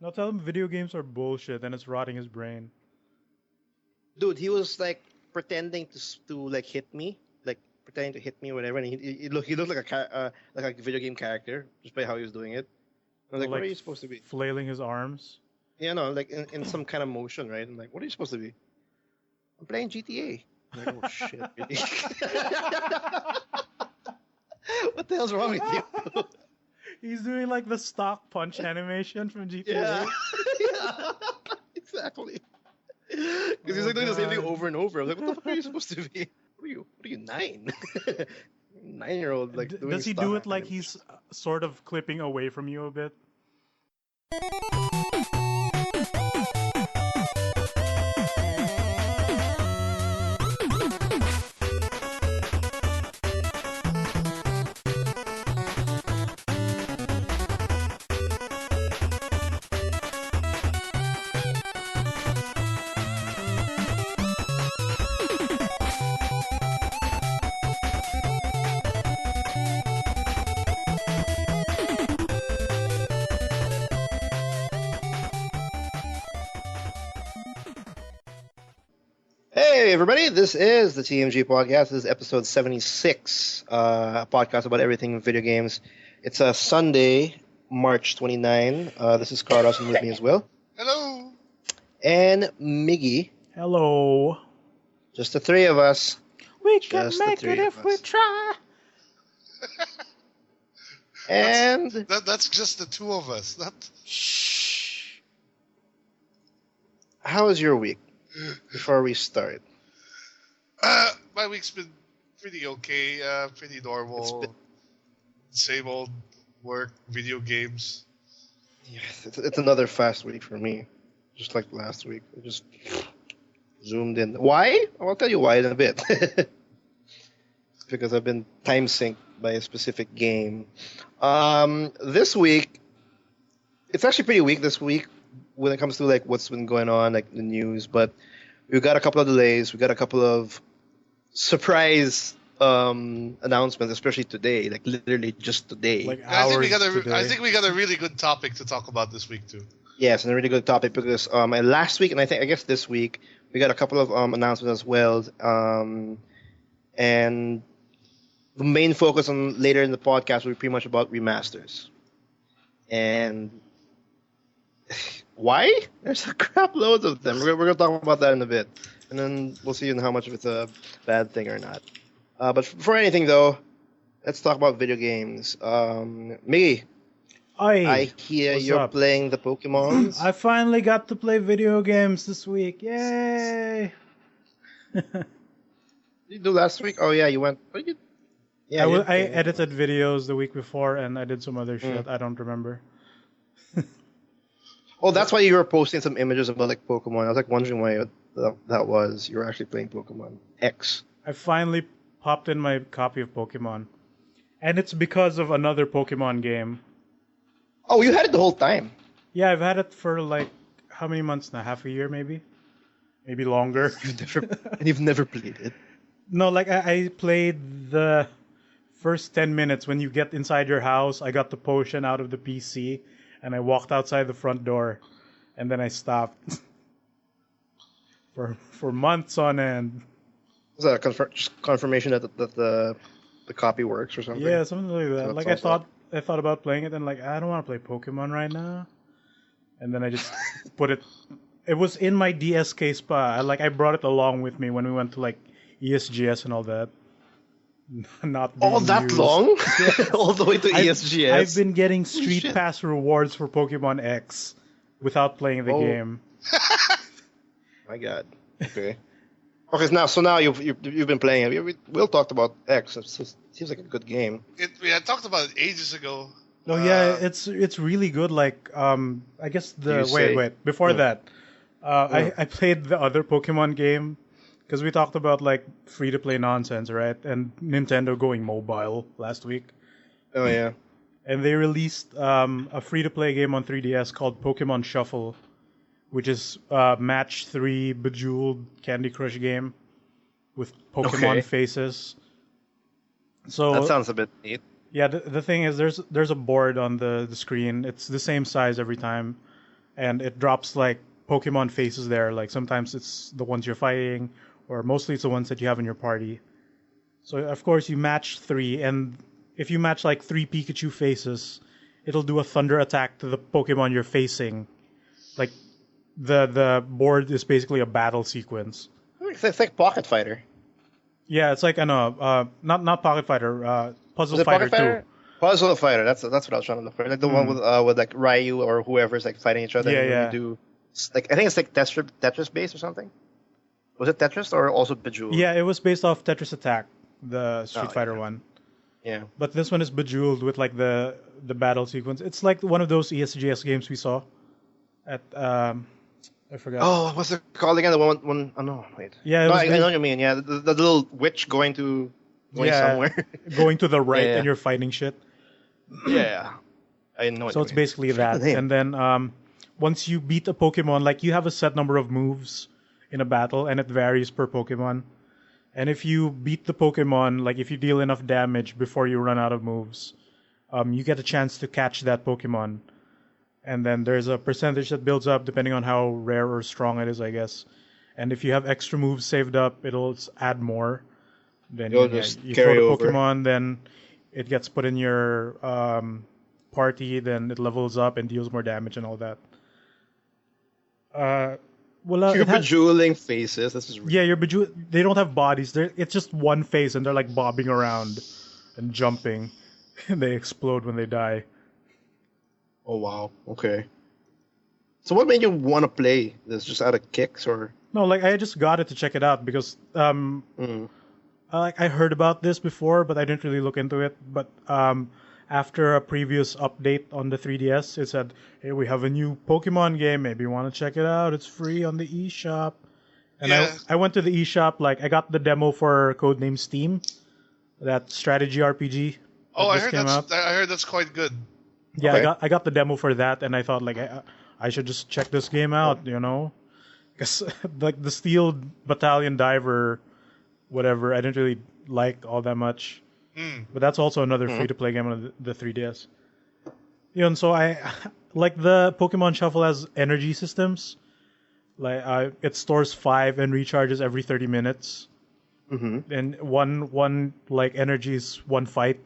No, tell him video games are bullshit and it's rotting his brain. Dude, he was like pretending to like hit me, like pretending to hit me or whatever, and he looked like a video game character just by how he was doing it. I was like, what Like are you supposed to be? flailing his arms. Yeah, no, like in some kind of motion, right? I'm like, what are you supposed to be? I'm playing GTA. I'm like, oh shit, really? What the hell's wrong with you? He's doing like the stock punch animation from GTA. Yeah, yeah, exactly. Because he's like doing the same thing over and over. I was like, what the fuck are you supposed to be? What are you 9? 9-year-old like doing Does he do stock it like animation. he's sort of clipping away from you a bit? Hey, everybody, this is the TMG podcast. This is episode 76, a podcast about everything video games. It's a Sunday, March 29. This is Carlos and with me as well. Hello. And Miggy, Hello. just the three of us. We Just can the make three it of if we us. try. And That's just the two of us. shh. How was your week before we start? My week's been pretty okay. Pretty normal. been- Same old work, video games. Yes, it's another fast week for me, just like last week. I just zoomed in. Why? I'll tell you why in a bit. Because I've been time synced by a specific game. This week, it's actually pretty weak this week when it comes to like what's been going on, like the news. But we've got a couple of delays. We got a couple of surprise announcements, especially today. Like literally just today. Like I think we hours got a. today. I think we got a really good topic to talk about this week too. Yes, and a really good topic because last week and I guess this week we got a couple of announcements as well. And the main focus on later in the podcast will be pretty much about remasters. And why? There's a crap loads of them. We're going to talk about that in a bit. And then we'll see how much of it's a bad thing or not. But for anything, though, let's talk about video games. Miggy, I hear what's you're up? playing the Pokemons. I finally got to play video games this week. Yay! Did you do last week? Oh, yeah, you went. What did you? Yeah, you I did. edited videos the week before and I did some other shit. I don't remember. Oh, that's why you were posting some images about like Pokemon. I was like wondering why that was. You were actually playing Pokemon X. I finally popped in my copy of Pokemon. And it's because of another Pokemon game. Oh, you had it the whole time. Yeah, I've had it for like how many months now? Half a year maybe? Maybe longer. And you've never played it. No, like I played the first 10 minutes when you get inside your house. I got the potion out of the PC and I walked outside the front door and then I stopped for months on end. Was that a just confirmation that the copy works or something? Yeah, something like that. So Like that's I thought about playing it and like I don't want to play Pokemon right now. And then I just put it. It was in my DS case pa. I brought it along with me when we went to like ESGS and all that. Not being all that used. long? All the way to I've- ESGS? I've been getting Street shit. Pass rewards for Pokemon X without playing the Oh. game. My God. Okay. Okay, now you've been playing it. We'll talk about X. It seems like a good game. We had talked about it ages ago. Oh yeah, it's really good. Like I guess you say- wait before Hmm. that, I played the other Pokemon game because we talked about like free to play nonsense, right? And Nintendo going mobile last week, Oh yeah. and they released a free to play game on 3DS called Pokemon Shuffle, which is match 3 Bejeweled Candy Crush game with Pokemon Okay. faces. So That sounds a bit neat. yeah, the thing is there's a board on the screen. It's the same size every time. and it drops like Pokemon faces there. Like sometimes it's the ones you're fighting, or mostly it's the ones that you have in your party. So of course you match 3, and if you match like 3 Pikachu faces, it'll do a thunder attack to the Pokemon you're facing. Like the board is basically a battle sequence. It's like Pocket Fighter. Yeah, it's like I know, not Pocket Fighter, Puzzle Was it Fighter Pocket Fighter? 2. Puzzle Fighter. That's what I was trying to look for. Like the one with like Ryu or whoever's like fighting each other. Yeah, and yeah. You do like I think it's like Tetris based or something. Was it Tetris or also Bejeweled? Yeah, it was based off Tetris Attack, the Oh, Street Fighter one. Yeah. But this one is Bejeweled with like the battle sequence. It's like one of those ESGS games we saw at I forgot. Oh, what's it called again? The one oh no, wait. Yeah, it No, was I know what you mean. Yeah, the little witch going somewhere. going to the right Yeah. and you're fighting shit. Yeah. I know what So you it's mean. basically Forgot that. the name. And then once you beat a Pokemon, like you have a set number of moves in a battle, and it varies per Pokemon. And if you beat the Pokemon, like if you deal enough damage before you run out of moves, you get a chance to catch that Pokemon. And then there's a percentage that builds up depending on how rare or strong it is, I guess. And if you have extra moves saved up, it'll add more. Then It'll just you carry throw the over. Pokemon, then it gets put in your party, then it levels up and deals more damage and all that. You're It has, bejeweling faces. This is yeah, they don't have bodies. It's just one face, and they're like bobbing around and jumping, and they explode when they die. Oh wow. Okay. So what made you want to play this? Just out of kicks or? No, like I just got it to check it out because I heard about this before, but I didn't really look into it. But after a previous update on the 3DS, it said, "Hey, we have a new Pokemon game. Maybe you want to check it out. It's free on the eShop." And Yeah. I went to the eShop. Like I got the demo for Codename Steam, that strategy RPG. Oh, that I just heard came out. I heard that's quite good. Yeah, Okay. I got the demo for that, and I thought like I should just check this game out, because like the Steel Battalion Diver, whatever, I didn't really like all that much. But that's also another free to play game on the 3DS. And so I like the Pokemon Shuffle has energy systems. Like it stores 5 and recharges every 30 minutes. And one like energy is one fight.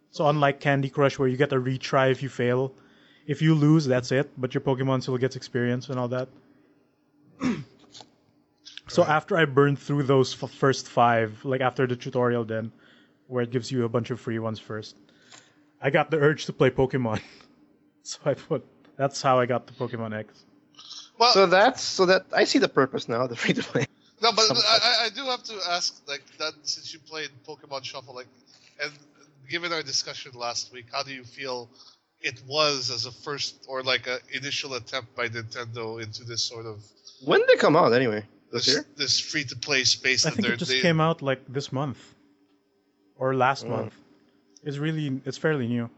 So unlike Candy Crush where you get a retry if you fail, if you lose, that's it. But your Pokemon still gets experience and all that. So after I burned through those first 5, like after the tutorial, then where it gives you a bunch of free ones first, I got the urge to play Pokemon. So that's how I got the Pokemon X. Well, So that I see the purpose now. The free to play. no, but I do have to ask, like, that since you played Pokemon Shuffle, like, and given our discussion last week, how do you feel it was as a first or like a initial attempt by Nintendo into this sort of When did they come out anyway? This year? this free to play space? I think it just came out like this month or last month. It's fairly new.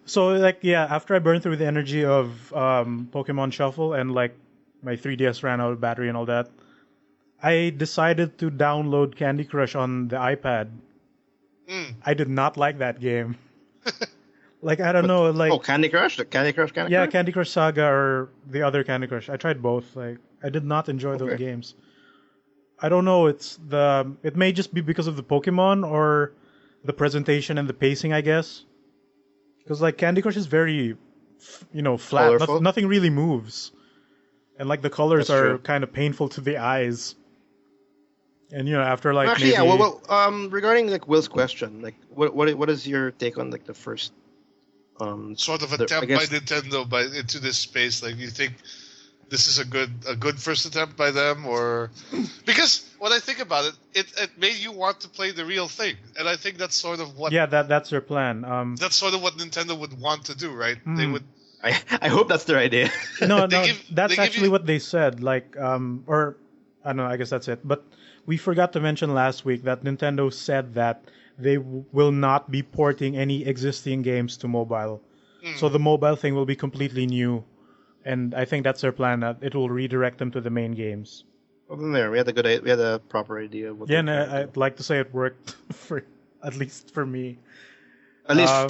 So like yeah, after I burned through the energy of Pokemon Shuffle and like my 3DS ran out of battery and all that, I decided to download Candy Crush on the iPad. I did not like that game. Like I don't know, like Candy Crush, the Candy Crush, Candy yeah, Crush. Candy Crush Saga or the other Candy Crush. I tried both. Like I did not enjoy those Okay. games. I don't know. It may just be because of the Pokemon or the presentation and the pacing, I guess. Because like Candy Crush is very, flat. Colorful? Nothing really moves, and like the colors That's are true. kind of painful to the eyes. And after like Actually, maybe yeah. Regarding like Will's question, like what is your take on like the first sort of I attempt guess- by Nintendo into this space? Like, you think this is a good first attempt by them, or because when I think about it, it made you want to play the real thing, and I think that's sort of what that's their plan. that's sort of what Nintendo would want to do, right? They would. I hope that's their idea. No, They no, give- that's they give actually you- what they said. Like, or I don't know. I guess that's it. But we forgot to mention last week that Nintendo said that they will not be porting any existing games to mobile. So the mobile thing will be completely new, and I think that's their plan. That it will redirect them to the main games. Well, then there, we had a proper idea. Of what Yeah, they and were trying to I'd like to say it worked for at least for me. At least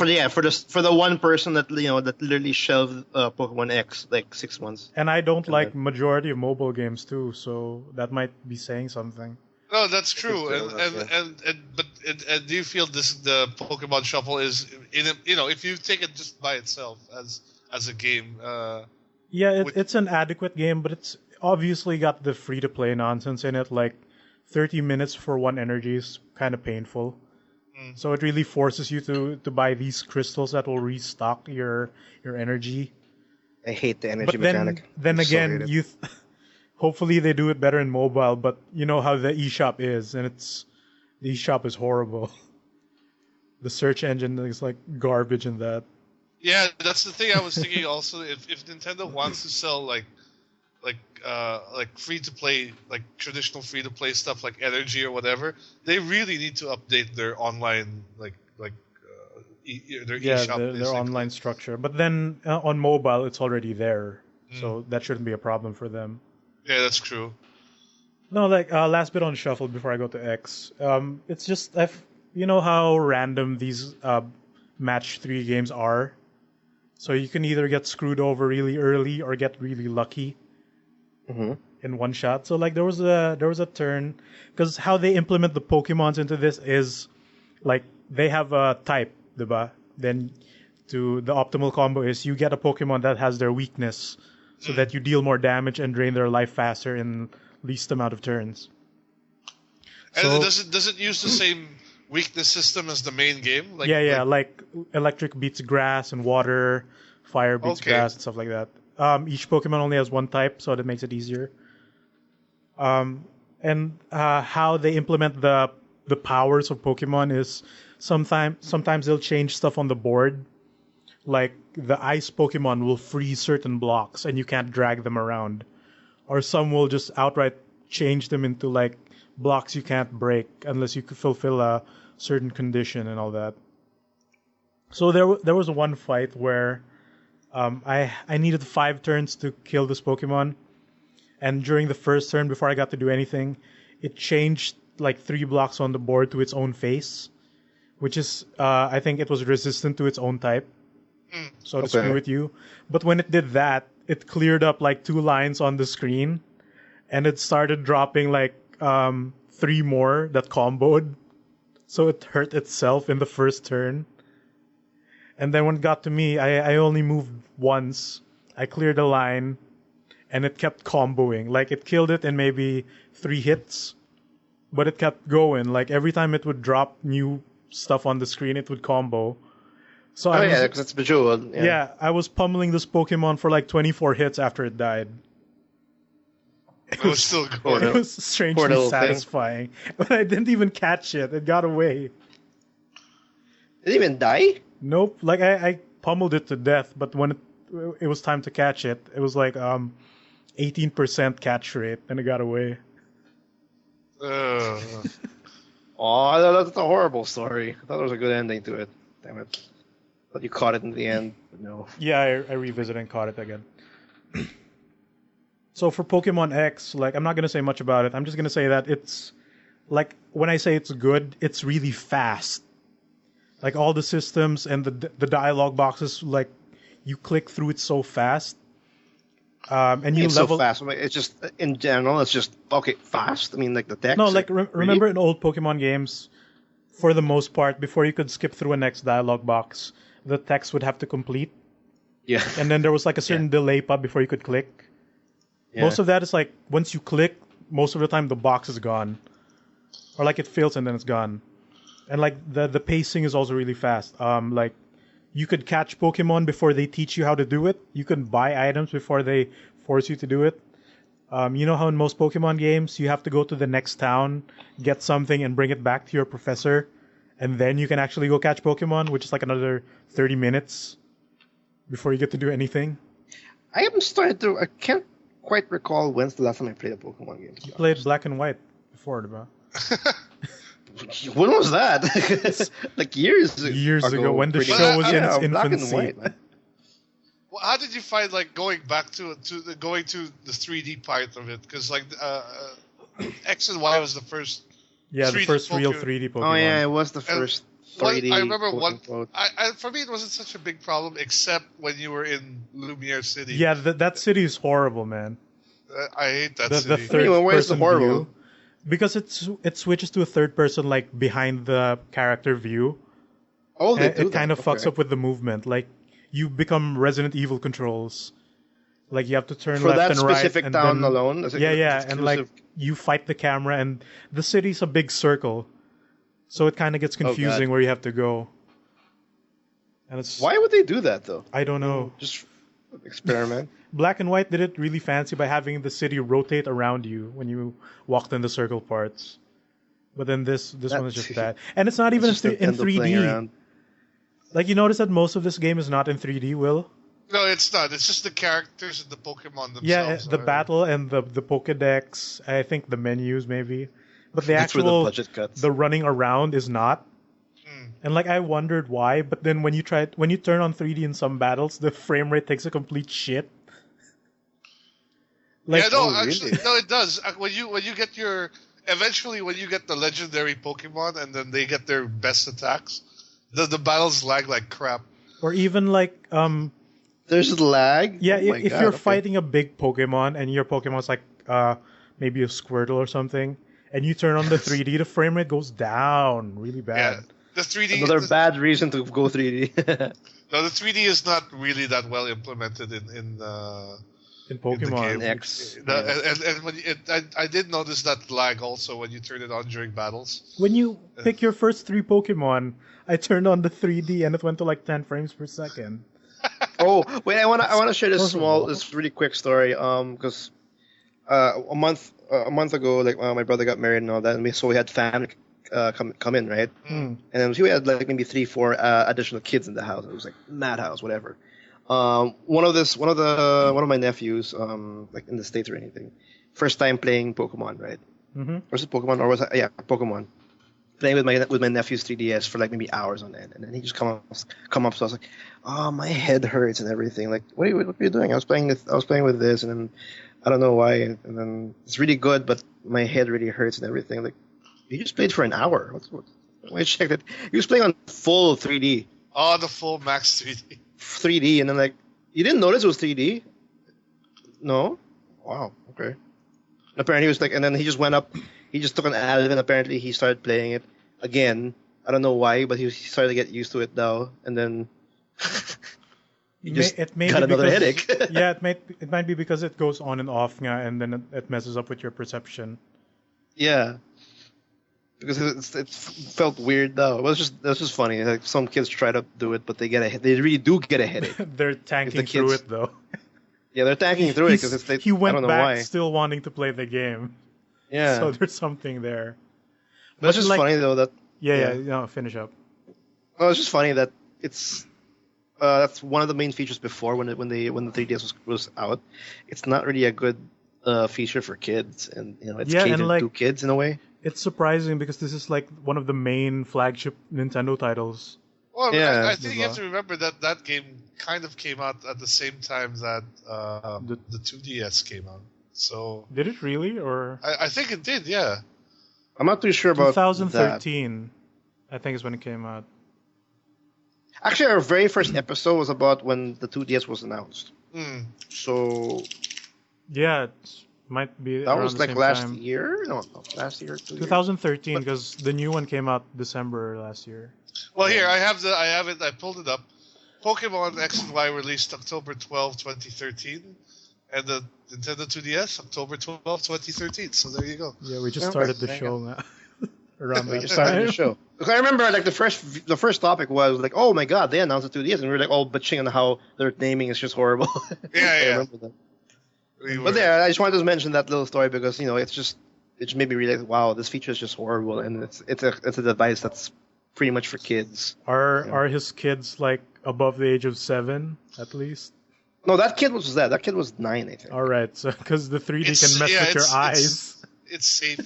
for the one person that that literally shelved Pokemon X like 6 months. And I don't And like then- majority of mobile games too, so that might be saying something. No, that's true. true, And do you feel the Pokemon Shuffle is if you take it just by itself as a game? Yeah, it's an adequate game, but it's obviously got the free to play nonsense in it. Like 30 minutes for one energy is kind of painful. So it really forces you to buy these crystals that will restock your energy. I hate the energy But then mechanic. then I so hate again, it. hopefully they do it better in mobile. But you know how the eShop is, and the eShop is horrible. The search engine is like garbage in that. Yeah, that's the thing I was thinking. Also, if Nintendo wants to sell like free to play, like traditional free to play stuff like Energy or whatever, they really need to update their online their eShop. Their online structure. But then on mobile, it's already there, so that shouldn't be a problem for them. Yeah, that's true. No, like last bit on Shuffle before I go to X. It's just you know how random these match 3 games are. So you can either get screwed over really early or get really lucky in one shot. So like there was a turn, because how they implement the Pokemons into this is like they have a type, diba? Then the optimal combo is you get a Pokemon that has their weakness, so that you deal more damage and drain their life faster in least amount of turns. And does it use the same weakness system as the main game? Like electric beats grass and water, fire beats grass and stuff like that. Each Pokemon only has one type, so that makes it easier. And how they implement the powers of Pokemon is sometimes they'll change stuff on the board. Like the ice Pokemon will freeze certain blocks and you can't drag them around. Or some will just outright change them into like blocks you can't break unless you could fulfill a certain condition and all that. So there was one fight where I needed 5 turns to kill this Pokemon, and during the first turn, before I got to do anything, it changed like 3 blocks on the board to its own face, which is I think it was resistant to its own type. So to screw with you. But when it did that, it cleared up like 2 lines on the screen, and it started dropping like 3 more that comboed. So it hurt itself in the first turn. And then when it got to me, I only moved once. I cleared a line, and it kept comboing. Like it killed it in maybe 3 hits, but it kept going. Like every time it would drop new stuff on the screen, it would combo. So because it's Bejeweled. Yeah, I was pummeling this Pokemon for like 24 hits after it died. It was still going. It was strangely satisfying. But I didn't even catch it. It got away. Did it even die? Nope. Like I pummeled it to death, but when it was time to catch it, it was like 18% catch rate, and it got away. Oh, that's a horrible story. I thought there was a good ending to it. Damn it. But you caught it in the end. But no. Yeah, I revisited and caught it again. So for Pokemon X, like I'm not gonna say much about it. I'm just gonna say that it's like when I say it's good, it's really fast. Like all the systems and the dialogue boxes, like you click through it so fast. And you it's level so fast. I mean, it's just in general, it's just fast. I mean, like the text. No, like remember in old Pokemon games, for the most part, before you could skip through a next dialogue box, the text would have to complete. Yeah. And then there was like a certain delay before you could click. Yeah. Most of that is like once you click, most of the time the box is gone, or like it fails and then it's gone. And like the pacing is also really fast. Like you could catch Pokemon before they teach you how to do it. You can buy items before they force you to do it. You know how in most Pokemon games you have to go to the next town, get something, and bring it back to your professor, and then you can actually go catch Pokemon, which is like another 30 minutes before you get to do anything. I can't quite recall when's the last time I played a Pokemon game. You played Black and White before, diba? When was that? Like years ago when the show was in its Black and infancy. White, man. Well, how did you find like going back to the 3D part of it? Because like X and Y was the first. Yeah, the 3D first real Pokemon. 3D Pokemon. Oh yeah, it was the first. 3D. I remember quote one. unquote. For me, it wasn't such a big problem, except when you were in Lumiere City. Yeah, that city is horrible, man. I hate that The city. third Why is it person horrible? view, because it switches to a third person like behind the character view. Oh, they And do it kind that. of fucks Okay. up with the movement. Like you become Resident Evil controls. Like you have to turn For left that and right, specific and town then alone, is it yeah, and like exclusive? you fight the camera, and the city's a big circle, so it kind of gets Oh, God. confusing where you have to go. And it's Why would they do that though? I don't know. Just experiment. Black and White did it really fancy by having the city rotate around you when you walked in the circle parts. But then this one is just bad, and it's not even It's just in Nintendo playing 3D. around. Like you notice that most of this game is not in 3D. Will No, it's not. It's just the characters and the Pokemon yeah, themselves. the battle and the Pokédex. I think the menus maybe, but the That's where the actual budget cuts. the running around is not. And like I wondered why, but then when you turn on 3D in some battles, the frame rate takes a complete shit. Like yeah, no, oh, actually, really? no, it does. When you get your eventually when you get the legendary Pokemon and then they get their best attacks, the battles lag like crap. or even like There's lag. yeah, Oh my if God, you're okay. fighting a big Pokemon and your Pokemon's like maybe a Squirtle or something, and you turn on the 3D, the frame rate goes down really Yeah, bad. the 3D. Another bad reason to go 3D. No, the 3D is not really that well implemented in In the Pokemon, game. X. And when I did notice that lag also when you turn it on during battles. when you pick your first 3 Pokemon, I turned on the 3D and it went to like 10 frames per second. Oh wait, I wanna share this horrible. this really quick story. Because a month ago, like my brother got married and all that, and so we had family come in, right? Hmm. And then we had like maybe 3-4 additional kids in the house. It was like madhouse, whatever. One of my nephews, like in the States or anything, first time playing Pokemon, right? Mm-hmm. Was it Pokemon or was it Pokemon? Playing with my nephew's 3DS for like maybe hours on end, and then he just come up. So I was like, "Oh, my head hurts and everything." Like, what are you doing? I was playing with this, and then I don't know why, and then it's really good, but my head really hurts and everything. Like, you just played for an hour. Why check that? He was playing on full 3D. Oh, the full max 3D. 3D, and then like, you didn't notice it was 3D? No? Wow, okay. Apparently he was like, and then he just went up, he just took an ad, and apparently he started playing it again. I don't know why, but he started to get used to it now, and then he just It may got be another because- headache. Yeah, it might be because it goes on and off, nga, and then it messes up with your perception. Yeah. Because it felt weird though. It was just funny. Like some kids try to do it, but they really do get a headache. They're tanking through kids- it though. Yeah, they're tanking through it because He went I don't know back why. still wanting to play the game. Yeah, So there's something there. but it's just like- funny though that Yeah, Yeah. no, finish up. well, it's just funny that it's that's one of the main features before when the 3DS was out. It's not really a good feature for kids, and it's Yeah, and, catered like- to kids in a way. It's surprising because this is like one of the main flagship Nintendo titles. Well, Yeah. I think you have to remember that game kind of came out at the same time that the 2DS came out. So Did it really? Or I think it did, yeah. I'm not too sure about that. 2013, I think is when it came out. Actually, our very first episode was about when the 2DS was announced. Mm. So Yeah, it might be that around was the like same last time. year. No, last year. 2013, because the new one came out December last year. Well, here I have it. I pulled it up. Pokemon X and Y released October 12, 2013, and the Nintendo 2DS October 12, 2013. So there you go. Yeah, we just Okay, started the there you show now. Around We that just started time. the show. Because I remember, like the first topic was like, "Oh my God, they announced the 2DS," and we were like all bitching on how their naming is just horrible. Yeah, I yeah. remember that. We But were- yeah, I just wanted to mention that little story because it just made me realize, wow, this feature is just horrible, and it's a device that's pretty much for kids. Are his kids like above the age of 7 at least? No, that kid was that. That kid was 9, I think. All right, so because the 3D It's- can mess yeah, with your it's- eyes. It's safe.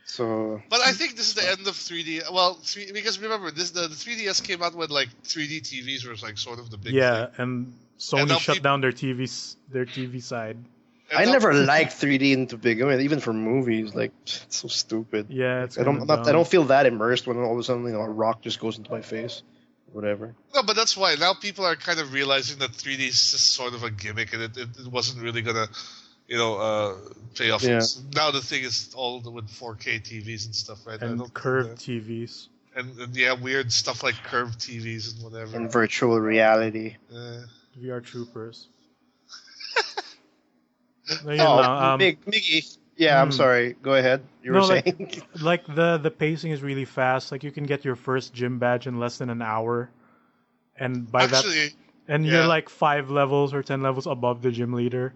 So But I think this is the end of 3D. Well, because remember, the 3DS came out when like 3D TVs was like sort of the big Yeah, thing. and Sony now shut peop- down their TV side. And I never liked 3D to begin with, even for movies. Like, it's so stupid. Yeah, it's I kind of dumb. I don't feel that immersed when all of a sudden a rock just goes into my face, whatever. No, but that's why now people are kind of realizing that 3D is just sort of a gimmick, and it wasn't really gonna, pay off. Yeah. Now the thing is all with 4K TVs and stuff, right? I And don't think curved TVs. and yeah, weird stuff like curved TVs and whatever. And virtual reality. VR troopers. No, you know, Miggy. Yeah, I'm sorry. Go ahead. You were saying. like the pacing is really fast. Like you can get your first gym badge in less than an hour, and by you're like 5 levels or 10 levels above the gym leader.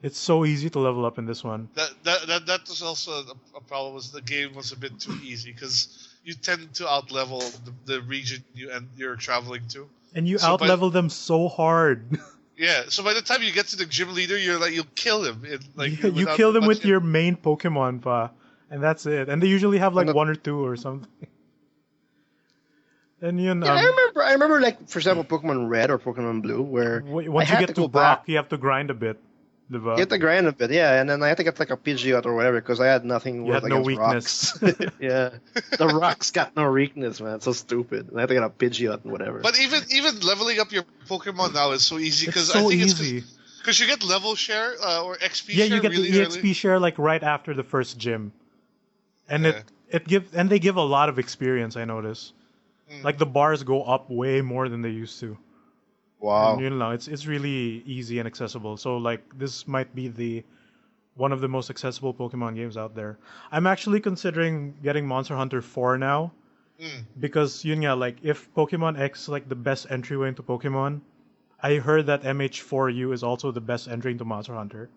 It's so easy to level up in this one. That was also a problem. Was the game was a bit too easy because you tend to outlevel the region you're traveling to, and you outlevel them so hard. Yeah, so by the time you get to the gym leader, you'll kill him. You kill them with your main Pokemon, and that's it. And they usually have like 1 or 2 or something. And I remember like for example Pokemon Red or Pokemon Blue where once you get to Brock, you have to grind a bit. You have to grind a bit, yeah, and then I had to get like a Pidgeot or whatever because I had nothing worth against weakness. rocks. Yeah, the rocks got no weakness, man. It's so stupid. And I had to get a Pidgeot and whatever. But even leveling up your Pokemon now is so easy because I think it's because you get level share or XP share. Yeah, you get really the early. EXP share like right after the first gym, and they give a lot of experience. I notice, like the bars go up way more than they used to. Wow. And, it's really easy and accessible. So like this might be one of the most accessible Pokemon games out there. I'm actually considering getting Monster Hunter 4 now because like if Pokemon X is like the best entryway into Pokemon, I heard that MH4U is also the best entry into Monster Hunter.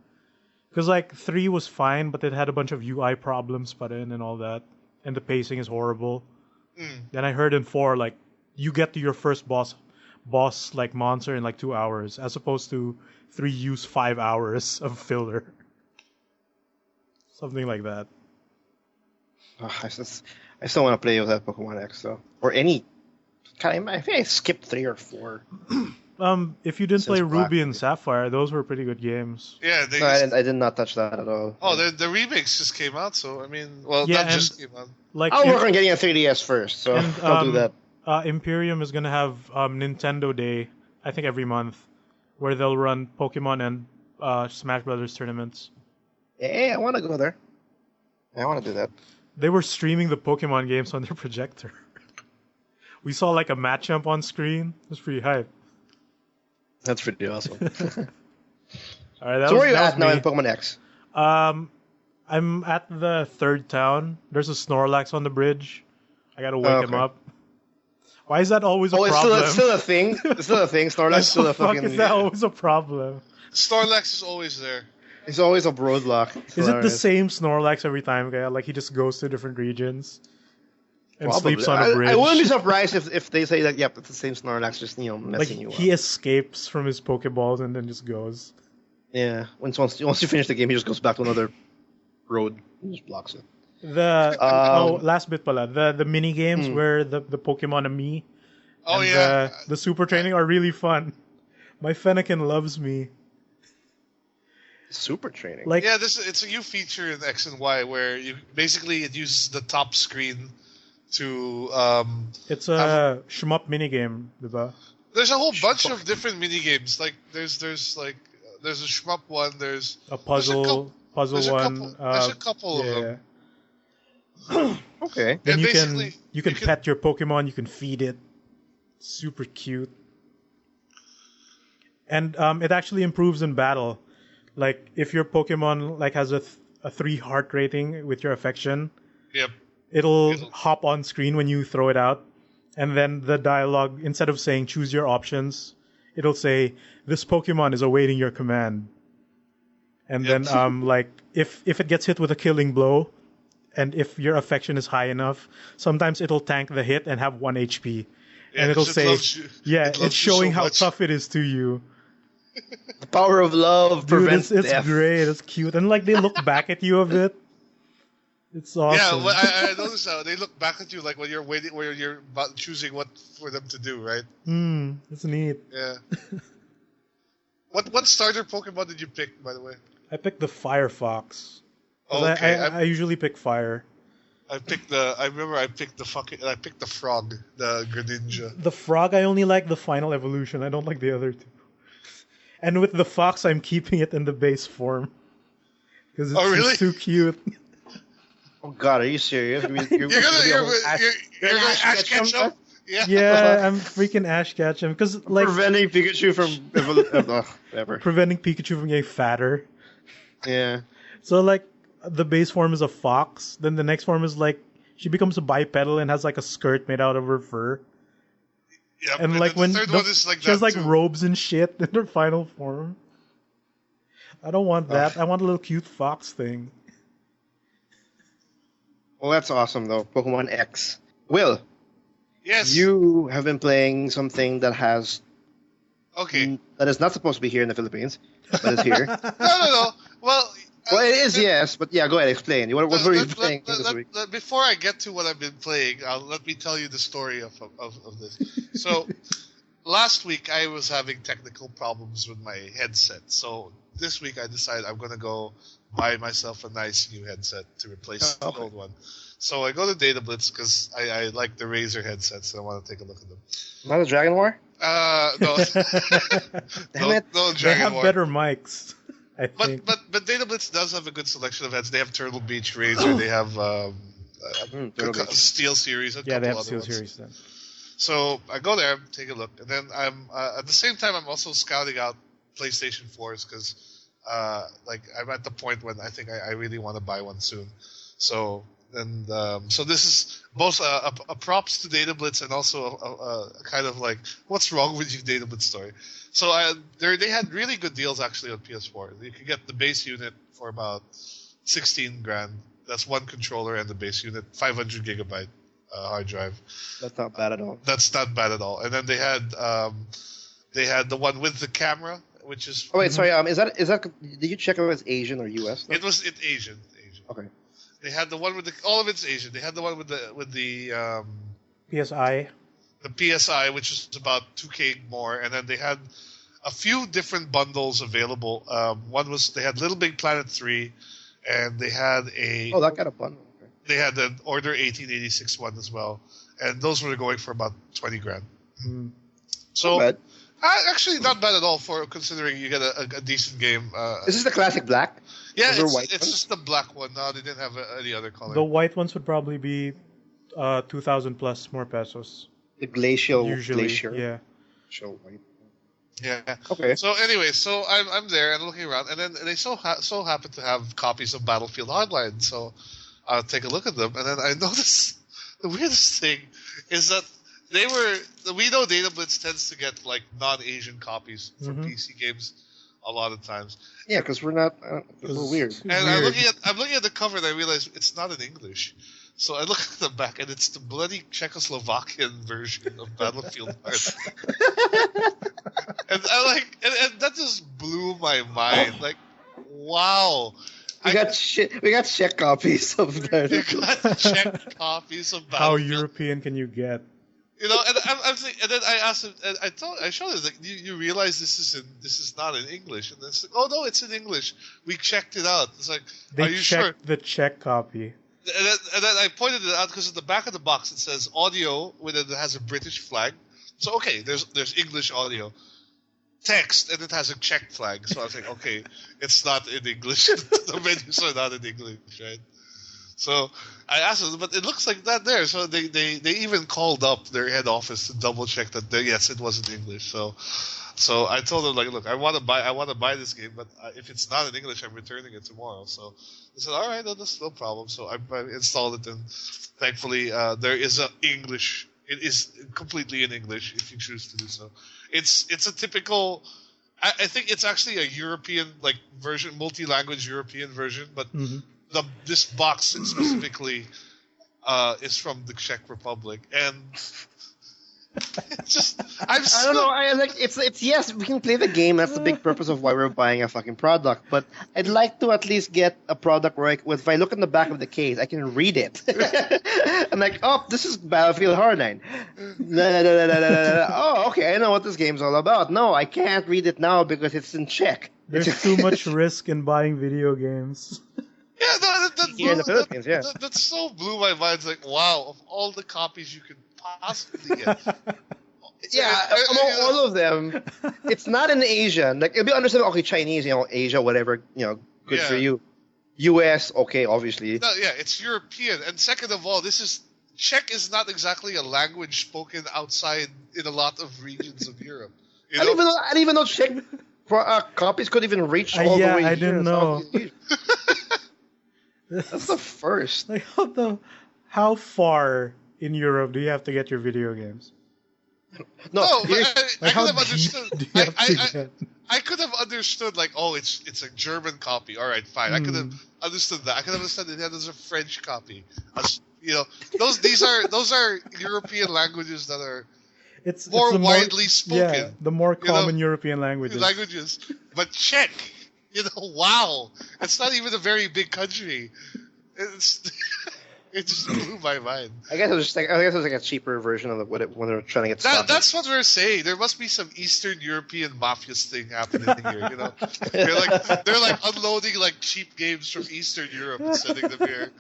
Because like 3 was fine, but it had a bunch of UI problems put in and all that, and the pacing is horrible. Then I heard in 4 like you get to your first boss like monster in like 2 hours, as opposed to 3 use 5 hours of filler. Something like that. I still want to play with that Pokemon X though, or any. I think I skipped 3 or 4. If you didn't play Ruby and Sapphire, those were pretty good games. Yeah, I did not touch that at all. Oh, the remakes just came out, so I mean, just came out. Like I'll work on getting a 3DS first, so I'll do that. Imperium is gonna have Nintendo Day, I think every month, where they'll run Pokemon and Smash Brothers tournaments. Yeah, I want to go there. I want to do that. They were streaming the Pokemon games on their projector. We saw like a Machamp on screen. It was pretty hype. That's pretty awesome. All right, so where are you at now in Pokemon X? I'm at the 3rd town. There's a Snorlax on the bridge. I gotta wake him up. Why is that always a problem? It's still a thing. It's still a thing. Snorlax is still a fucking. Is that always a problem? Snorlax is always there. It's always a roadblock. Is it the same Snorlax every time, guy? Like he just goes to different regions and sleeps on a bridge. I wouldn't be surprised if they say that. Yep, it's the same Snorlax, just messing you up. He escapes from his Pokeballs and then just goes. Yeah, once you finish the game, he just goes back to another road and just blocks it. Last bit pala. The mini games where the Pokemon and me the super training are really fun. My Fennekin loves me. Super training. It's a new feature in X and Y where it uses the top screen to it's a shmup mini game, diba? There's a whole bunch of different mini games. Like there's a shmup one, there's a puzzle one. There's a couple of them. Okay. Then you can pet your Pokemon, you can feed it. Super cute. And it actually improves in battle. Like if your Pokemon has a 3 heart rating with your affection, it'll hop on screen when you throw it out, and then the dialogue, instead of saying choose your options, it'll say this Pokemon is awaiting your command. And then if it gets hit with a killing blow, and if your affection is high enough, sometimes it'll tank the hit and have 1 HP. And it'll say, it's showing how tough it is to you. The power of love prevents it's death. Great. It's cute. And they look back at you a bit. It's awesome. Yeah, well, I noticed how they look back at you like when you're waiting, where you're choosing what for them to do, right? It's neat. Yeah. What starter Pokemon did you pick, by the way? I picked the Firefox. Okay, I usually pick fire. I picked the. I remember I picked the fucking. I picked the frog, the Greninja. The frog, I only like the final evolution. I don't like the other two. And with the fox, I'm keeping it in the base form because it's Oh, really? just too cute. Oh God, are you serious? You're gonna Ash Ketchum? Yeah. Yeah, I'm freaking Ash Ketchum because like preventing Pikachu from whatever. preventing Pikachu from getting fatter. Yeah. So like the base form is a fox, then the next form is like she becomes a bipedal and has like a skirt made out of her fur. Yep. And like then when the third one is like she has that like too. robes and shit in her final form. I don't want that. I want a little cute fox thing. Well, that's awesome though. Pokemon X. Will, Yes. you have been playing something that has Okay. that is not supposed to be here in the Philippines, but is here. No. Well. Well, it is, yes, but yeah, go ahead, explain. What were you playing this week? Before I get to what I've been playing, let me tell you the story of this. So, last week I was having technical problems with my headset. So, this week I decided I'm going to go buy myself a nice new headset to replace the old one. So, I go to Data Blitz because I like the Razer headsets and I want to take a look at them. Not a Dragon War? No. Damn it. No They Dragon have War. better mics. I think. But Data Blitz does have a good selection of heads. They have Turtle Beach Razor. They have Turtle Beach. Steel Series. Yeah, they have Steel Steel Series then. So I go there, take a look, and then I'm at the same time I'm also scouting out PlayStation 4s because like I'm at the point when I think I really want to buy one soon. So so this is both a props to Data Blitz and also a kind of like what's wrong with you Data Blitz story. So they had really good deals actually on PS4. You could get the base unit for about 16 grand. That's one controller and the base unit, 500 gigabyte hard drive. That's not bad at all. That's not bad at all. And then they had the one with the camera, which is. Oh wait, sorry. Is that? Did you check if it's Asian or US? It was Asian. Okay. They had the one with all of it's Asian. They had the one with the PSI. the PSI, which is about 2K more, and then they had a few different bundles available. One was they had Little Big Planet 3, and they had that got a bundle. Okay. they had the Order 1886 one as well, and those were going for about 20 grand. Mm. So Not bad. actually not bad at all for considering you get a decent game. Is this the classic black? Yeah, Is there white it's ones? just the black one. No, they didn't have any other color. The white ones would probably be 2,000 plus more pesos. The glacial Usually, glacier. yeah. Glacial white. Yeah. Okay. So anyway, so I'm there and looking around, and then they so happen to have copies of Battlefield Hardline. So I'll take a look at them, and then I notice the weirdest thing is that we know Data Blitz tends to get like non-Asian copies for PC games a lot of times. Yeah, because we're not. We're weird. And I'm looking at the cover and I realize it's not in English. So I look at the back and it's the bloody Czechoslovakian version of Battlefield Hardline. And and that just blew my mind. Like, wow. We got Czech copies of that. We got Czech copies of How Battlefield. European can you get? You know, and I'm thinking, and then I asked him, and I showed him, like, you realize this is not in English, and then it's like, oh no, it's in English. We checked it out. It's like, are They you sure? checked the Czech copy. And then I pointed it out because at the back of the box it says audio with it has a British flag. So okay, there's English audio, text, and it has a Czech flag. So I was like, okay, it's not in English. The menus are not in English, right? So I asked them, but it looks like that there. So they even called up their head office to double check that yes, it was in English. So I told them, like, look, I want to buy this game, but if it's not in English, I'm returning it tomorrow. So they said, all right, that's no problem. So I installed it, and thankfully there is a English. It is completely in English if you choose to do so. It's a typical. I think it's actually a European version, multi-language European version, but this box specifically is from the Czech Republic, and I don't know. It's yes, we can play the game. That's the big purpose of why we're buying a fucking product. But I'd like to at least get a product where if I look in the back of the case, I can read it. I'm like, oh, this is Battlefield Hardline. Oh, okay, I know what this game's all about. No, I can't read it now because it's in Czech. There's too much risk in buying video games. Yeah, no, Here in the Philippines, yeah. that so blew my mind. It's like, wow, of all the copies you could possibly get. Yeah, among all of them, it's not in Asia. Like it'll be understandable. Okay, Chinese, Asia, whatever, good for you. U.S., okay, obviously. No, yeah, it's European. And second of all, Czech is not exactly a language spoken outside in a lot of regions of Europe. I didn't even know Czech copies could even reach all the way I here didn't in know. Southeast Asia. That's the first. Like how far in Europe do you have to get your video games? No, but I how could have deep understood. do you have to get? I could have understood, like, oh, it's a German copy. All right, fine. I could have understood that. I could have understood that there's a French copy. Those are European languages that are more widely spoken. Yeah, the more common European languages. But Czech, wow, it's not even a very big country. It just blew my mind. I guess it was like a cheaper version of when they were trying to get stuff. That's what we're saying. There must be some Eastern European mafias thing happening here. They're like unloading like cheap games from Eastern Europe and sending them here.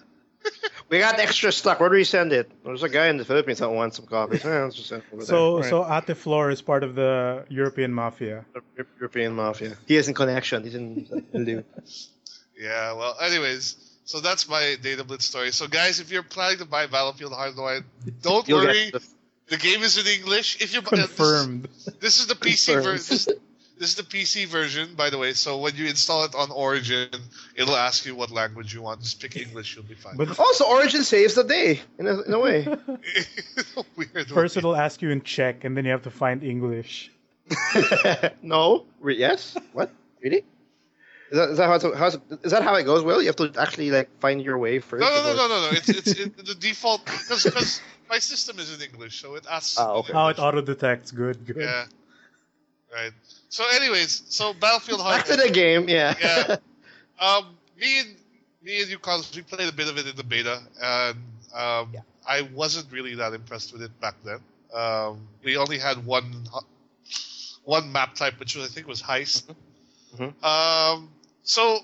We got extra stock. Where do we send it? There's a guy in the Philippines that wants some copies. Let's just send it over there. So Ate Flor is part of the European mafia. European mafia. He has a connection. He's in do. Yeah. Well, anyways. So that's my Data Blitz story. So guys, if you're planning to buy Battlefield Hardline, don't worry. The game is in English. If you're confirmed, this is the PC version. This is the PC version, by the way. So when you install it on Origin, it'll ask you what language you want. Just pick English, you'll be fine. But also, Origin saves the day in a way. Weird. First, it'll ask you in Czech, and then you have to find English. No. Yes. What? Really? Is that how it goes, Will? You have to actually find your way first? No. It's the default because my system is in English, so it asks. Okay. How it auto detects. Good. Yeah. Right. So, anyways, Battlefield Hardline. Back to the game, yeah. Yeah. Me and you, Carlos, we played a bit of it in the beta, and I wasn't really that impressed with it back then. We only had one map type, which I think was heist. Mm-hmm.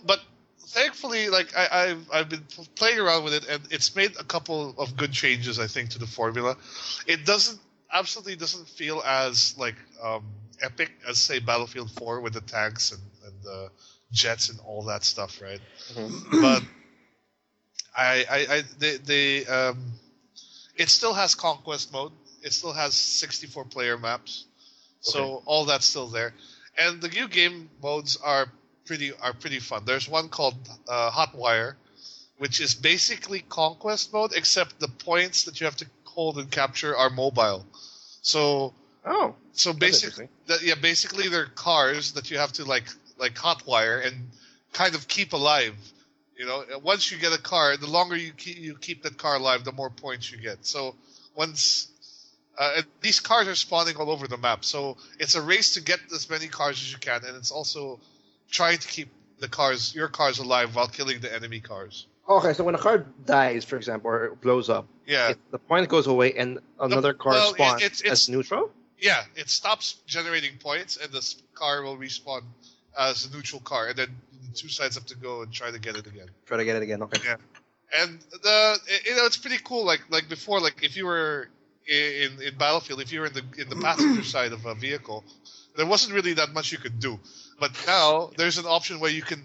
But thankfully, I've been playing around with it, and it's made a couple of good changes, I think, to the formula. It absolutely doesn't feel as epic as, say, Battlefield 4 with the tanks and the jets and all that stuff, right? Mm-hmm. But it still has conquest mode. It still has 64 player maps, so all that's still there. And the new game modes are pretty fun. There's one called Hotwire, which is basically conquest mode, except the points that you have to hold and capture are mobile. So basically, basically they're cars that you have to like hotwire and kind of keep alive. Once you get a car, the longer you keep that car alive, the more points you get. So once these cars are spawning all over the map, so it's a race to get as many cars as you can, and it's also trying to keep your cars alive while killing the enemy cars. Okay, so when a car dies, for example, or it blows up, the point goes away and another car spawns as neutral? Yeah, it stops generating points and the car will respawn as a neutral car, and then the two sides have to go and try to get it again. Okay. Yeah, and it's pretty cool. Like before, if you were in Battlefield, if you were in the passenger side of a vehicle, there wasn't really that much you could do. But now there's an option where you can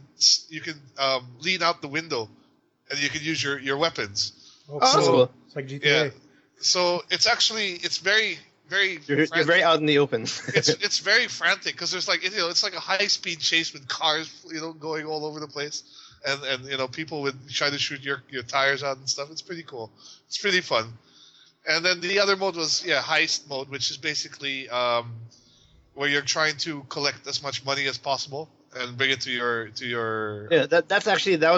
lean out the window and you can use your weapons. Oh, that's cool. It's like GTA. Yeah. So it's very very. You're very out in the open. it's very frantic because there's it's like a high speed chase with cars going all over the place, and people would try to shoot your tires out and stuff. It's pretty cool. It's pretty fun. And then the other mode was heist mode, which is basically where you're trying to collect as much money as possible and bring it to your. Yeah, that was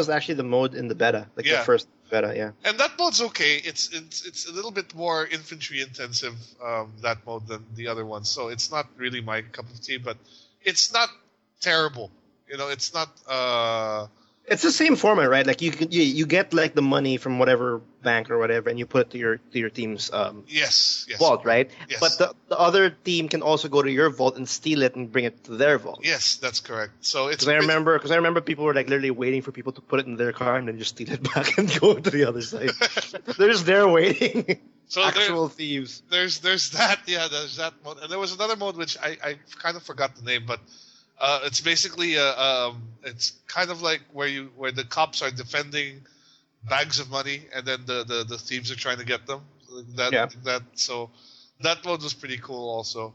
actually the mode in the beta, the first beta, yeah. And that mode's okay. It's a little bit more infantry intensive, that mode, than the other one. So it's not really my cup of tea, but it's not terrible. It's not. It's the same format, right? Like you get like the money from whatever bank or whatever, and you put it to your team's Yes, vault, right? yes. But the other team can also go to your vault and steal it and bring it to their vault. Yes, that's correct. So it's Because I remember people were like literally waiting for people to put it in their car and then just steal it back and go to the other side. They're just there waiting. So Actual thieves. There's that, yeah, there's that mode, and there was another mode which I kind of forgot the name, but it's basically it's kind of like where the cops are defending bags of money, and then the thieves are trying to get them. So that mode was pretty cool also.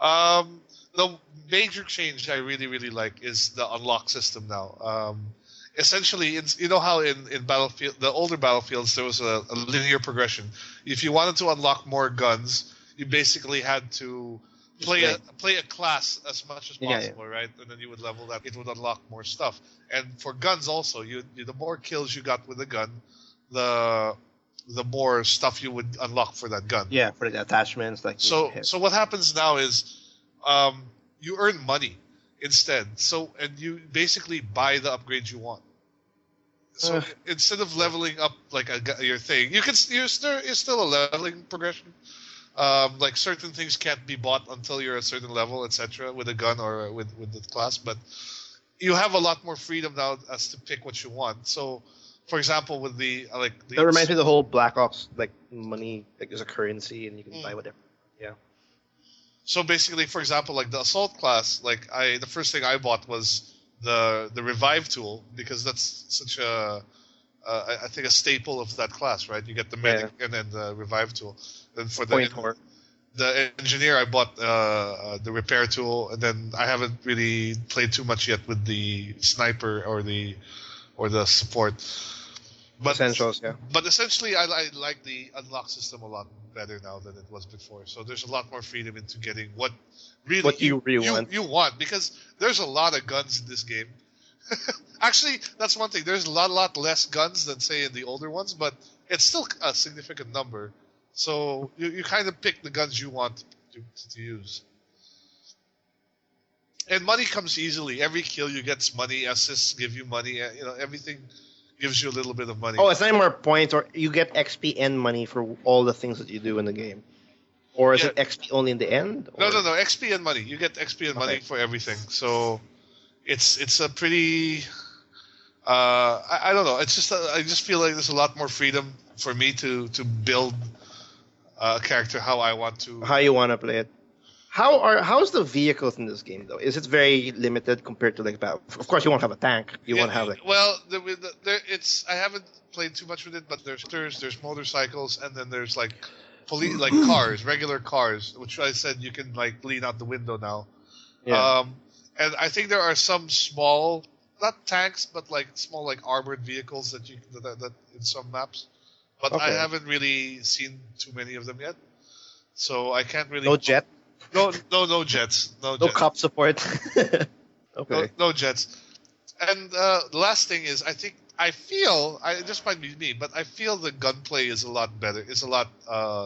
The major change I really like is the unlock system now. Essentially, you know how in Battlefield, the older Battlefields, there was a linear progression. If you wanted to unlock more guns, you basically had to play a class as much as possible, right? And then you would level that. It would unlock more stuff. And for guns also, the more kills you got with a gun, the more stuff you would unlock for that gun. Yeah, for the attachments. So what happens now is you earn money instead. And you basically buy the upgrades you want. So instead of leveling up like your thing, you're still a leveling progression. Like certain things can't be bought until you're a certain level, etc., with a gun or with the class. But you have a lot more freedom now as to pick what you want. So, for example, with that reminds me of the whole Black Ops money as a currency, and you can buy whatever. Yeah. So basically, for example, like the assault class, the first thing I bought was the revive tool, because that's such I think a staple of that class, right? You get the medic and then the revive tool. Then for the engineer, I bought the repair tool, and then I haven't really played too much yet with the sniper or the support. But Essentials, yeah. But essentially, I like the unlock system a lot better now than it was before. So there's a lot more freedom into getting what you want, because there's a lot of guns in this game. Actually, that's one thing. There's a lot less guns than, say, in the older ones, but it's still a significant number. So you kind of pick the guns you want to use. And money comes easily. Every kill you get money. Assists give you money. Everything gives you a little bit of money. Oh, it's not more points, or you get XP and money for all the things that you do in the game. Or is it XP only in the end? Or? No. XP and money. You get XP and money for everything. So it's a pretty... I don't know. It's just I just feel like there's a lot more freedom for me to build a character how I want to. How you want to play it. How's the vehicles in this game though? Is it very limited compared to of course you won't have a tank. You won't have I haven't played too much with it, but there's motorcycles, and then there's cars, regular cars, which I said you can lean out the window now. Yeah. And I think there are some small, not tanks, but small armored vehicles that in some maps. But I haven't really seen too many of them yet, so I can't really. No jet. No jets. No cop support. Okay. No jets. And the last thing is, I feel it just might be me, but I feel the gunplay is a lot better. It's a lot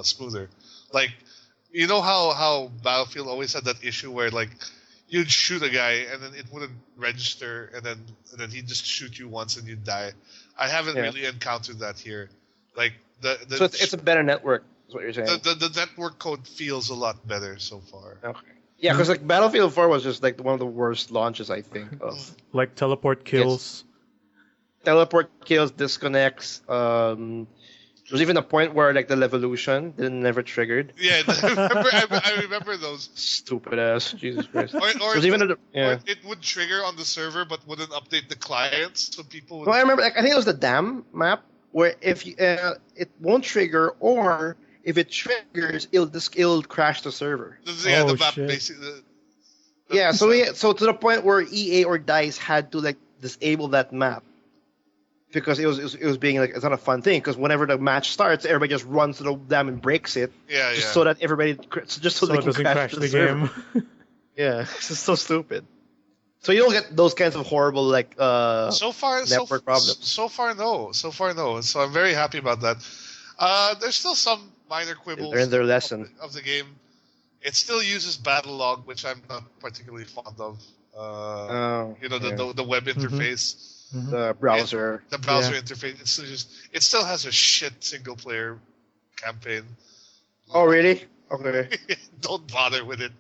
smoother. You know how Battlefield always had that issue where you'd shoot a guy and then it wouldn't register, and then he'd just shoot you once and you'd die. I haven't really encountered that here. So it's a better network, is what you're saying. The network code feels a lot better so far. Okay. Yeah, because Battlefield 4 was just one of the worst launches, I think. Like teleport kills. Yes. Teleport kills, disconnects. There was even a point where the Levolution never triggered. Yeah, I remember those. Stupid ass, Jesus Christ. Or it would trigger on the server but wouldn't update the clients, so people would... No, I remember, I think it was the dam map, where if you, it won't trigger, or if it triggers, it'll crash the server. Yeah, the map basically. So to the point where EA or DICE had to disable that map, because it was being it's not a fun thing, because whenever the match starts, everybody just runs to the dam and breaks it, so that everybody so they can crash the game. Yeah, it's just so stupid. So you don't get those kinds of horrible network problems. So far, no. So I'm very happy about that. There's still some minor quibbles. They learned their lesson of the game. It still uses battle log, which I'm not particularly fond of. The web interface. the browser. The browser interface. It still has a shit single player campaign. Oh really? Okay. Don't bother with it.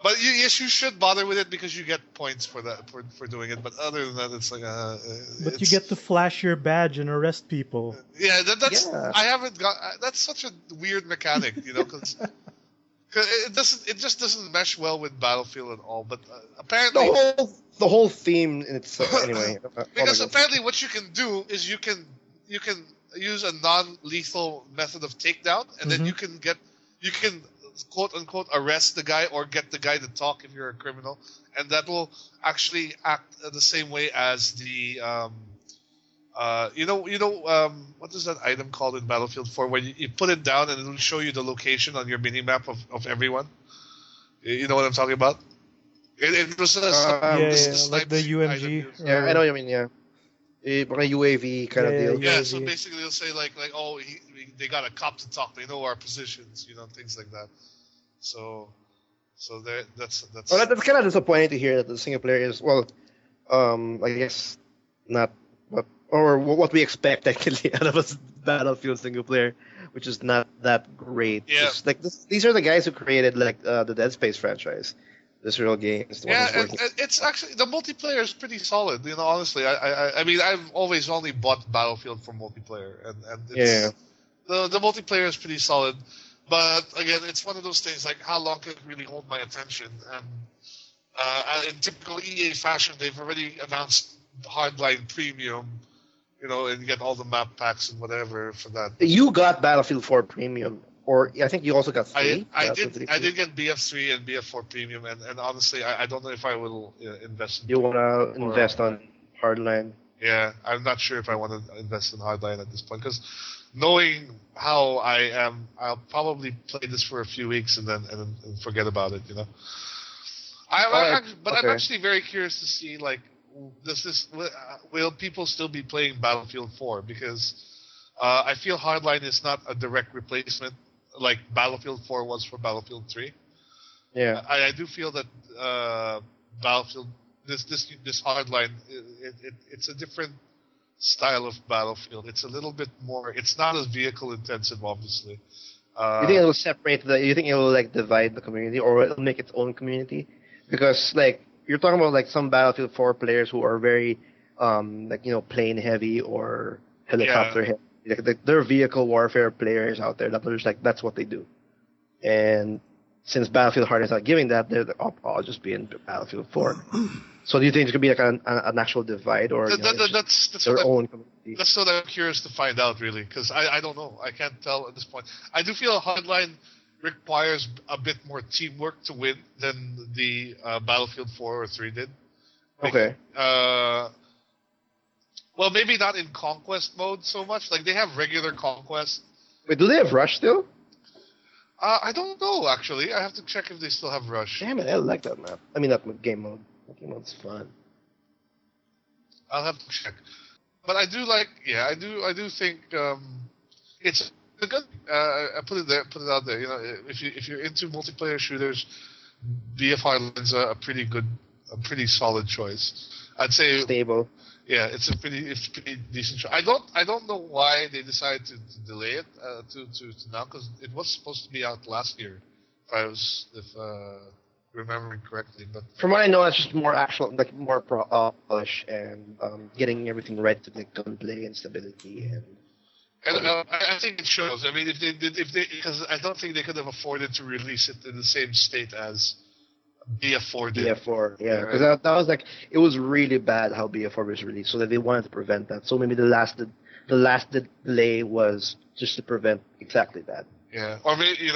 But yes, you should bother with it because you get points for that for doing it. But other than that, it's like But you get to flash your badge and arrest people. Yeah, that's Yeah. I haven't got. That's such a weird mechanic, because it just doesn't mesh well with Battlefield at all. But apparently, The whole theme in itself. Anyway. because Oh my God. apparently what you can do is you can use a non-lethal method of takedown, and then you can quote unquote arrest the guy or get the guy to talk if you're a criminal, and that will actually act the same way as the what is that item called in Battlefield 4 where you put it down and it'll show you the location on your mini map of everyone. You know what I'm talking about? It was like the UMG. Yeah, I know what you mean. Yeah, a UAV kind of deal. Yeah, UAV. so basically they'll say like oh they got a cop to talk. They know our positions, things like that. So that's. Well, that's kind of disappointing to hear that the single player is I guess not what we expect actually out of a Battlefield single player, which is not that great. Yeah. Just, like these are the guys who created like the Dead Space franchise. This real game is the one Yeah, that's working. and it's actually the multiplayer is pretty solid. Honestly, I mean, I've always only bought Battlefield for multiplayer, and it's, the multiplayer is pretty solid. But again, it's one of those things like how long can it really hold my attention? And in typical EA fashion, they've already announced Hardline Premium, and you get all the map packs and whatever for that. You got Battlefield 4 Premium, or I think you also got 3. I did get BF3 and BF4 Premium, and honestly, I don't know if I will invest in. You want to invest on Hardline? Yeah, I'm not sure if I want to invest in Hardline at this point because knowing how I am, I'll probably play this for a few weeks and then forget about it. I'm actually very curious to see like will people still be playing Battlefield 4 because I feel Hardline is not a direct replacement like Battlefield 4 was for Battlefield 3. Yeah, I do feel that Battlefield this Hardline it's a different style of Battlefield. It's a little bit more. It's not as vehicle intensive, obviously. you think it will separate you think it will like divide the community, or it'll make its own community? Because like you're talking about like some Battlefield 4 players who are very plane heavy or helicopter heavy. Like, there are vehicle warfare players out there that are just like that's what they do. And since Battlefield Hardline is not giving that, they're like, I'll just be in Battlefield 4. So do you think there could be like an actual divide, or that's their own community? That's what I'm curious to find out, really, because I don't know. I can't tell at this point. I do feel Hardline requires a bit more teamwork to win than the Battlefield 4 or 3 did. Okay. Well, maybe not in Conquest mode so much. Like, they have regular Conquest. Wait, do they have Rush still? I don't know, actually. I have to check if they still have Rush. Damn it, I like that map. I mean, that game mode. That game mode's fun. I'll have to check. But I do like, I do think it's a good. I put it out there. If you're into multiplayer shooters, BF Hardline's a pretty solid choice. I'd say Stable. Yeah, it's a pretty decent show. I don't know why they decided to delay it to now, because it was supposed to be out last year, if remembering correctly. But from what I know, it's just more actual, like more polish and getting everything right to the gunplay and stability and. And I think it shows. I mean, if they because I don't think they could have afforded to release it in the same state as BF4 did. BF4, yeah, because that was like it was really bad how BF4 was released, so that they wanted to prevent that. So maybe the last delay was just to prevent exactly that. Yeah, or maybe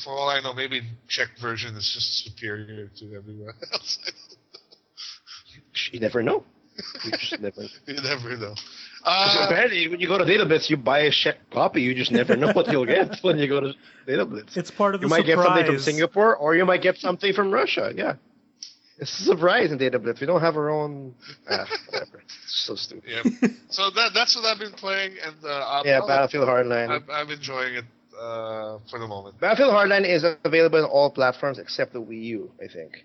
for all I know, maybe Czech version is just superior to everywhere else. You never know. You just never. You never know. Apparently, when you go to DataBlitz, you buy a Czech copy. You just never know what you'll get when you go to DataBlitz. It's part of the surprise. You might get something from Singapore, or you might get something from Russia. Yeah, it's a surprise in DataBlitz. We don't have our own. Whatever. It's so stupid. Yeah. So that's what I've been playing, and Battlefield Hardline. I'm enjoying it for the moment. Battlefield Hardline is available on all platforms except the Wii U, I think.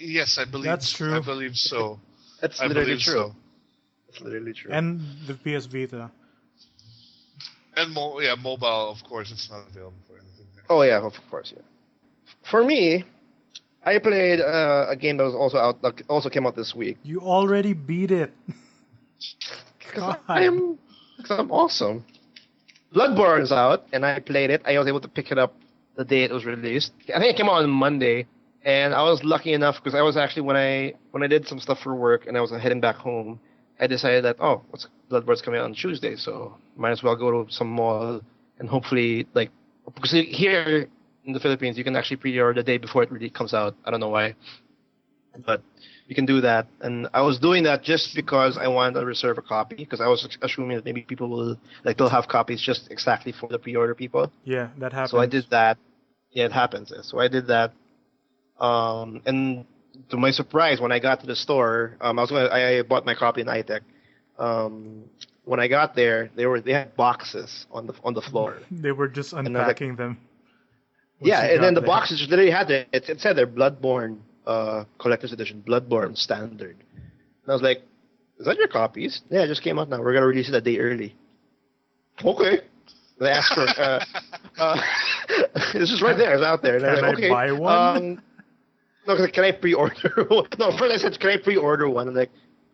Yes, I believe that's true. I believe so. That's literally true. So. It's literally true. And the PS Vita. And mobile, of course, it's not available for anything. Oh yeah, of course, yeah. For me, I played a game that was also out, that also came out this week. You already beat it. God. I'm awesome. Bloodborne is out, and I played it. I was able to pick it up the day it was released. I think it came out on Monday, and I was lucky enough because I was actually when I did some stuff for work and I was heading back home, I decided that Bloodborne's coming out on Tuesday, so might as well go to some mall and hopefully because here in the Philippines you can actually pre-order the day before it really comes out. I don't know why, but you can do that. And I was doing that just because I wanted to reserve a copy because I was assuming that maybe people will they'll have copies just exactly for the pre-order people. Yeah, that happens. So I did that. Yeah, it happens. So I did that. And to my surprise, when I got to the store, I bought my copy in iTech. When I got there, they had boxes on the floor. They were just unpacking them. Yeah, and then the boxes just literally had it said there Bloodborne Collector's Edition, Bloodborne Standard. And I was like, is that your copies? Yeah, it just came out now. We're gonna release it a day early. Okay. And I asked for this is right there. It's out there. And Can I'm like, okay, I buy one? No, can I pre-order one? No, first I said, can I pre-order one? I'm like,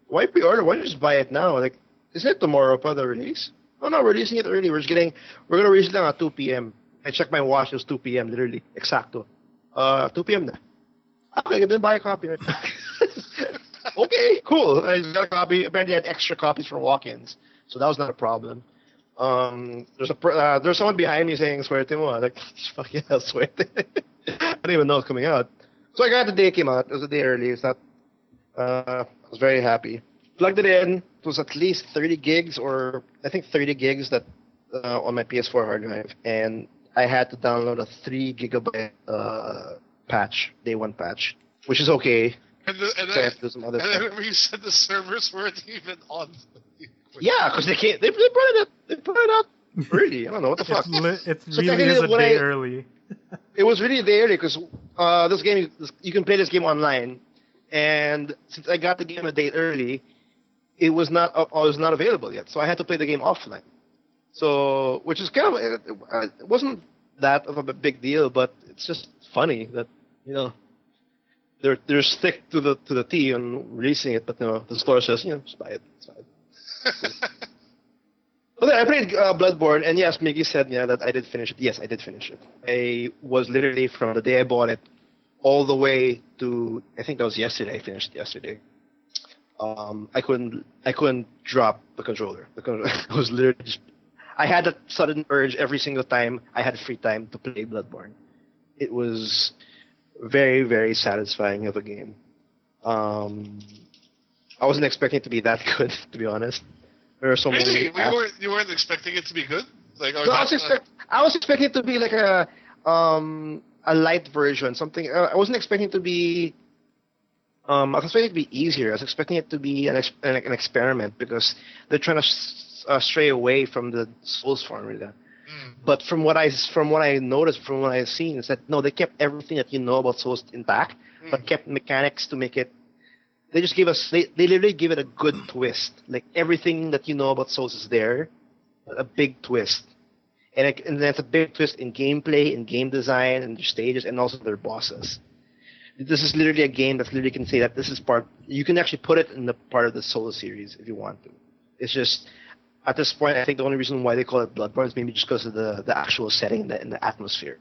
why pre-order? Why don't you just buy it now? Like, isn't it tomorrow for the release? Oh no, we're releasing it early. We're gonna release it now at 2 p.m. I checked my watch, it was 2 p.m. literally. Exacto. 2 p.m. na. Okay, then buy a copy. Right? Okay, cool. I got a copy. Apparently I had extra copies for walk-ins. So that was not a problem. There's someone behind me saying "Suerte mo." Like, fuck yeah, suerte. I didn't even know it was coming out. So I got the day it came out. It was a day early. It's not. I was very happy. Plugged it in. It was at least 30 gigs, or I think 30 gigs that on my PS4 hard drive, and I had to download a 3 gigabyte patch, day one patch, which is okay. And I have to do some other I stuff. remember you said the servers weren't even on. Yeah, because they can't. They brought it out early. I don't know what the fuck. It So really is a technically, day early. It was really a day early because this game you can play this game online, and since I got the game a day early, it was not available yet. So I had to play the game offline. So which is kind of it wasn't that of a big deal, but it's just funny that they're stick to the T on releasing it, but the store says just buy it. It's fine. But then I played Bloodborne, and yes, Miggy said that I did finish it. Yes, I did finish it. I was literally from the day I bought it all the way to I think that was yesterday. I finished it yesterday. I couldn't drop the controller. I was literally I had that sudden urge every single time I had free time to play Bloodborne. It was very, very satisfying of a game. I wasn't expecting it to be that good, to be honest. There are so Really? many. You weren't expecting it to be good? Like, No, I was expecting it to be like a light version, something. I wasn't expecting it to be. I was expecting it to be easier. I was expecting it to be an experiment because they're trying to stray away from the Souls formula. But from what I noticed, from what I've seen, is that no, they kept everything that you know about Souls intact, but kept mechanics to make it. They just gave us. They literally give it a good twist. Like everything that you know about Souls is there, a big twist, and that's a big twist in gameplay, in game design, and their stages, and also their bosses. This is literally a game that literally can say that this is part. You can actually put it in the part of the Souls series if you want to. It's just. At this point, I think the only reason why they call it Bloodborne is maybe just because of the actual setting and the atmosphere.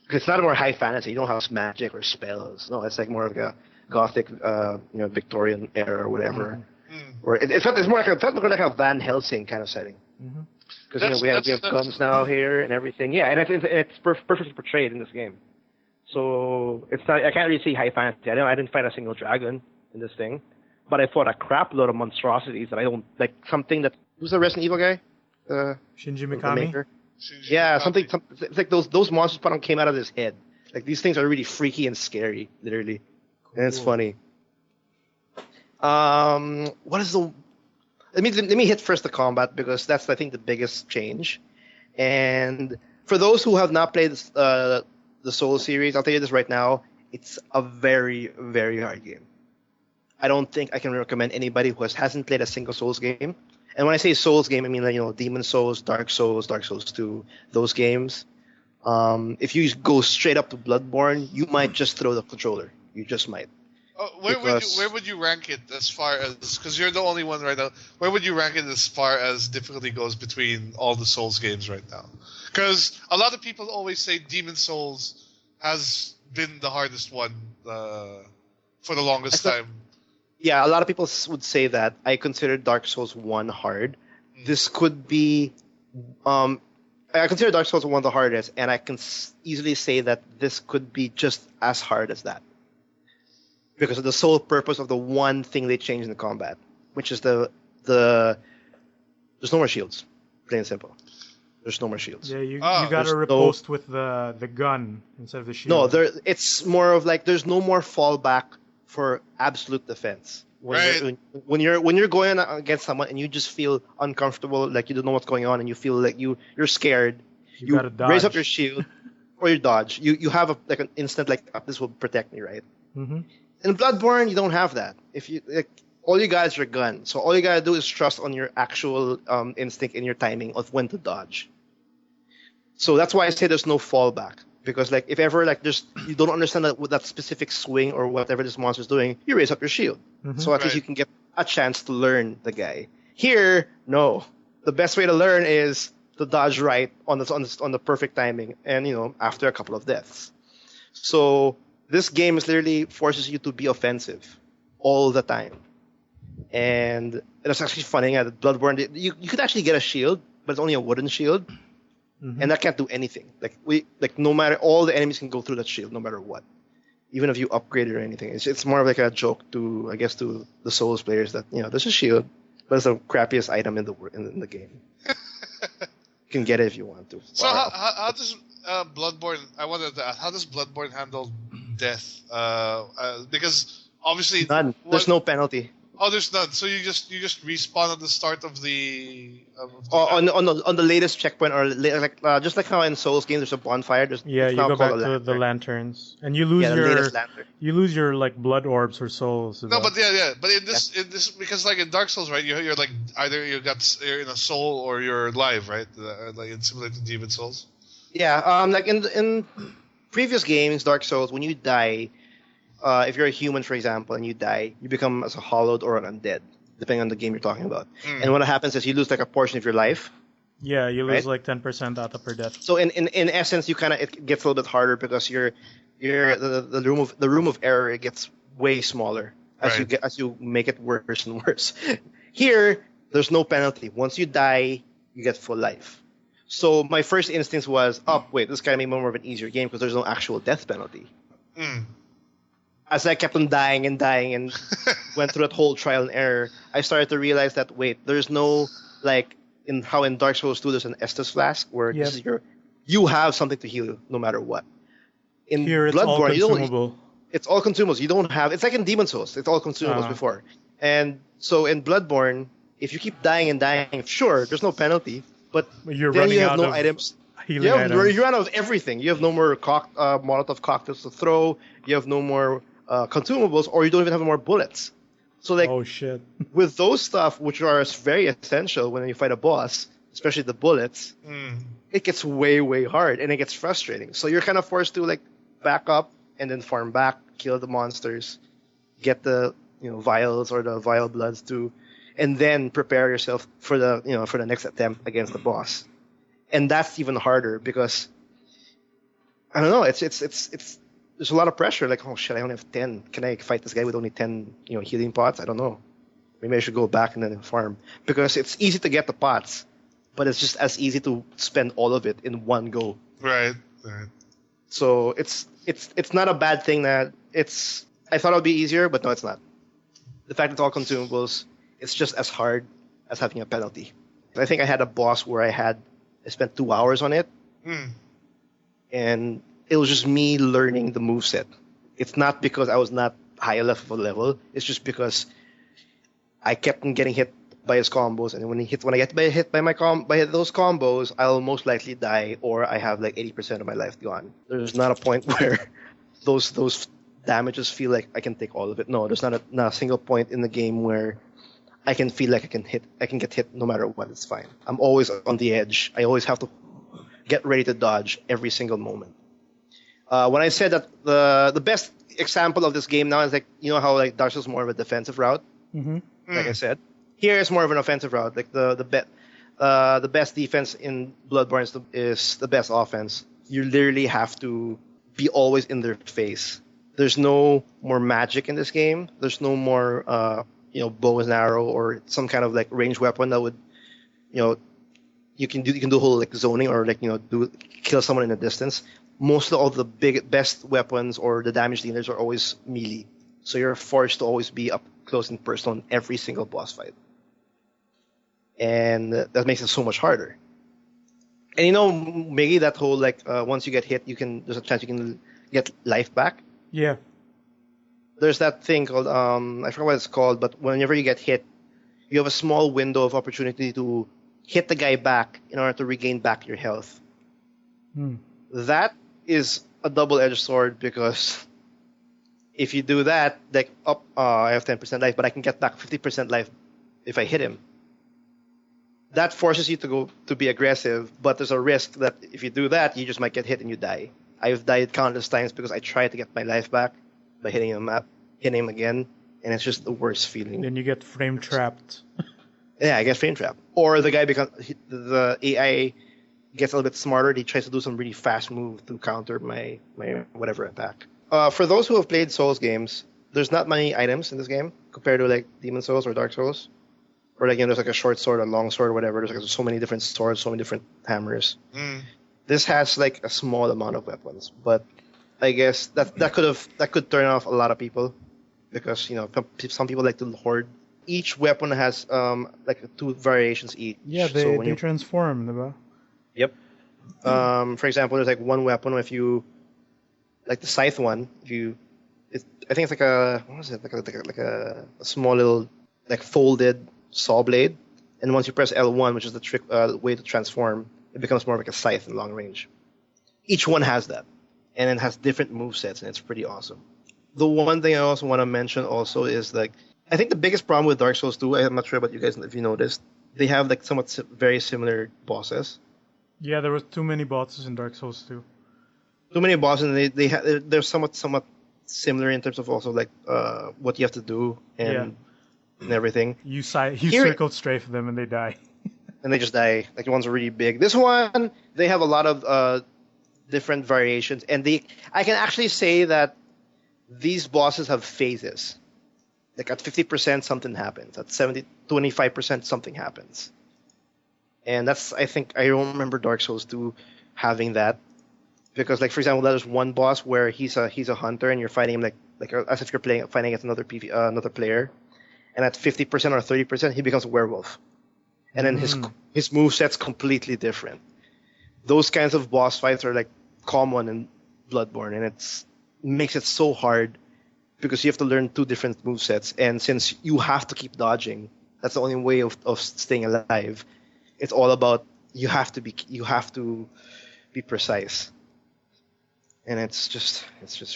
Because it's not more high fantasy. You don't have magic or spells. No, it's like more like a gothic, Victorian era or whatever. Or it's more like a Van Helsing kind of setting. Because we have guns now here and everything. Yeah, and it's perfectly portrayed in this game. So it's not. I can't really see high fantasy. I didn't fight a single dragon in this thing, but I fought a crap load of monstrosities that I don't like. Something that. Who's the Resident Evil guy? Shinji Mikami? Yeah, something. It's like those monsters came out of his head. Like these things are really freaky and scary, literally, and it's funny. What is the? Let me hit first the combat because that's I think the biggest change. And for those who have not played the Soul series, I'll tell you this right now: it's a very very hard game. I don't think I can recommend anybody who hasn't played a single Souls game. And when I say Souls game, I mean like Demon Souls, Dark Souls, Dark Souls 2, those games. If you go straight up to Bloodborne, you might just throw the controller. You just might. Where would you rank it as far as, because you're the only one right now, where would you rank it as far as difficulty goes between all the Souls games right now? Because a lot of people always say Demon Souls has been the hardest one for the longest time. Yeah, a lot of people would say that. I consider Dark Souls 1 hard. This could be... I consider Dark Souls 1 the hardest, and I can easily say that this could be just as hard as that. Because of the sole purpose of the one thing they changed in the combat, which is the there's no more shields. Plain and simple. There's no more shields. Yeah, you gotta riposte with the gun instead of the shield. No, it's more of like there's no more fallback for absolute defense. When you're going against someone and you just feel uncomfortable, like you don't know what's going on, and you feel like you're scared, you gotta dodge. Raise up your shield or you dodge. You have an instant like this will protect me, right? Mm-hmm. In Bloodborne, you don't have that. If you all you got is your gun, so all you gotta do is trust on your actual instinct and your timing of when to dodge. So that's why I say there's no fallback, because like if ever like you don't understand that specific swing or whatever this monster's doing, you raise up your shield, so at least you can get a chance to learn the guy. Here, no, the best way to learn is to dodge right on the perfect timing, and after a couple of deaths. So this game is literally forces you to be offensive all the time. And it's actually funny at Bloodborne, you could actually get a shield, but it's only a wooden shield. Mm-hmm. And that can't do anything. No matter, all the enemies can go through that shield no matter what. Even if you upgrade it or anything. It's more of like a joke to the Souls players that, there's a shield, but it's the crappiest item in the game. You can get it if you want to. So how does Bloodborne, I wanted to ask, how does Bloodborne handle death? Because obviously none. There's no penalty. Oh, there's none. So you just respawn at the start of the. On the latest checkpoint, or just like how in Souls games there's a bonfire. You go back to the lanterns, and you lose your like blood orbs or souls. No, but but in this because like in Dark Souls, right? You're like either you're in a soul or you're alive, right? Like in simulated Demon Souls. Yeah, like in previous games, Dark Souls, when you die. If you're a human, for example, and you die, you become as a hollowed or an undead, depending on the game you're talking about. And what happens is you lose like a portion of your life. Yeah, you lose like 10% out of per death. So in essence, it gets a little bit harder because the room of error gets way smaller as you make it worse and worse. Here, there's no penalty. Once you die, you get full life. So my first instinct was, wait, this kind of made more of an easier game because there's no actual death penalty. As I kept on dying and went through that whole trial and error, I started to realize that, wait, there's no, like, in Dark Souls 2, there's an Estus flask where this is you have something to heal you no matter what. In Here, it's all consumable. It's all consumables. You don't have, it's like in Demon Souls, it's all consumables before. And so in Bloodborne, if you keep dying and dying, sure, there's no penalty, but then you have no items. You run out of everything. You have no more Molotov cocktails to throw. You have no more consumables, or you don't even have more bullets. So like, oh shit! With those stuff, which are very essential when you fight a boss, especially the bullets, it gets way, way hard and it gets frustrating. So you're kind of forced to like back up and then farm back, kill the monsters, get the vials or the vial bloods too, and then prepare yourself for the next attempt against the boss. And that's even harder because I don't know. It's there's a lot of pressure. Like, oh shit, I only have 10. Can I fight this guy with only 10 healing pots? I don't know. Maybe I should go back and then farm because it's easy to get the pots, but it's just as easy to spend all of it in one go. Right. So it's not a bad thing that it's. I thought it would be easier, but no, it's not. The fact it's all consumables, it's just as hard as having a penalty. I think I had a boss where I spent 2 hours on it, and it was just me learning the moveset. It's not because I was not high enough of a level. It's just because I kept on getting hit by his combos, and when I get hit by those combos, I'll most likely die, or I have like 80% of my life gone. There's not a point where those damages feel like I can take all of it. No, there's not a single point in the game where I can feel like I can get hit no matter what. It's fine. I'm always on the edge. I always have to get ready to dodge every single moment. When I said that the best example of this game now is like, you know how like Dark Souls is more of a defensive route. Mm-hmm. Like I said, here is more of an offensive route. Like the best defense in Bloodborne is the best offense. You literally have to be always in their face. There's no more magic in this game. There's no more bow and arrow or some kind of like ranged weapon that would, you can do whole like zoning or like kill someone in a distance. Most of the best weapons or the damage dealers are always melee, so you're forced to always be up close and personal in every single boss fight, and that makes it so much harder. And maybe that whole like once you get hit, there's a chance you can get life back. Yeah. There's that thing called I forgot what it's called, but whenever you get hit, you have a small window of opportunity to hit the guy back in order to regain back your health. That is a double-edged sword because if you do that, like I have 10% life, but I can get back 50% life if I hit him. That forces you to be aggressive, but there's a risk that if you do that, you just might get hit and you die. I've died countless times because I tried to get my life back by hitting him again, and it's just the worst feeling. Then you get frame trapped. Yeah, I get frame trapped. Or the guy the AI gets a little bit smarter. He tries to do some really fast move to counter my whatever attack. For those who have played Souls games, there's not many items in this game compared to like Demon Souls or Dark Souls. Or like there's like a short sword, a long sword, or whatever. There's like so many different swords, so many different hammers. This has like a small amount of weapons, but I guess that could turn off a lot of people because some people like to hoard. Each weapon has like 2 variations each. Yeah, they transform, diba? Yep. For example, there's like one weapon if you like the scythe one. I think it's like a small little like folded saw blade, and once you press L1, which is the trick way to transform, it becomes more like a scythe in long range. Each one has that, and it has different movesets, and it's pretty awesome. The one thing I also want to mention also is like I think the biggest problem with Dark Souls 2, I'm not sure about you guys if you noticed, they have like very similar bosses. Yeah, there was too many bosses in Dark Souls 2. Too many bosses, and they're somewhat similar in terms of also like what you have to do and everything. You circle strafe them and they die. And they just die. Like the ones are really big. This one, they have a lot of different variations, and I can actually say that these bosses have phases. Like at 50% something happens. At 25% something happens. And that's I don't remember Dark Souls 2 having that. Because like for example, there's one boss where he's a hunter and you're fighting him like as if you're fighting against another player. And at 50% or 30% he becomes a werewolf. And then his moveset's completely different. Those kinds of boss fights are like common in Bloodborne, and it makes it so hard because you have to learn 2 different movesets, and since you have to keep dodging, that's the only way of staying alive. It's all about you have to be precise, and it's just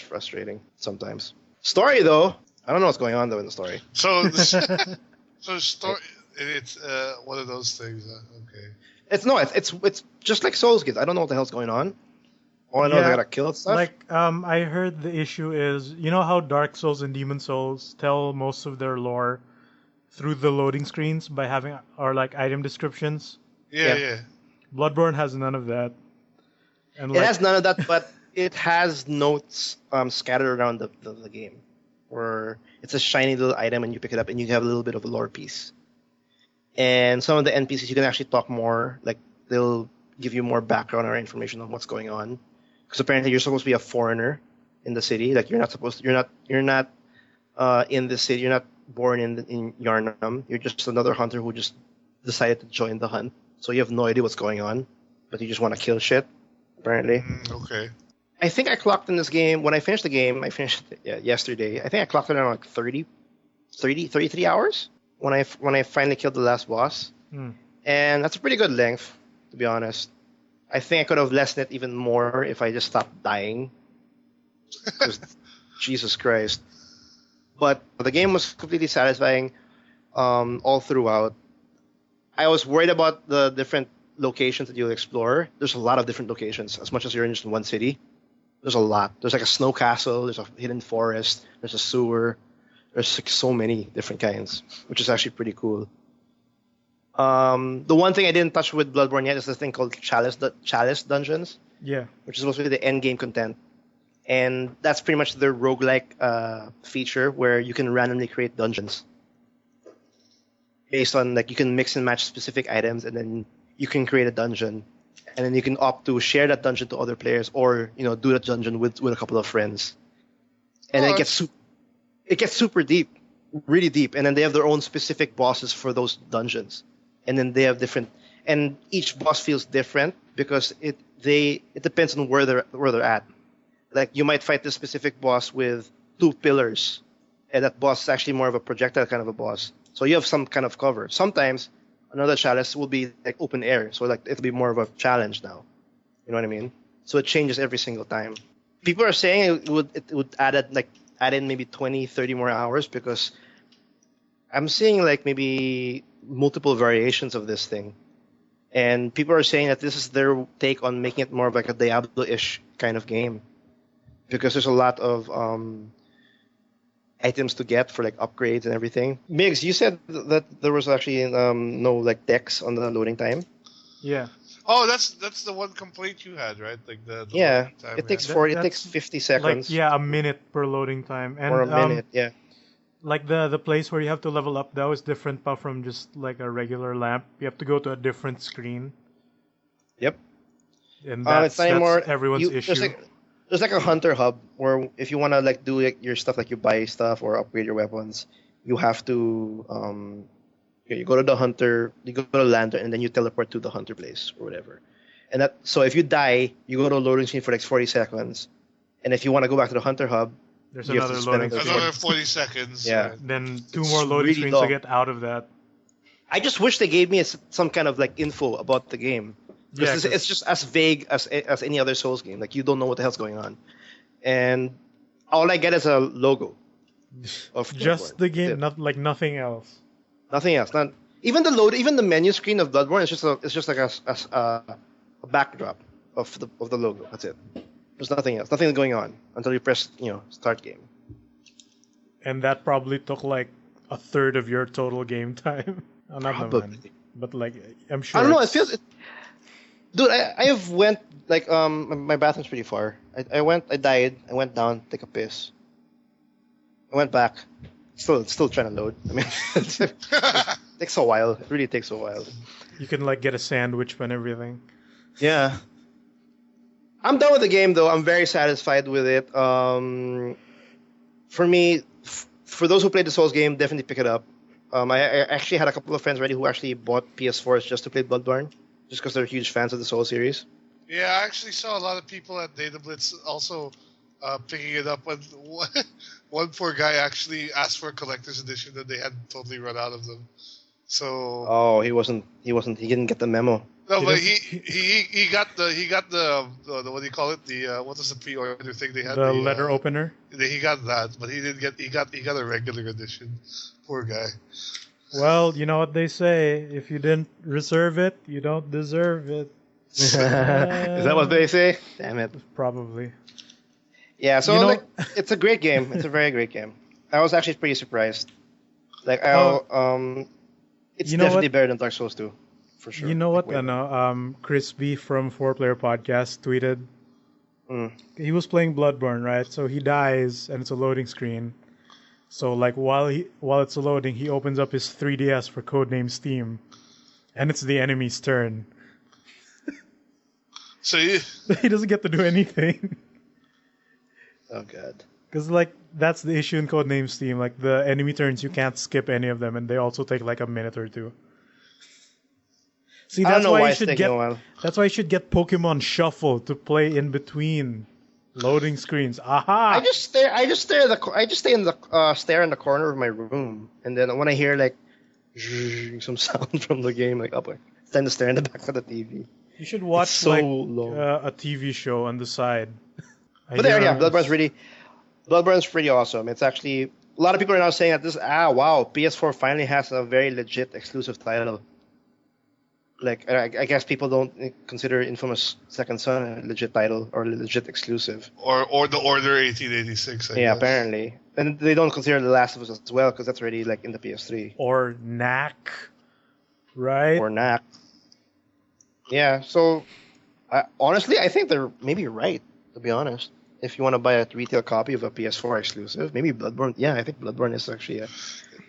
frustrating sometimes. Story though, I don't know what's going on though in the story. So story, it's one of those things. Okay. It's just like Souls games. I don't know what the hell's going on. All I know is I gotta kill stuff. Like, I heard the issue is, you know how Dark Souls and Demon Souls tell most of their lore through the loading screens by having, or like item descriptions? Yeah. Bloodborne has none of that. And it has none of that, but it has notes scattered around the game. Where it's a shiny little item and you pick it up and you have a little bit of a lore piece. And some of the NPCs you can actually talk more, like they'll give you more background or information on what's going on. Because apparently you're supposed to be a foreigner in the city. Like you're not in the city. You're not born in Yarnum. You're just another hunter who just decided to join the hunt. So you have no idea what's going on, but you just want to kill shit. Apparently. Okay. I think I clocked in this game when I finished the game. I finished it yesterday. I think I clocked it around like 33 hours when I finally killed the last boss. And that's a pretty good length, to be honest. I think I could have lessened it even more if I just stopped dying. Jesus Christ. But the game was completely satisfying all throughout. I was worried about the different locations that you'll explore. There's a lot of different locations, as much as you're in just one city. There's a lot. There's like a snow castle, there's a hidden forest, there's a sewer. There's like so many different kinds, which is actually pretty cool. The one thing I didn't touch with Bloodborne yet is this thing called Chalice Dungeons, Yeah. which is supposed to be the end game content. And that's pretty much their roguelike feature where you can randomly create dungeons. Based on, like, you can mix and match specific items and then you can create a dungeon. And then you can opt to share that dungeon to other players or, do that dungeon with a couple of friends. And then it gets super deep, really deep. And then they have their own specific bosses for those dungeons. And then they have different, and each boss feels different because it depends on where they're at. Like, you might fight this specific boss with 2 pillars, and that boss is actually more of a projectile kind of a boss. So you have some kind of cover. Sometimes another chalice will be like open air, so like it'll be more of a challenge now. You know what I mean? So it changes every single time. People are saying it would add in maybe 20, 30 more hours because I'm seeing like maybe multiple variations of this thing. And people are saying that this is their take on making it more of like a Diablo-ish kind of game. Because there's a lot of items to get for like upgrades and everything. Migs, you said that there was actually no like decks on the loading time. Yeah. Oh, that's the one complaint you had, right? Like the Yeah, time, it takes That- it takes 50 seconds a minute per loading time. And or a minute. Yeah. like the place where you have to level up, that was different pa from just like a regular lamp. You have to go to a different screen. Yep. And It's not anymore. everyone's issue. There's like a hunter hub where if you want to like do like your stuff, like you buy stuff or upgrade your weapons, you have to you go to the hunter, you go to the lander, and then you teleport to the hunter place or whatever. And so if you die, you go to a loading screen for like 40 seconds, and if you want to go back to the hunter hub, There's you have another to spend loading another screen. 40 seconds. Yeah. Right? Then 2 It's more loading really screens long. to get out of that. I just wish they gave me some kind of like info about the game. Yeah, It's just as vague as any other Souls game. Like, you don't know what the hell's going on, and all I get is a logo of Just Bloodborne. the game, That's it. not like nothing else. Nothing else. Not even the menu screen of Bloodborne is just like a backdrop of the logo. That's it. There's nothing else. Nothing going on until you press start game. And that probably took like a third of your total game time. Oh, not the Probably. man. But like, I'm sure. I don't know. It it's- feels. Dude, I have went like my bathroom's pretty far. I died. I went down, take a piss. I went back. Still trying to load. I mean, it takes a while. It really takes a while. You can like get a sandwich and everything. Yeah. I'm done with the game though. I'm very satisfied with it. For me, for those who played the Souls game, definitely pick it up. I actually had a couple of friends already who actually bought PS4s just to play Bloodborne, just because they're huge fans of the Souls series. Yeah, I actually saw a lot of people at Data Blitz also picking it up. When one poor guy actually asked for a collector's edition and they had totally run out of them. So Oh, he didn't get the memo. no, He but doesn't- he got the what do you call it? The what was the pre-order thing they had? The letter opener. He got that, but he didn't get he got a regular edition. Poor guy. Well, you know what they say. If you didn't reserve it, you don't deserve it. Is that what they say? Damn it. Probably. Yeah, so You know- like, it's a great game. It's a very great game. I was actually pretty surprised. Like, it's You know definitely what? better than Dark Souls 2, for sure. You know Like, what? way Chris B from 4Player Podcast tweeted. Mm. He was playing Bloodborne, right? So he dies, and it's a loading screen. So like while it's loading, he opens up his 3DS for Codename Steam, and it's the enemy's turn. So you, He doesn't get to do anything. Oh god. Because, like, that's the issue in Codename Steam. Like, the enemy turns, you can't skip any of them, and they also take, like, a minute or two. See, I don't that's know why why you it's should taking get... a while. That's why you should get Pokemon Shuffle to play in between loading screens. Aha! I just stare in the corner of my room, and then when I hear like some sound from the game, like, up, it's time to stare in the back of the TV. You should watch, so like, long. a TV show on the side. But there, yeah, Bloodborne's really. Bloodborne's pretty awesome. It's actually a lot of people are now saying that wow, PS4 finally has a very legit exclusive title. Like I guess people don't consider Infamous Second Son a legit title or a legit exclusive. Or the Order 1886. I Yeah, guess. apparently, and they don't consider The Last of Us as well because that's already like in the PS3 Or knack, right? or not. Yeah, so honestly, I think they're maybe right. To be honest, if you want to buy a retail copy of a PS4 exclusive, maybe Bloodborne. Yeah, I think Bloodborne is actually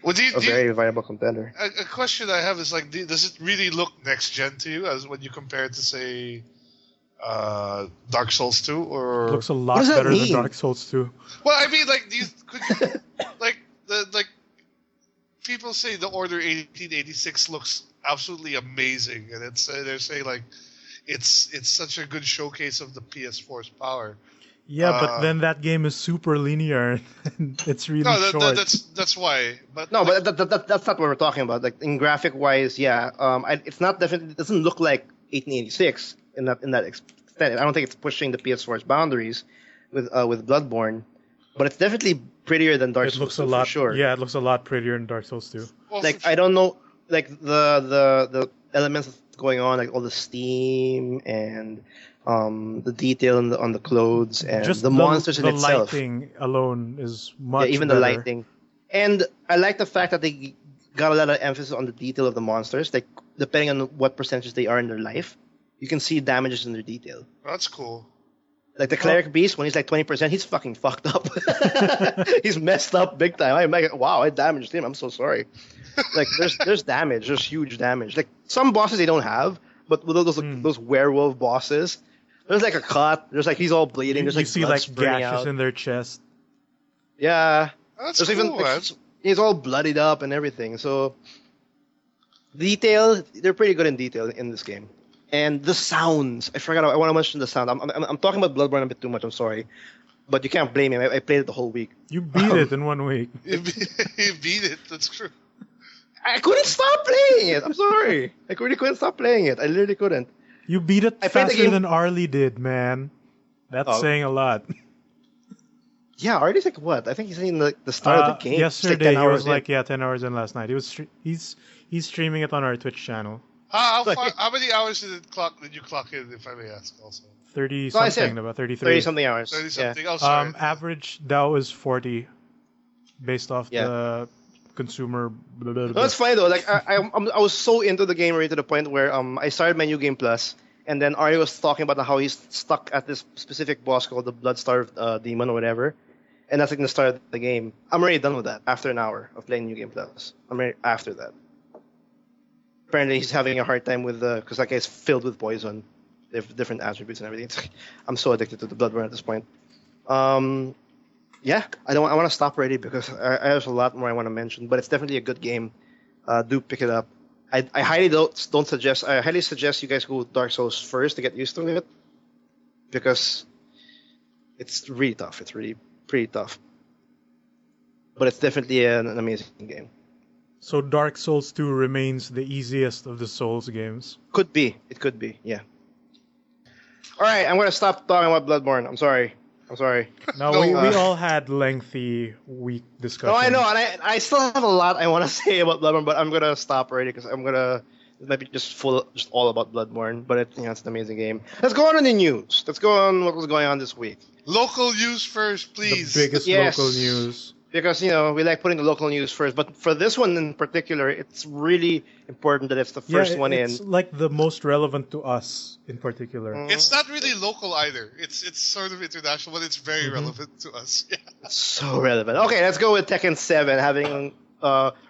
Well, a very viable contender. a question I have is like, does it really look next gen to you as when you compare it to say Dark Souls 2 or Looks a lot does that better than mean? Dark Souls 2. Well, I mean, like, could you, like people say the Order 1886 looks absolutely amazing, and they're saying like it's such a good showcase of the PS4's power. Yeah, but then that game is super linear. It's really No, short. that's why. But No, like, but that's not what we're talking about. Like in graphic wise, yeah, it's not definitely. It doesn't look like 1886 in that extent. I don't think it's pushing the PS4's boundaries with Bloodborne, but it's definitely prettier than Dark It Souls looks a 2 lot. for sure. Yeah, it looks a lot prettier than Dark Souls 2. well, Like I don't know, like the elements that's going on, like all the steam and the detail on the clothes and Just the monsters in the itself. lighting alone is much Yeah, even better. the lighting. And I like the fact that they got a lot of emphasis on the detail of the monsters. Like depending on what percentage they are in their life, you can see damages in their detail. that's cool. Like the cleric beast, when he's like 20%, he's fucking fucked up. He's messed up big time. I'm like, wow, I damaged him. I'm so sorry. Like there's damage. There's huge damage. Like some bosses they don't have, but with those werewolf bosses, there's like a cut. There's like he's all bleeding. There's You like see blood like spurting gashes out. in their chest. Yeah. That's There's cool, even man. he's all bloodied up and everything. So detail, they're pretty good in detail in this game. And the sounds, I forgot. I want to mention the sound. I'm talking about Bloodborne a bit too much. I'm sorry, but you can't blame me. I played it the whole week. You beat it in 1 week. You beat it. That's true. I couldn't stop playing it. I'm sorry. I really couldn't stop playing it. I literally couldn't. You beat it I played the faster game- than Arlie did, man. That's Oh. saying a lot. Yeah, already like what? I think he's in the start of the game. It's like Yesterday 10 he hours was in. like 10 hours in last night. He's streaming it on our Twitch channel. How many hours did you clock in, if I may ask? Also, 30 No, I something, said about 33. 30 something hours. 30 Yeah. something. Oh, sorry. Average DAO is 40, based off Yeah. the consumer. Blah, blah, No, blah. it's funny though. Like I was so into the game already to the point where I started my new game plus, and then Ari was talking about how he's stuck at this specific boss called the Bloodstarved Demon or whatever, and that's like the start of the game. I'm already done with that after an hour of playing new game plus. I'm already after that. Apparently he's having a hard time with because that guy's filled with poison. They have different attributes and everything. It's like, I'm so addicted to the Bloodborne at this point. Yeah, I want to stop already because I have a lot more I want to mention, but it's definitely a good game. Do pick it up. I highly don't suggest. I highly suggest you guys go with Dark Souls first to get used to it, because it's really tough. It's really pretty tough, but it's definitely an amazing game. So Dark Souls 2 remains the easiest of the Souls games. Could be. It could be. Yeah. All right, I'm gonna stop talking about Bloodborne. I'm sorry. No, No, we uh, all had lengthy week discussions. No, I know, and I still have a lot I want to say about Bloodborne, but I'm gonna stop already because it might be just all about Bloodborne. But it's an amazing game. Let's go on to the news. Let's go on what was going on this week, Local news first, please. The biggest Yes. local news. because we like putting the local news first. But for this one in particular, it's really important that it's the first one in. It's like the most relevant to us in particular. It's not really local either. It's sort of international, but it's very relevant to us. Yeah. So relevant. Okay, let's go with Tekken 7 having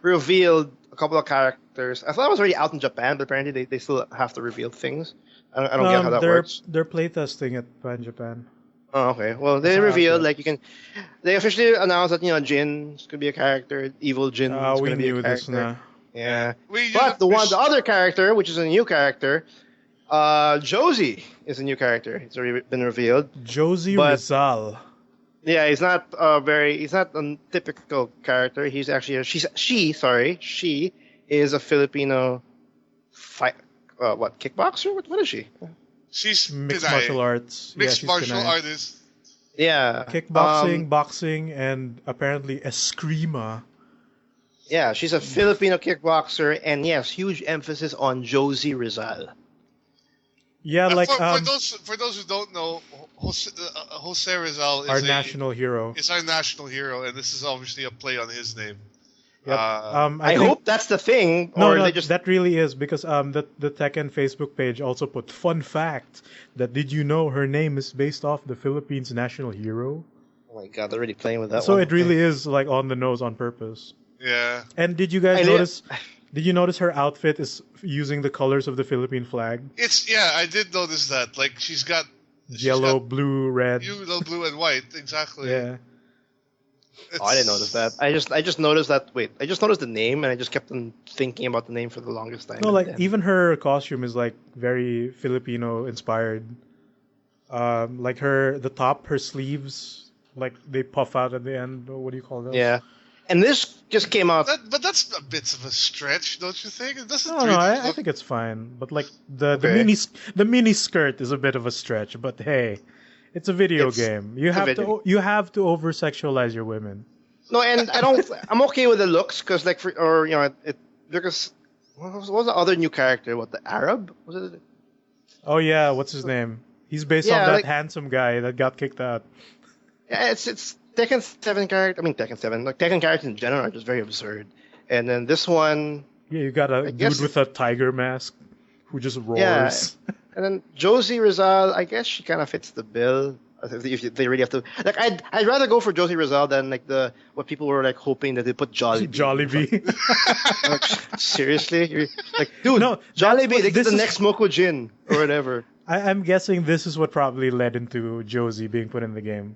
revealed a couple of characters. I thought it was already out in Japan, but apparently they still have to reveal things. I don't get how that works. They're playtesting it in Japan. Oh, okay. Well, they That's revealed accurate. they officially announced that Jin could be a character, evil Jin. is We gonna be a knew this character. now. Yeah. We But the other character, which is a new character, Josie is a new character. It's already been revealed. Josie But- Rizal. Yeah, he's not he's not a typical character. He's actually she is a Filipino kickboxer? What is she? she's Mixed Pinay. martial arts. Mixed she's martial Pinay. artist. Yeah. Kickboxing, boxing, and apparently eskrima. Yeah, she's a Filipino kickboxer, and yes, huge emphasis on Josie Rizal. Yeah, like For those who don't know, Jose Rizal our national hero. is our national hero, and this is obviously a play on his name. Yep. I think, hope that's the thing, or no, they just that really is because the Tekken Facebook page also put fun fact that did you know her name is based off the Philippines national hero? oh my god, they're already playing with that So one. it really is like on the nose on purpose. Yeah. And did you guys I li- notice? Did you notice her outfit is using the colors of the Philippine flag? I did notice that. Like she's got Yellow, blue, red. yellow, blue, and white. Exactly. Yeah. Oh, I didn't notice that. I just noticed that. Wait, I just noticed the name, and I just kept on thinking about the name for the longest time. No, and like then- even her costume is like very Filipino inspired. Like the top, her sleeves, like they puff out at the end. What do you call those? yeah, and this just came out. But that's a bit of a stretch, don't you think? It doesn't. No, really I look- think it's fine. But like the Okay. mini skirt is a bit of a stretch. But hey, it's a video game. You it's a have video. to over sexualize your women. No, and I don't. I'm okay with the looks because, like, it because what was the other new character? What, the Arab? Was it? Oh yeah, what's his name? He's based Yeah, on that like- handsome guy that got kicked out. Yeah, it's Tekken 7 character. I mean Tekken 7. Like Tekken characters in general are just very absurd. And then this one, Yeah, you got a guess- dude with a tiger mask who just roars. Yeah. and then Josie Rizal. I guess she kind of fits the bill. If they really have to, like, I'd rather go for Josie Rizal than like what people were like hoping that they put Jollibee. Jollibee. Like, seriously, you're, like, dude, No, Jollibee. what- They this get the is- next Moko Jin or whatever. I'm guessing this is what probably led into Josie being put in the game.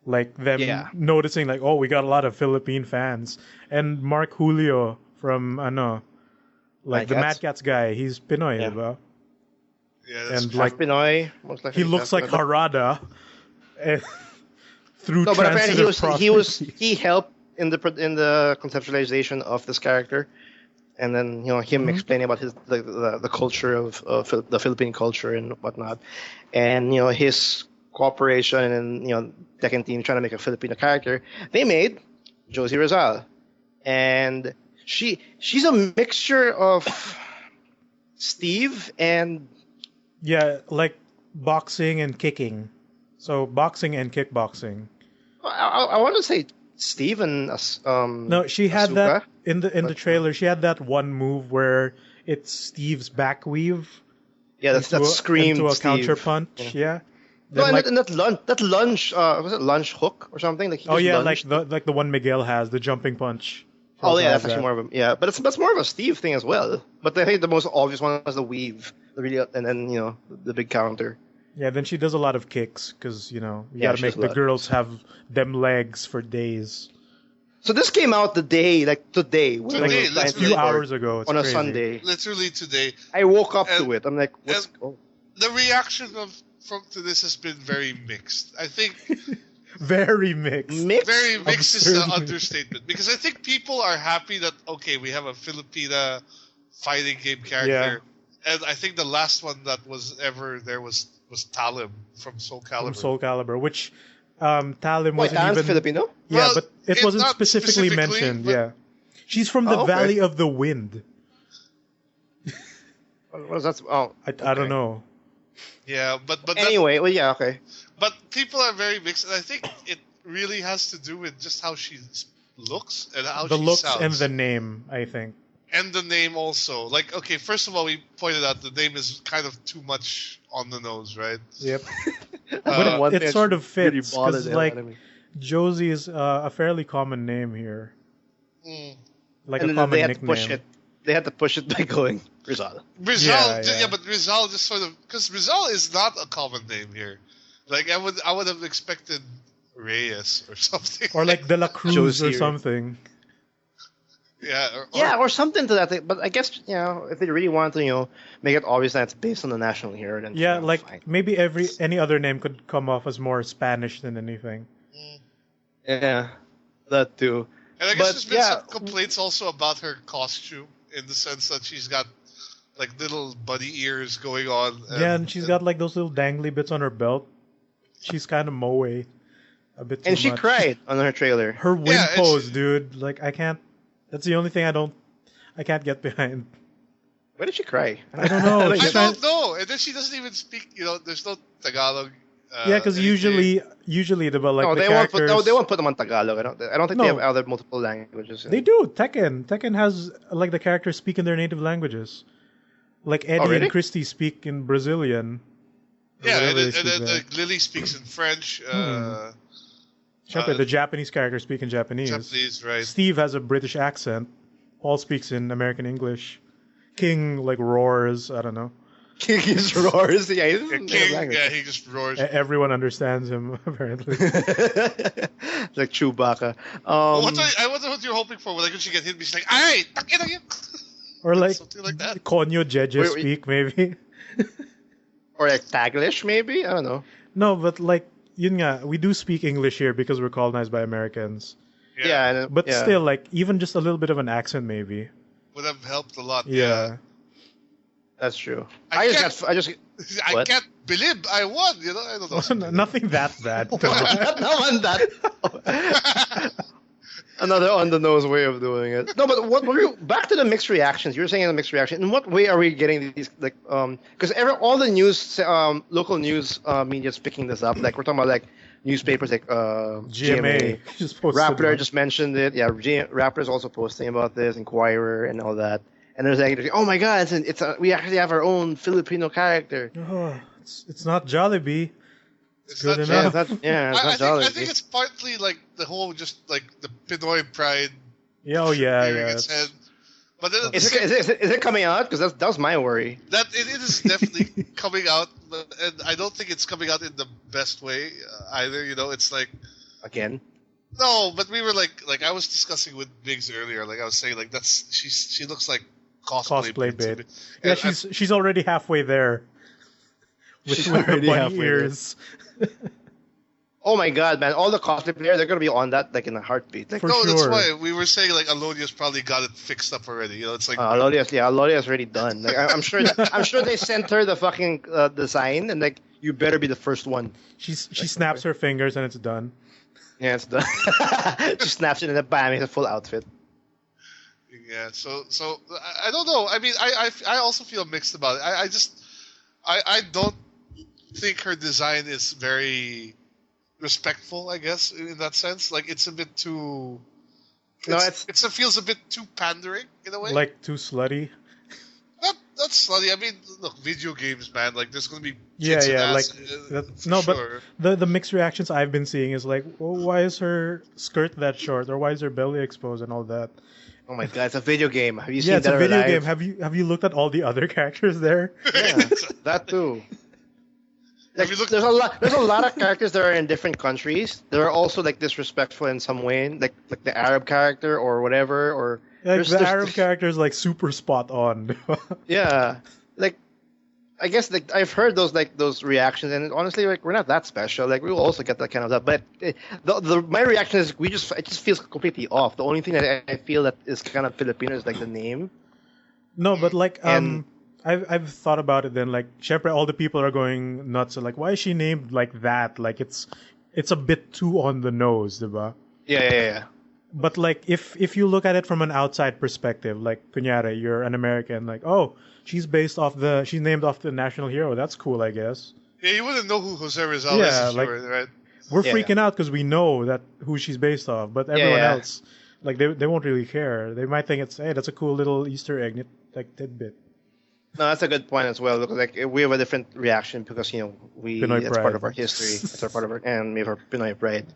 Like them Yeah. noticing, like, oh, we got a lot of Philippine fans, and Mark Julio from like the Mad Mad Cats? Cats guy. He's Pinoy, Yeah. diba? Yeah, that's And true. like Half Pinoy, most likely. he looks half like Pinoy. Harada, through No, but apparently transitive he helped in the conceptualization of this character, and then him explaining about the culture of the Philippine culture and whatnot, and his cooperation and Tekken team trying to make a Filipino character. They made Josie Rizal, and she's a mixture of Steve and Yeah, like boxing and kicking. So boxing and kickboxing. I want to say Steve and No, she had that Asuka. in the But, trailer. She had that one move where it's Steve's back weave Yeah, that screamed into a Steve. counter punch. Yeah. No, Then, and that lunge, was it lunge hook or something? Like he oh just yeah, lunged. like the one Miguel has, the jumping punch. She Oh also yeah, has that's actually that. more of a but that's more of a Steve thing as well. But I think the most obvious one was the weave, and then the big counter. Yeah, then she does a lot of kicks because you Yeah, gotta she make does a the lot. girls have them legs for days. So this came out today, Today, we were literally. trying A to few record hours ago. It's on a crazy. Sunday. Literally today. I woke up And- to it. I'm like, what's? and- The reaction to this has been very mixed. I think Very mixed. Mixed? very mixed is the Absurdly. understatement because I think people are happy that okay, we have a Filipina fighting game character, and I think the last one that was ever there was Talim from Soul Calibur. From Soul Calibur, which Talim Wait, wasn't Alan's even. Filipino? Yeah, Well, but it it's wasn't not specifically specifically, mentioned. but- Yeah, she's from the Oh, okay. Valley of the Wind. What is that? Oh, I don't know. Yeah, but Anyway, well, yeah, okay. but people are very mixed, and I think it really has to do with just how she looks and how The she looks sounds. and the name, I think. And the name also. Like, okay, first of all, we pointed out the name is kind of too much on the nose, right? Yep. Uh, One it thing sort that of really fits bothered because the hell like out of me. Josie is a fairly common name here, Mm. like And a then common they had nickname. to push it. They had to push it by going Rizal. Rizal, Yeah. but Rizal just sort of because Rizal is not a common name here. Like I would have expected Reyes or something. Or like De La Cruz Josie or or- something. yeah, Yeah, or something to that. But I guess if they really want to make it obvious that it's based on the national hero, then Yeah, like fine. maybe any other name could come off as more Spanish than anything. Yeah, that too. And I guess But, there's been yeah. some complaints also about her costume in the sense that she's got like little bunny ears going on. Yeah, and she's got like those little dangly bits on her belt. she's kind of moe, a bit too And she much. cried on her trailer. Her win Yeah, and pose, she- dude. Like I can't. That's the only thing I can't get behind. Why did she cry? I don't know. I I She's get- trying- don't know. And then she doesn't even speak. There's no Tagalog. Yeah, because anything. usually the like no, the they characters. won't put them on Tagalog. I don't think they No. have other multiple languages. They do. Tekken has like the characters speak in their native languages. Like Eddie really? and Christy speak in Brazilian. Or Yeah, whatever and they then, speak and there. then Lily speaks in French. Siyempre, the Japanese characters speak in Japanese. Japanese, right? Steve has a British accent. Paul speaks in American English. King like roars. I don't know. King just roars. Yeah, he's Yeah, King, yeah, he just roars. Everyone understands him apparently. like Chewbacca. I wonder what you're hoping for. Like when she get hit, she's like, "Ay, takin again." Or like Something like that. Konyo Jeje Wait. speak maybe. Or like Taglish, maybe? I don't know. No, but like yun nga, we do speak English here because we're colonized by Americans. Yeah, and, But yeah. still, like even just a little bit of an accent maybe. Would have helped a lot. Yeah. That's true. I I can't- just I What? can't believe I won. I don't know. Nothing that bad. Naman that. Another on the nose way of doing it. No, but what were you back to the mixed reactions? You were saying the mixed reaction. In what way are we getting these like because all the news local news media is picking this up. Like we're talking about like newspapers like GMA just posted Rappler one. just mentioned it. Yeah, Rappler's also posting about this. Inquirer and all that. And there's like, oh my God, we actually have our own Filipino character. Oh, it's not Jollibee. It's Good not enough. just- It's not I Jolly. think it's partly like the whole just like the Pinoy pride. Yeah, oh yeah, rearing yeah. its head. But then at the Is same- it coming out? Because that was my worry. that it is definitely coming out, and I don't think it's coming out in the best way either. It's like Again. no, but we were like I was discussing with Biggs earlier. Like I was saying, like she looks like Cosplay bait. And Yeah, she's already halfway there. With the already bunny halfway there. ears. Oh my God, man! All the cosplay players, they're gonna be on that like in a heartbeat. Like For no, that's sure. why we were saying like Alonia's probably got it fixed up already. It's like Alolia's already done. Like I'm sure they sent her the fucking design and like you better be the first one. She snaps her fingers and it's done. Yeah, it's done. She snaps it and then bam, it's a full outfit. yeah. So I don't know. I mean, I also feel mixed about it. I don't think her design is very respectful, I guess, in that sense. Like it's a bit too. It feels a bit too pandering in a way. Like too slutty. Not slutty. I mean, look, video games, man. Like there's gonna be Yeah, tits and yeah. Like ass, no, sure. but the mixed reactions I've been seeing is like, well, why is her skirt that short, or why is her belly exposed and all that? Oh my God, it's a video game. Have you seen Yeah, it's Dead a or video Alive? game. Have you looked at all the other characters there? Yeah, that too. Like, there's a lot of characters that are in different countries. They're also like disrespectful in some way, like the Arab character or whatever. Or Like the Arab character is like super spot on. yeah, like I guess like I've heard those reactions, and honestly, like we're not that special. Like we will also get that kind of stuff. But my reaction is it just feels completely off. The only thing that I feel that is kind of Filipino is like the name. No, but like And- I've thought about it then. Like, syempre, all the people are going nuts. So, like, why is she named like that? Like, it's a bit too on the nose, diba? Yeah. But like, if you look at it from an outside perspective, like, kunyari, you're an American, like, oh, she's named off the national hero. That's cool, I guess. Yeah, you wouldn't know who Jose Rizal Yeah, is, like- right? We're Yeah. freaking out because we know that who she's based off, but everyone Yeah. else, like, they won't really care. They might think it's, hey, that's a cool little Easter egg, like tidbit. No, that's a good point as well. Because like we have a different reaction because Pinoy it's pride. part of our history. It's a part of our and we have our Pinoy pride.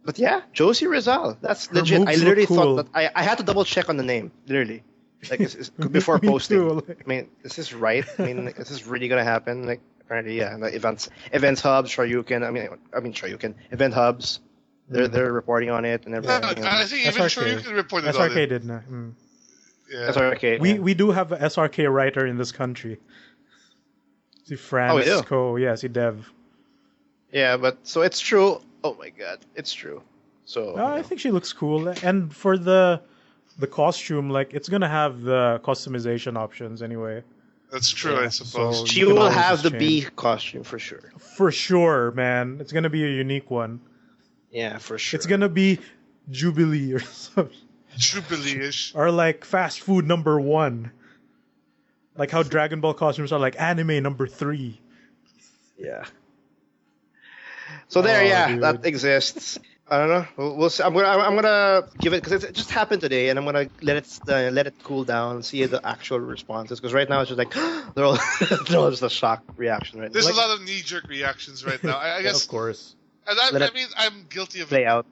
But yeah, Josie Rizal. That's Her legit. I moves literally look cool. thought that I had to double check on the name. Literally, like before Me posting. too, like- I mean, is this right? I mean, like, is this really gonna happen? Like apparently, yeah. Like, events hubs, Shoryuken. I mean Shoryuken. Event hubs. They're reporting on it and everything. I think even SRK. sure you can report it on SRK it. did na. Mm. Yeah. That's okay. We do have a SRK writer in this country. Si Francisco, yeah, si Dev. Yeah, but so it's true. Oh my God, it's true. So I think she looks cool, and for the costume, like it's gonna have the customization options anyway. That's true, Yeah, I suppose. so She you can will always have just the change. bee costume for sure. For sure, man. It's gonna be a unique one. Yeah, for sure. It's gonna be Jubilee or something. Jubilee-ish. Or like fast food number 1. Like how Dragon Ball costumes are like anime number 3. Yeah. So there, Oh, yeah, that dude. exists. I don't know. We'll see. I'm gonna give it because it just happened today, and I'm gonna let it cool down, see the actual responses. Because right now it's just like they're all they're all just a shock reaction right now. There's Like, a lot of knee-jerk reactions right now. I guess, Of course. and Let I it mean, I'm guilty of play it. out.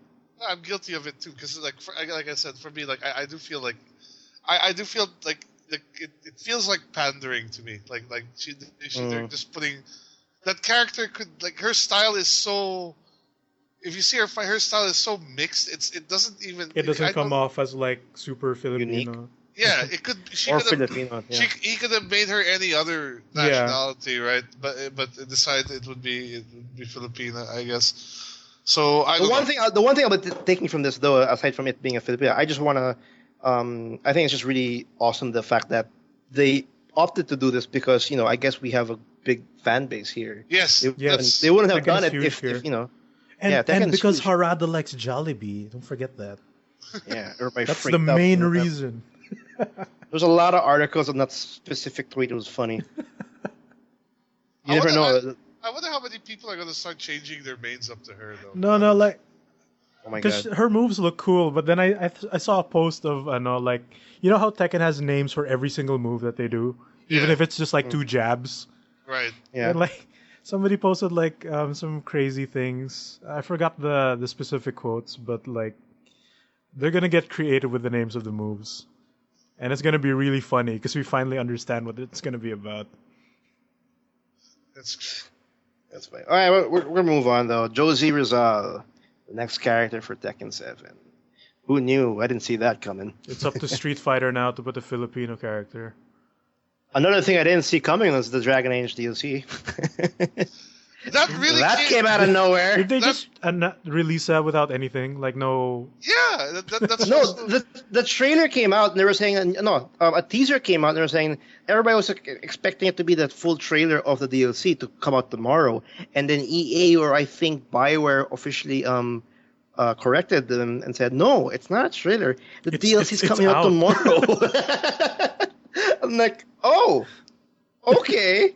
I'm guilty of it too, because like I said, for me, like I do feel like I do feel like it feels like pandering to me. Like they're just putting that character could like her style is so. If you see her fight, her style is so mixed. It doesn't even. It doesn't I come don't. off as like super Unique. Filipino. Yeah, it could. She Or could have. Filipino. Yeah. He could have made her any other Yeah. nationality, right? But it decided it would be Filipina, I guess. So I don't know. The one thing about taking from this though, aside from it being a Filipino, I just wanna. I think it's just really awesome the fact that they opted to do this because I guess we have a big fan base here. Yes, Yes. They wouldn't have Tekken done is it huge if here. Yeah, And Tekken is because huge. Harada likes Jollibee, don't forget that. Yeah, everybody That's freaked the out main over that. reason. There's a lot of articles on that specific tweet. It was funny. You never know. I wonder how many people are gonna start changing their mains up to her though. No, like Oh my because god. her moves look cool, but then I saw a post of like how Tekken has names for every single move that they do, even Yeah. if it's just like 2 jabs. Right. Yeah. And like somebody posted like some crazy things. I forgot the specific quotes, but like they're gonna get creative with the names of the moves, and it's gonna be really funny because we finally understand what it's gonna be about. That's fine. All right, we're gonna move on though. Josie Rizal, the next character for Tekken 7. Who knew? I didn't see that coming. It's up to Street Fighter now to put a Filipino character. Another thing I didn't see coming was the Dragon Age DLC. That really that came out of nowhere. Did they just not release that without anything? Like no. Yeah, that's No, the trailer came out and they were saying a teaser came out and they were saying everybody was expecting it to be the full trailer of the DLC to come out tomorrow, and then EA or I think BioWare officially corrected them and said no, it's not a trailer. The DLC is coming out tomorrow. I'm like, oh, okay.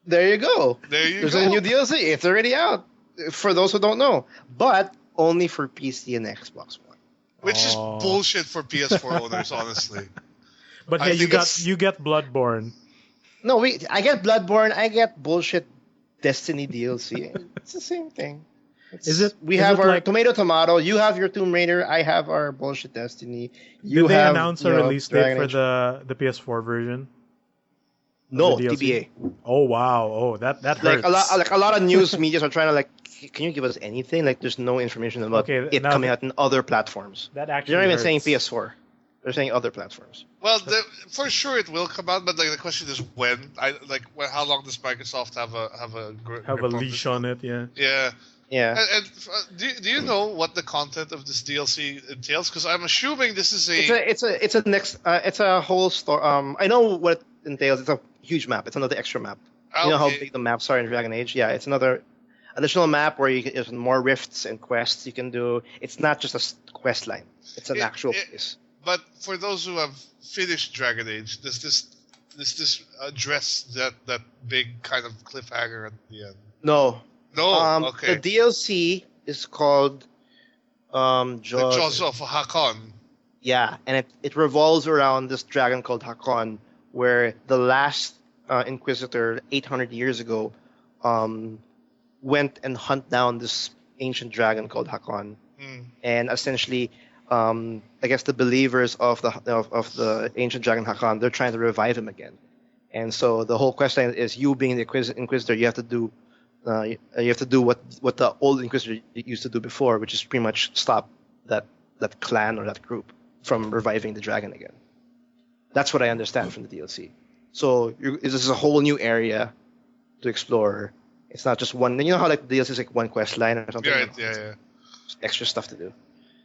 There you go. There's a new DLC. It's already out. For those who don't know, but only for PC and Xbox One. Which is bullshit for PS4 owners, honestly. But hey, you get Bloodborne. No, I get Bloodborne. I get bullshit Destiny DLC. It's the same thing. We have our like, tomato. You have your Tomb Raider. I have our bullshit Destiny. Did they announce a release date for the PS4 version? No, TBA. Oh wow! Oh that hurts. Like a lot of news medias are trying to like, can you give us anything? Like, there's no information about it coming out in other platforms. That actually They're not even hurts. saying PS4. They're saying other platforms. Well, for sure it will come out, but like the question is when. How long does Microsoft have a leash on it? Yeah. Yeah. Yeah. And do you know what the content of this DLC entails? Because I'm assuming this is it's a whole story. I know what it entails. It's a huge map. It's another extra map. Okay. You know how big the maps are in Dragon Age? Yeah, it's another additional map where there's more rifts and quests you can do. It's not just a quest line. It's an actual place. But for those who have finished Dragon Age, does this address that big kind of cliffhanger at the end? No. Okay. The DLC is called the Jaws of Hakon. Yeah, and it revolves around this dragon called Hakon, where the last Inquisitor 800 years ago went and hunt down this ancient dragon called Hakon, and essentially, I guess the believers of the ancient dragon Hakon, they're trying to revive him again, and so the whole question is, you being the Inquisitor, you have to do what the old Inquisitor used to do before, which is pretty much stop that clan or that group from reviving the dragon again. That's what I understand from the DLC. So this is a whole new area to explore. It's not just one. You know how like the DLC is like one quest line or something. Right. Yeah. Extra stuff to do,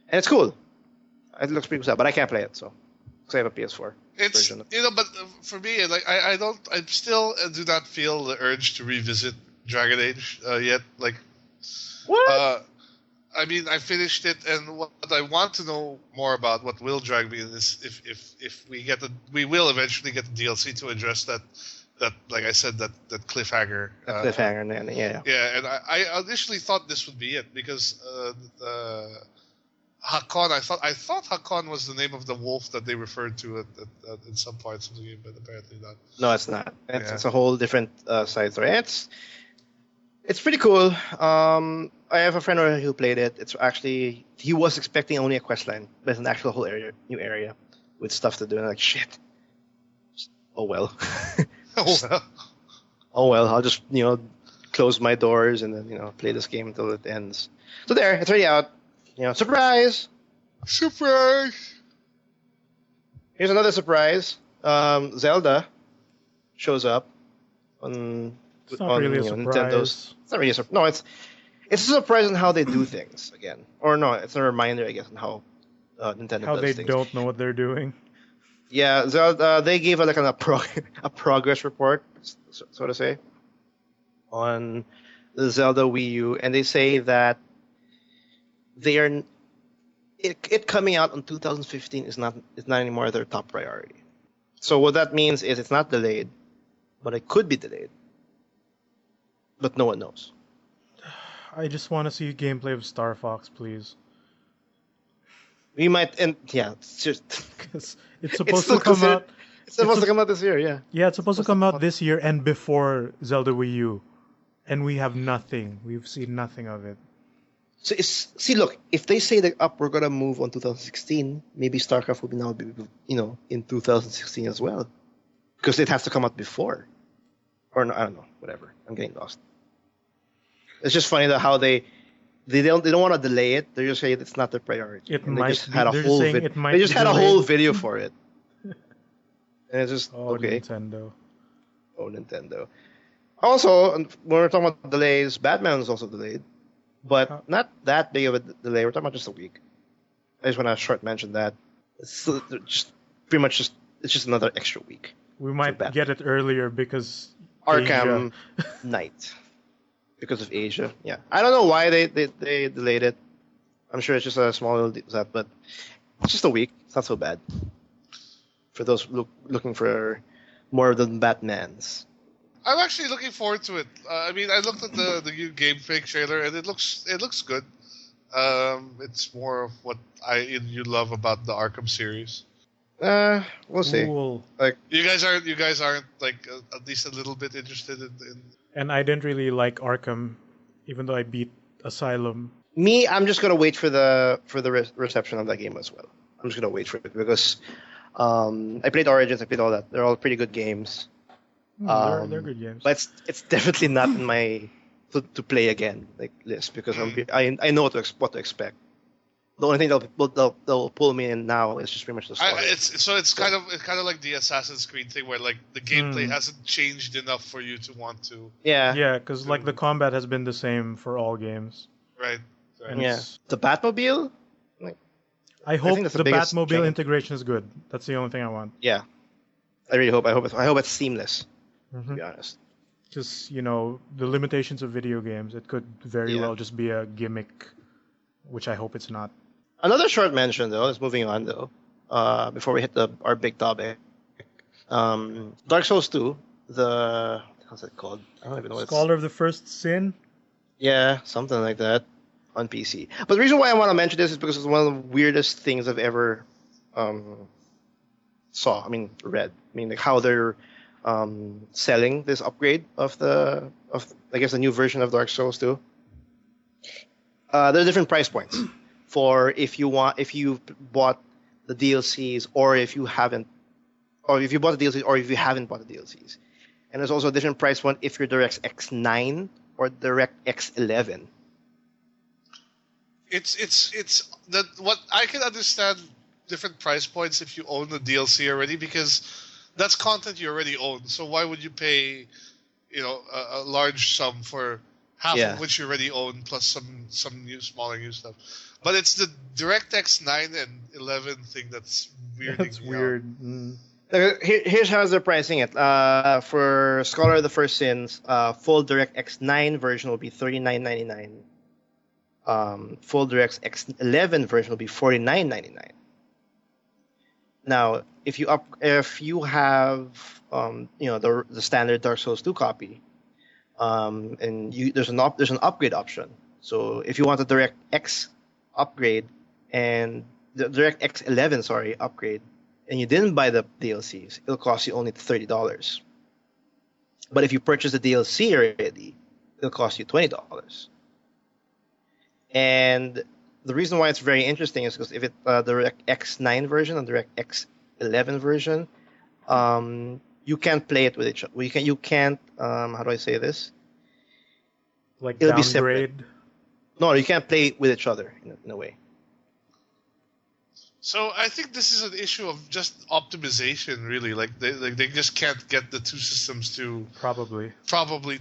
and it's cool. It looks pretty cool, but I can't play it. So because I have a PS4 It's version. but for me, like I still do not feel the urge to revisit Dragon Age yet. Like, What? I mean, I finished it, and what I want to know more about, what will drag me in, is if we will eventually get the DLC to address that like I said, that cliffhanger. A cliffhanger, and yeah. Yeah, and I initially thought this would be it because Hakon. I thought Hakon was the name of the wolf that they referred to in some parts of the game, but apparently not. No, it's not. It's a whole different side story. It's pretty cool. I have a friend who played it. It's actually, he was expecting only a quest line, but it's an actual whole new area with stuff to do. And I'm like, shit. Oh well. Oh well. Oh well. I'll just close my doors and then play this game until it ends. So there, it's already out. Surprise! Surprise! Here's another surprise. Zelda shows up on. It's not really a surprise. Nintendo's. It's not really a surprise. No, it's a surprise on how they do things again. Or no, it's a reminder, I guess, on how Nintendo How does they things. don't know what they're doing. Yeah, Zelda. They gave a progress report, so to say, on the Zelda Wii U, and they say that they are it coming out in 2015 is not anymore their top priority. So what that means is it's not delayed, but it could be delayed. But no one knows. I just want to see gameplay of Star Fox, please. We might, and yeah, it's just Because it's supposed to come out. It's supposed to come out this year, yeah. Yeah, it's supposed to come out this year and before Zelda Wii U, and we have nothing. We've seen nothing of it. So look, if they say that we're gonna move on 2016, maybe StarCraft will now be in 2016 as well, because it has to come out before, or no, I don't know, whatever. I'm getting lost. It's just funny that how they don't want to delay it. They just say it's not their priority. It and might they just be- had a they're whole saying vid- it might They just be had a delayed. whole video for it, and it's just Oh, okay. Nintendo. Oh, Nintendo. Also, when we're talking about delays, Batman is also delayed, but not that big of a delay. We're talking about just a week. I just want to short mention that. It's just pretty much it's just another extra week. We might Batman. get it earlier because Arkham Knight. Because of Asia, yeah. I don't know why they delayed it. I'm sure it's just a small little that, but it's just a week. It's not so bad. For those looking for more than Batmans. I'm actually looking forward to it. I mean, I looked at the new Game Fake trailer, and it looks good. It's more of what you love about the Arkham series. We'll see. Cool. Like You guys aren't like at least a little bit interested in. And I didn't really like Arkham, even though I beat Asylum. me, I'm just gonna wait for the reception of that game as well. I'm just gonna wait for it because I played Origins, I played all that. They're all pretty good games. They're good games. But it's definitely not in my to play again list because I know what to expect. The only thing they'll pull me in now is just pretty much the story. It's kind of like the Assassin's Creed thing where like the gameplay hasn't changed enough for you to want to. Yeah. Yeah, because like the combat has been the same for all games. Right. And Yeah. The Batmobile. I hope that's the the biggest Batmobile change. integration is good. That's the only thing I want. Yeah. I really hope. I hope it's seamless. To be honest. Just the limitations of video games. It could very well just be a gimmick, which I hope it's not. Another short mention though is moving on though. Before we hit our big topic, Dark Souls 2. How's it called? I don't even know what Scholar of the First Sin. Yeah, something like that on PC. But the reason why I want to mention this is because it's one of the weirdest things I've ever read. I mean, like how they're selling this upgrade of I guess the new version of Dark Souls 2. There are different price points for if you bought the DLCs or if you haven't, or if you bought the DLCs or if you haven't bought the DLCs. And there's also a different price point if you're DirectX 9 or DirectX 11. It's that what I can understand different price points if you own the DLC already because that's content you already own. So why would you pay, a large sum for half of which you already own plus some new smaller new stuff? But it's the DirectX 9 and 11 thing that's weirding That's me weird. out. Mm. Here's how they're pricing it. For Scholar of the First Sins, full DirectX 9 version will be $39.99. Full DirectX 11 version will be $49.99. Now, if you have the standard Dark Souls 2 copy, and there's an upgrade option. So if you want the DirectX upgrade and the DirectX 11 upgrade, and you didn't buy the DLCs, it'll cost you only $30. But if you purchase the DLC already, it'll cost you $20. And the reason why it's very interesting is because if it's the DirectX 9 version and DirectX 11 version, you can't play it with each other. You can't. How do I say this? Like It'll be separate. downgrade. No, you can't play with each other in a way. So I think this is an issue of just optimization, really. Like they just can't get the two systems to Probably. properly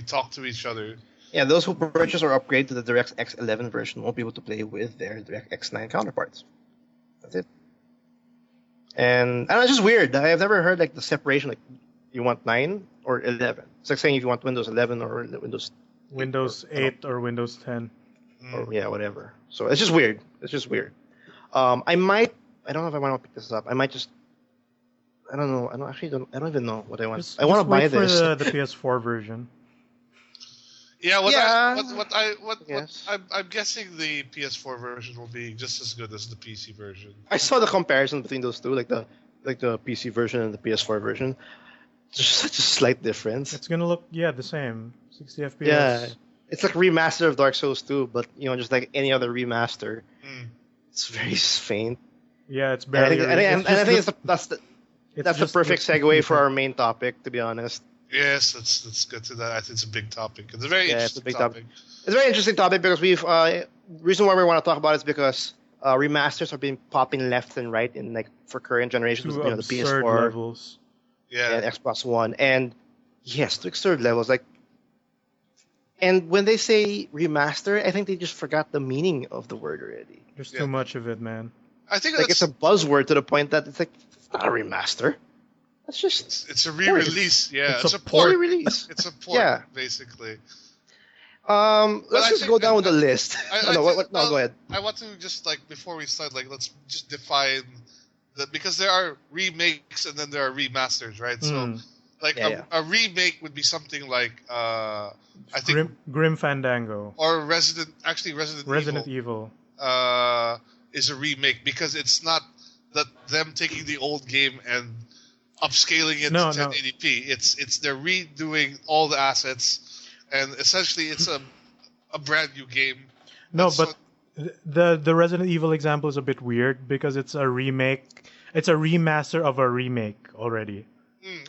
talk to each other. Yeah, those who purchase or upgrade to the DirectX 11 version won't be able to play with their DirectX 9 counterparts. That's it. And it's just weird. I have never heard like the separation. Like, you want 9 or 11? It's like saying if you want Windows 11 or Windows 8 or Windows 10. or whatever. So it's just weird. It's just weird. I don't know if I want to pick this up. I might just. I don't know. I don't even know what I want. I want to buy this. For the PS4 version. Yeah, Yes. I'm guessing the PS4 version will be just as good as the PC version. I saw the comparison between those two, like the PC version and the PS4 version. There's such a slight difference. It's gonna look the same, 60 FPS. Yeah, it's like remaster of Dark Souls 2, but just like any other remaster. It's very faint. Yeah, it's barely. And I think that's the perfect segue for our main topic, to be honest. Yes, let's get to that. I think it's a big topic. It's a very interesting topic. It's a very interesting topic because reason why we want to talk about it is because remasters have been popping left and right in like for current generations. To the absurd PS4 levels. and Xbox One, and yes, to absurd levels. Like, and when they say remaster, I think they just forgot the meaning of the word already. There's too much of it, man. I think Like it's a buzzword to the point that it's like it's not a remaster. That's just it's a re-release. Yeah, it's a a port. re-release. It's a port, basically. Let's just go down with the list. No, go ahead. I want to just before we start, let's just define because there are remakes and then there are remasters, right? So a remake would be something like I think Grim Fandango or Resident Evil. Is a remake because it's not that them taking the old game and upscaling it to 1080p. It's they're redoing all the assets and essentially it's a brand new game. No, but the Resident Evil example is a bit weird because it's a remake. It's a remaster of a remake already.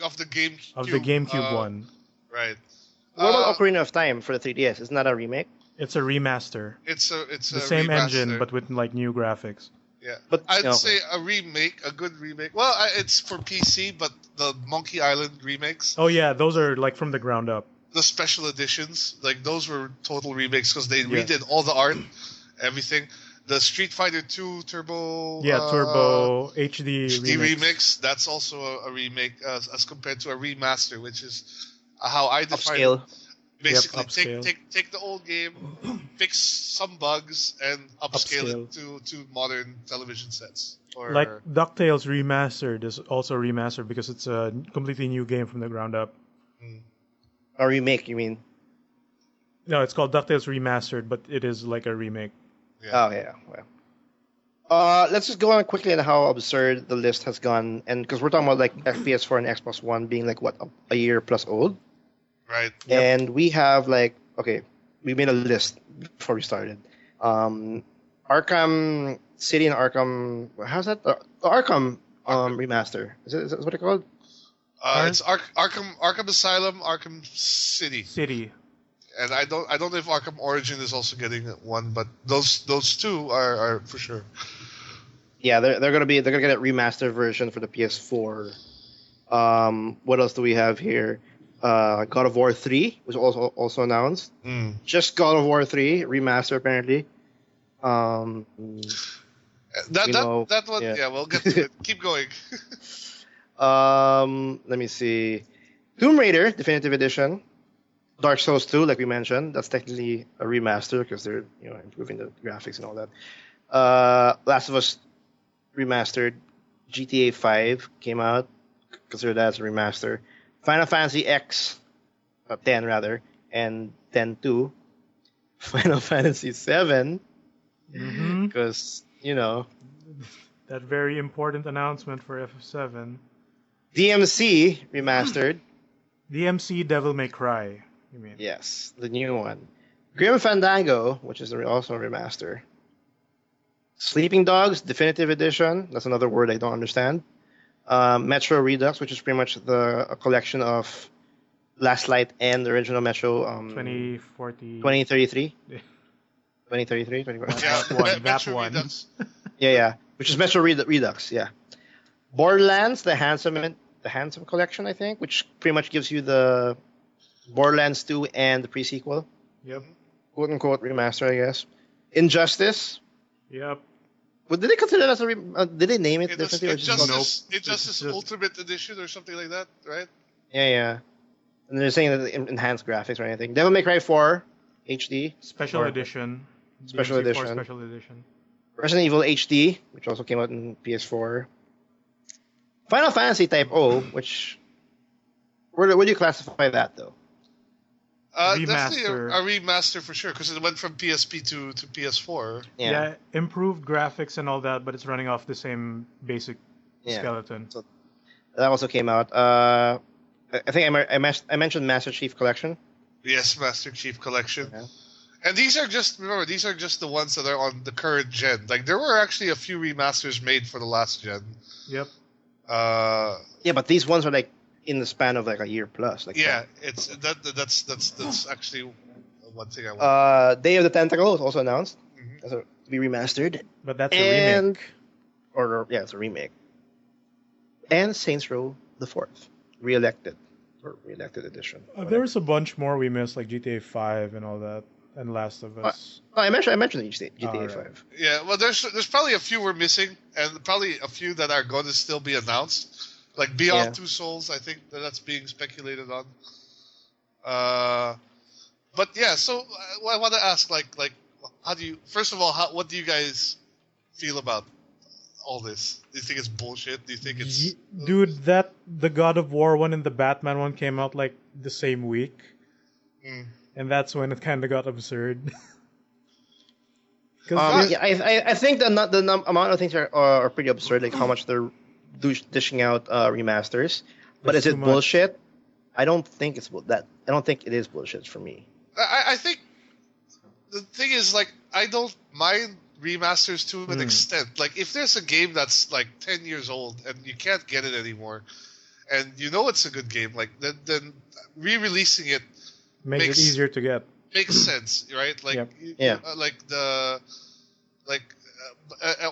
Of the GameCube. Of the GameCube one. Right. What about Ocarina of Time for the 3DS? Isn't that a remake? It's a remaster. It's the same remaster. engine, but with new graphics. Yeah, but I'd say a remake, a good remake. Well, it's for PC, but the Monkey Island remakes. Oh yeah, those are from the ground up. The special editions, those were total remakes because they redid all the art, everything. The Street Fighter 2 Turbo. Turbo HD remix. That's also a remake as compared to a remaster, which is how I define upscale. Basically, take the old game, fix some bugs, and upscale it to modern television sets. Like DuckTales Remastered is also remastered because it's a completely new game from the ground up. A remake, you mean? No, it's called DuckTales Remastered, but it is like a remake. Yeah. Oh yeah. Well, let's just go on quickly on how absurd the list has gone, and because we're talking about FPS4 and Xbox One being a year plus old. Right. And we have we made a list before we started. Arkham City and Arkham. How's that? The Arkham remaster. Is that what it's called? It's Arkham Asylum, Arkham City. And I don't know if Arkham Origin is also getting one, but those two are for sure. Yeah, they're gonna get a remastered version for the PS4. What else do we have here? God of War 3 was also announced. Just God of War 3 remaster apparently. Um, That you that know, that one, yeah. yeah, we'll get to it. Keep going. Let me see. Tomb Raider Definitive Edition, Dark Souls 2, like we mentioned, that's technically a remaster because they're improving the graphics and all that. Last of Us Remastered, GTA 5 came out, considered that as a remaster. Final Fantasy X, 10 rather, and 10-2. Final Fantasy 7, Mm-hmm. because That very important announcement for FF7. DMC Remastered. DMC Devil May Cry. You mean? Yes, the new one. Grim Fandango, which is also a remaster. Sleeping Dogs Definitive Edition. That's another word I don't understand. Metro Redux, which is pretty much a collection of Last Light and the original Metro 2040. 2033. Yeah. 2033? Yeah, That Metro one. Redux. Yeah. Which is Metro Redux, yeah. Borderlands, the Handsome Collection, I think, which pretty much gives you the Borderlands 2 and the pre-sequel. Yep. Quote unquote remaster, I guess. Injustice. Yep. Well, did they consider that as did they name it It was differently or just Injustice It's just- Ultimate Edition or something like that, right? Yeah. And they're saying that enhanced graphics or anything. Devil May Cry 4 HD. Special Or edition. Special DMC4 edition. Special edition. Resident Evil HD, which also came out in PS4. Final Fantasy Type O, which where do you classify that though? Definitely Remaster. a remaster for sure, because it went from PSP to PS4. Yeah, improved graphics and all that, but it's running off the same basic Yeah. skeleton. So that also came out. I think I mentioned Master Chief Collection. Yes, Master Chief Collection. Yeah. And these are just the ones that are on the current gen. Like there were actually a few remasters made for the last gen. Yep. Yeah, but these ones are like in the span of like a year plus. Like Yeah, that's actually one thing I want. Day of the Tentacle was also announced Mhm. to be remastered. But that's a remake. It's a remake. And Saints Row the Fourth, re-elected edition. There was a bunch more we missed, like GTA 5 and all that, and Last of Us. Oh, I mentioned GTA right. 5. Yeah, well, there's probably a few we're missing, and probably a few that are going to still be announced. Like Beyond Yeah. Two Souls, I think that's being speculated on. But yeah, so I want to ask, like, how do you? First of all, what do you guys feel about all this? Do you think it's bullshit? Do you think it's Dude, the God of War one and the Batman one came out like the same week, Mm. and that's when it kind of got absurd. 'Cause Yeah, I think the amount of things are pretty absurd, like how much they're dishing out remasters. But It's is too it much. bullshit? I don't think it's that. I don't think it is bullshit for me. I think the thing is, like, I don't mind remasters to an extent. Like, if there's a game that's like 10 years old and you can't get it anymore, and you know it's a good game, like then re-releasing it makes it easier to get. makes sense, right? Like, Yep. Yeah.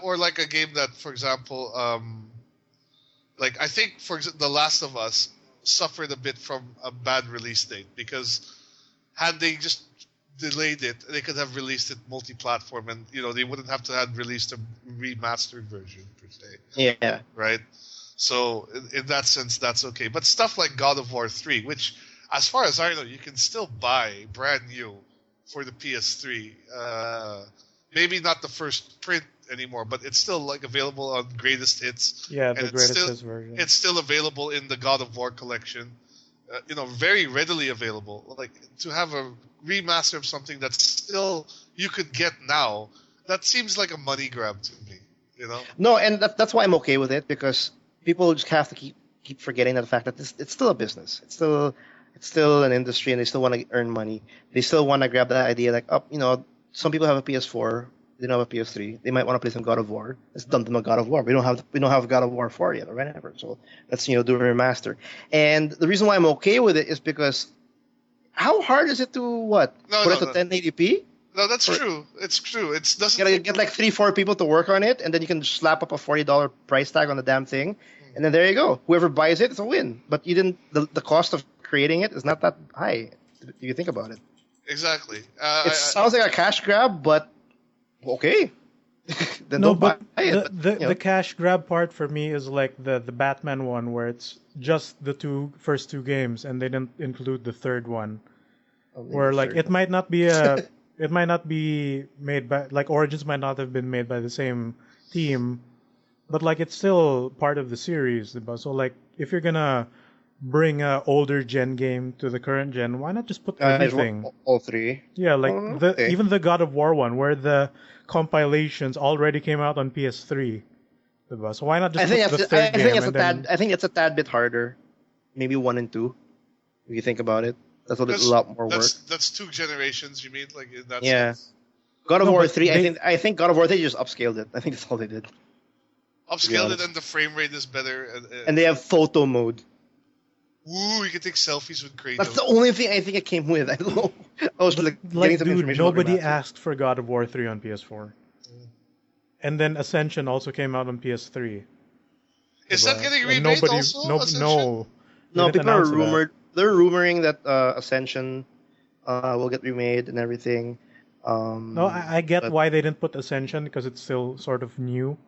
or like a game that, for example, like I think The Last of Us suffered a bit from a bad release date, because had they just delayed it, they could have released it multi-platform, and they wouldn't have to have released a remastered version per se, Yeah. right? So in that sense, that's okay. But stuff like God of War 3, which, as far as I know, you can still buy brand new for the PS3. Maybe not the first print anymore, but it's still like available on Greatest Hits. Yeah, and the it's greatest still, hits version. It's still available in the God of War collection. Very readily available. Like, to have a remaster of something that's still you could get now, that seems like a money grab to me. No, and that's why I'm okay with it, because people just have to keep forgetting the fact that it's still a business. It's still an industry, and they still want to earn money. They still want to grab that idea, like, some people have a PS4, they don't have a PS3. They might want to play some God of War. Let's dump them a God of War. We don't have God of War 4 yet, or whatever. So let's do a remaster. And the reason why I'm okay with it is because how hard is it to put it to 1080p? No, that's true. It's true. It doesn't. You gotta get like 3-4 people to work on it, and then you can slap up a $40 price tag on the damn thing, and then there you go. Whoever buys it, it's a win. But you didn't. The cost of creating it is not that high. If you think about it. Exactly. It sounds like a cash grab, but Okay. Then No, don't buy but it. the cash grab part for me is like the Batman one where it's just the first two games and they didn't include the third one. Maybe Where the like third it one. might not be made by like Origins might not have been made by the same team, but like it's still part of the series. So like if you're gonna bring a older gen game to the current gen, why not just put Guys, everything? all three. Yeah, like Okay. even the God of War one, where the compilations already came out on PS3. So why not I just think put the that's. I third think game it's a and tad. then I think it's a tad bit harder. Maybe 1 and 2. If you think about it, that's a Because lot more work. that's 2 generations. You mean like in that Yeah. sense? God of no, War but 3. I they think. I think God of War 3 just upscaled it. I think that's all they did. To be Upscaled it honest. and the frame rate is better. And they have photo mode. Ooh, you can take selfies with That's Kratos. the only thing I think it came with. I don't know. I was but like getting like some dude, information about nobody remastered. asked for God of War 3 on PS4. And then Ascension also came out on PS3. Is that getting And remade nobody also, no Ascension? no they No, didn't people are announce that. rumored. They're rumoring that Ascension will get remade and everything. No, I get But why they didn't put Ascension because it's still sort of new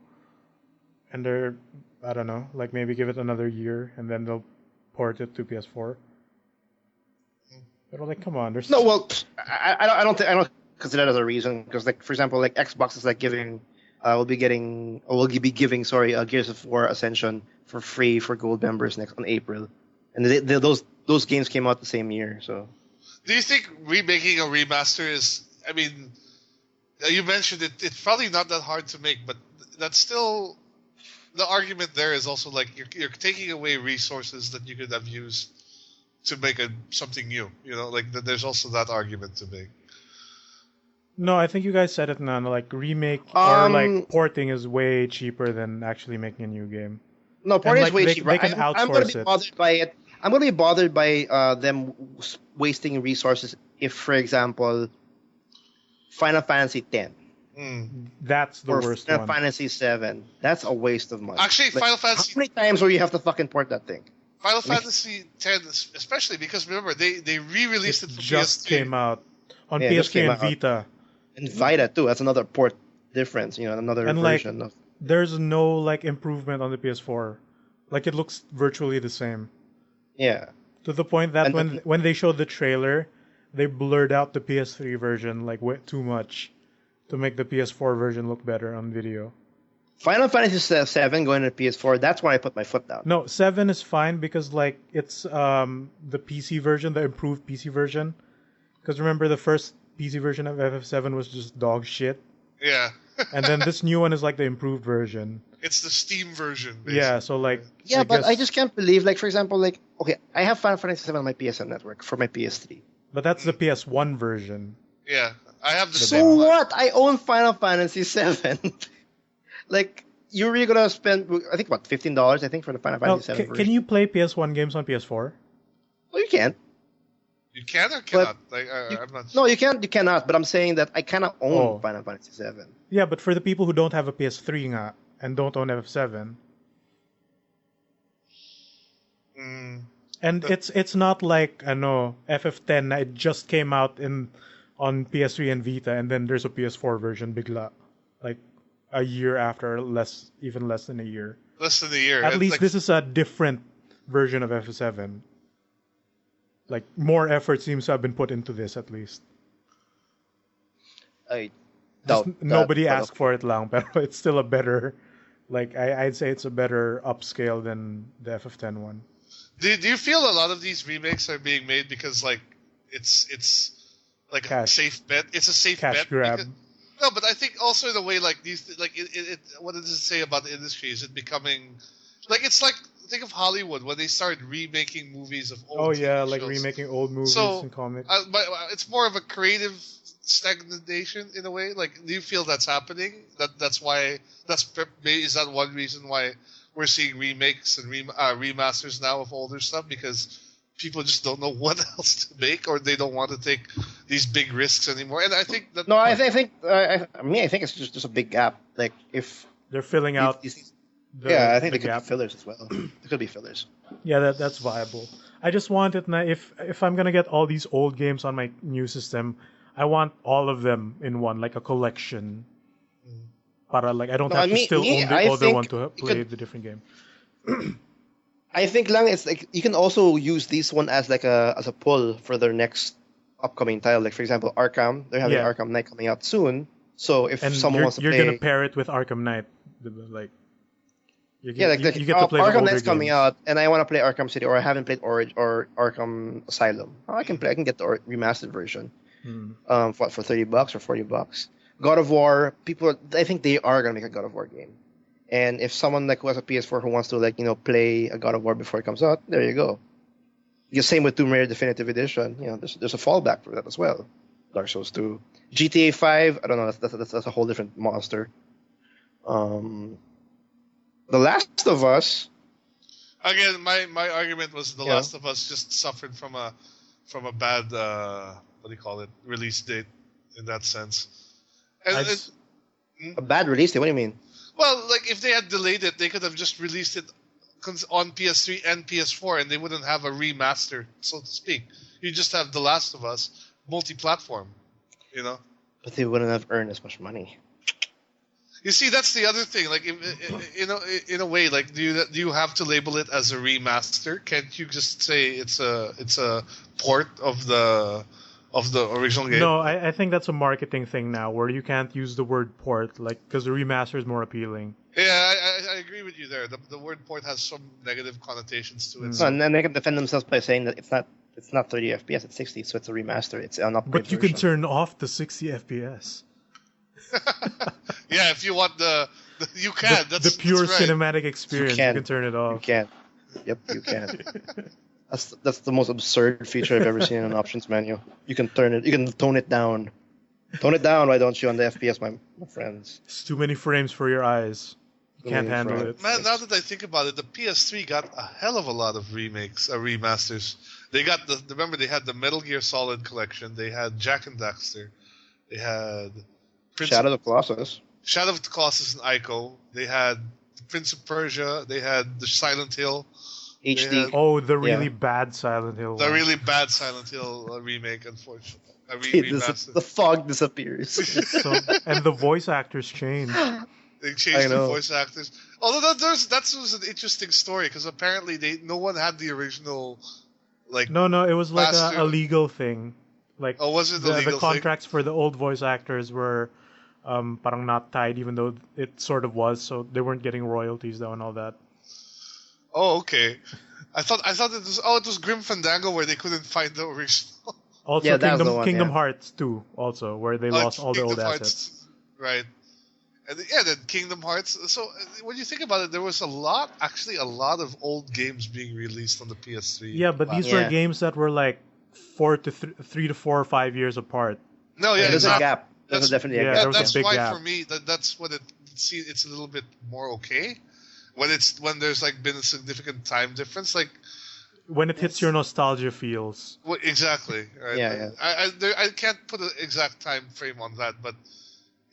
and they're I don't know, like maybe give it another year and then they'll port it to PS4. But like, come on, no, there's well, I don't consider that as a reason because, like, for example, like Xbox is like giving, will be giving, sorry, Gears of War Ascension for free for gold members next on April, and those games came out the same year, so. Do you think remaking a remaster is? I mean, you mentioned it. It's probably not that hard to make, but that's still the argument. There is also like you're taking away resources that you could have used to make something new. You know, like there's also that argument to make. no, I think you guys said it now. Like remake or Um, like porting is way cheaper than actually making a new game, no, and party is like way they cheaper. can I'm gonna be outsource it. bothered by it. I'm gonna be bothered by them wasting resources if, for example, Final Fantasy X. Mm. That's the Or worst Final one. Fantasy 7. That's a waste of money. Actually, Like, Final how Fantasy many times will you have to fucking port that thing? Final I mean, Fantasy X, especially because remember they re-released It it for just PS3. came out on yeah, it just PS3 came and out. Vita, And Vita too. That's another port difference. Another and like version of. there's no like improvement on the PS4. Like it looks virtually the same. Yeah, To the point that and then when they showed the trailer, they blurred out the PS3 version like way too much to make the PS4 version look better on video. Final Fantasy 7 going to PS4. That's where I put my foot down. No, 7 is fine because like it's the PC version, the improved PC version. Because remember the first PC version of FF7 was just dog shit, Yeah, and then this new one is like the improved version. it's the Steam version Yeah, basically. so like Yeah, I but I guess, just can't believe, like, for example, like, okay, I have Final Fantasy 7 on my PSN network for my PS3. but that's the PS1 version. Yeah, I have the The same So demo. one. what? I own Final Fantasy 7. Like, you're really gonna spend, I think, what, $15? I think for the Final No, Fantasy 7 can version. you play PS1 games on PS4? Well, you can. You can or But cannot? Like you, I'm not. no, you can't. You cannot. But I'm saying that I cannot own Oh, Final Fantasy 7. yeah, but for the people who don't have a PS3 nga, and don't own FF7, Mm, and but it's not like I know FF10 na it just came out in on PS3 and Vita, and then there's a PS4 version bigla, like a year after, even less than a year. less than a year. At It's least like this is a different version of FF7. Like more effort seems to have been put into this at least. I Just doubt that. nobody But asked for it lang, but it's still a better. Like I'd say it's a better upscale than the FF10 one. do you feel a lot of these remakes are being made because like it's like a Cash, safe bet? It's a safe cash bet grab. because no, but I think also in a way like these like what does it say about the industry? Is it becoming like it's like think of Hollywood when they started remaking movies of Oh old yeah, TV like shows. remaking old movies So and comics. but it's more of a creative stagnation in a way. Like, do you feel that's happening? That's why maybe is that one reason why we're seeing remakes and remasters now of older stuff because people just don't know what else to make or they don't want to take these big risks anymore. And I think that no, I think it's just a big gap. Like if They're filling out these the yeah, I think the they could be gap. fillers as well. They could be fillers. Yeah, that's viable. I just want it now. If I'm gonna get all these old games on my new system, I want all of them in one, like a collection. Para like I don't No, have to still own the I other think one to you play can. the different game. I think lang it's like you can also use this one as like a pull for their next upcoming title. Like for example, Arkham. They're having Yeah, Arkham Knight coming out soon. So if and someone wants to you're gonna play, pair it with Arkham Knight. Like yeah, you get to play the Arkham older Knight's coming games. out, and I want to play Arkham City, or I haven't played or Arkham Asylum. Oh, I can play. I can get the remastered version. Hmm. For $30 or $40. God of War. People, I think they are gonna make a God of War game. And if someone like who has a PS4 who wants to play a God of War before it comes out, there you go. The same with Tomb Raider Definitive Edition. There's a fallback for that as well. Dark Souls 2, GTA 5. I don't know. That's a whole different monster. Um, The Last of Us. Again, my argument was The Yeah. Last of Us just suffered from a bad what do you call it, release date in that sense. And I just- A bad release date. What do you mean? well, like if they had delayed it, they could have just released it on PS3 and PS4, and they wouldn't have a remaster, so to speak. You just have The Last of Us multi-platform. But they wouldn't have earned as much money. You see, that's the other thing. Like, in a way, like, do you have to label it as a remaster? Can't you just say it's a port of the original game? No, I think that's a marketing thing now, where you can't use the word port, like because the remaster is more appealing. Yeah, I agree with you there. The word port has some negative connotations to it. So, and then they can defend themselves by saying that it's not 30 FPS, it's 60, so it's a remaster. It's an upgrade But you can version. turn off the 60 FPS. Yeah, if you want you can. The That's pure that's right. cinematic experience. You can turn it You off. can. Yep, you can. That's the most absurd feature I've ever seen in an options menu. You can you can tone it down. Tone it down, why don't you, on the FPS, my friends? It's too many frames for your eyes. You can't many handle frames. it. Man, now that I think about it, the PS3 got a hell of a lot of remasters. They got remember they had the Metal Gear Solid collection. They had Jak and Daxter. They had Shadow of the Colossus. Shadow of the Colossus and Ico. They had Prince of Persia. They had the Silent Hill. HD. had- Oh, the really bad Silent Hill The one. really bad Silent Hill remake, unfortunately. A The remaster. fog disappears. So, and the voice actors change. They I changed the know. voice actors. Although that was an interesting story because apparently no one had the original like. No, it was like Master- a legal thing. Like Oh, was it the the legal contracts for the old voice actors were parang not tied, even though it sort of was, so they weren't getting royalties though and all that. Oh, okay. I thought it was Grim Fandango where they couldn't find the original. Also, Yeah, that was the one, Kingdom yeah. Hearts 2, also, where they lost all their old Kingdom assets. Hearts, right? And then Kingdom Hearts. So when you think about it, there was a lot of old games being released on the PS3. Yeah, but these were Yeah. games that were like 3 to 4 or 5 years apart. No, yeah, There's a exactly. gap. There's definitely a yeah, gap. there was a That's big why gap. for me that's what it's a little bit more okay when there's like been a significant time difference. Like When it hits your nostalgia feels. exactly. Right? Yeah. I can't put an exact time frame on that, but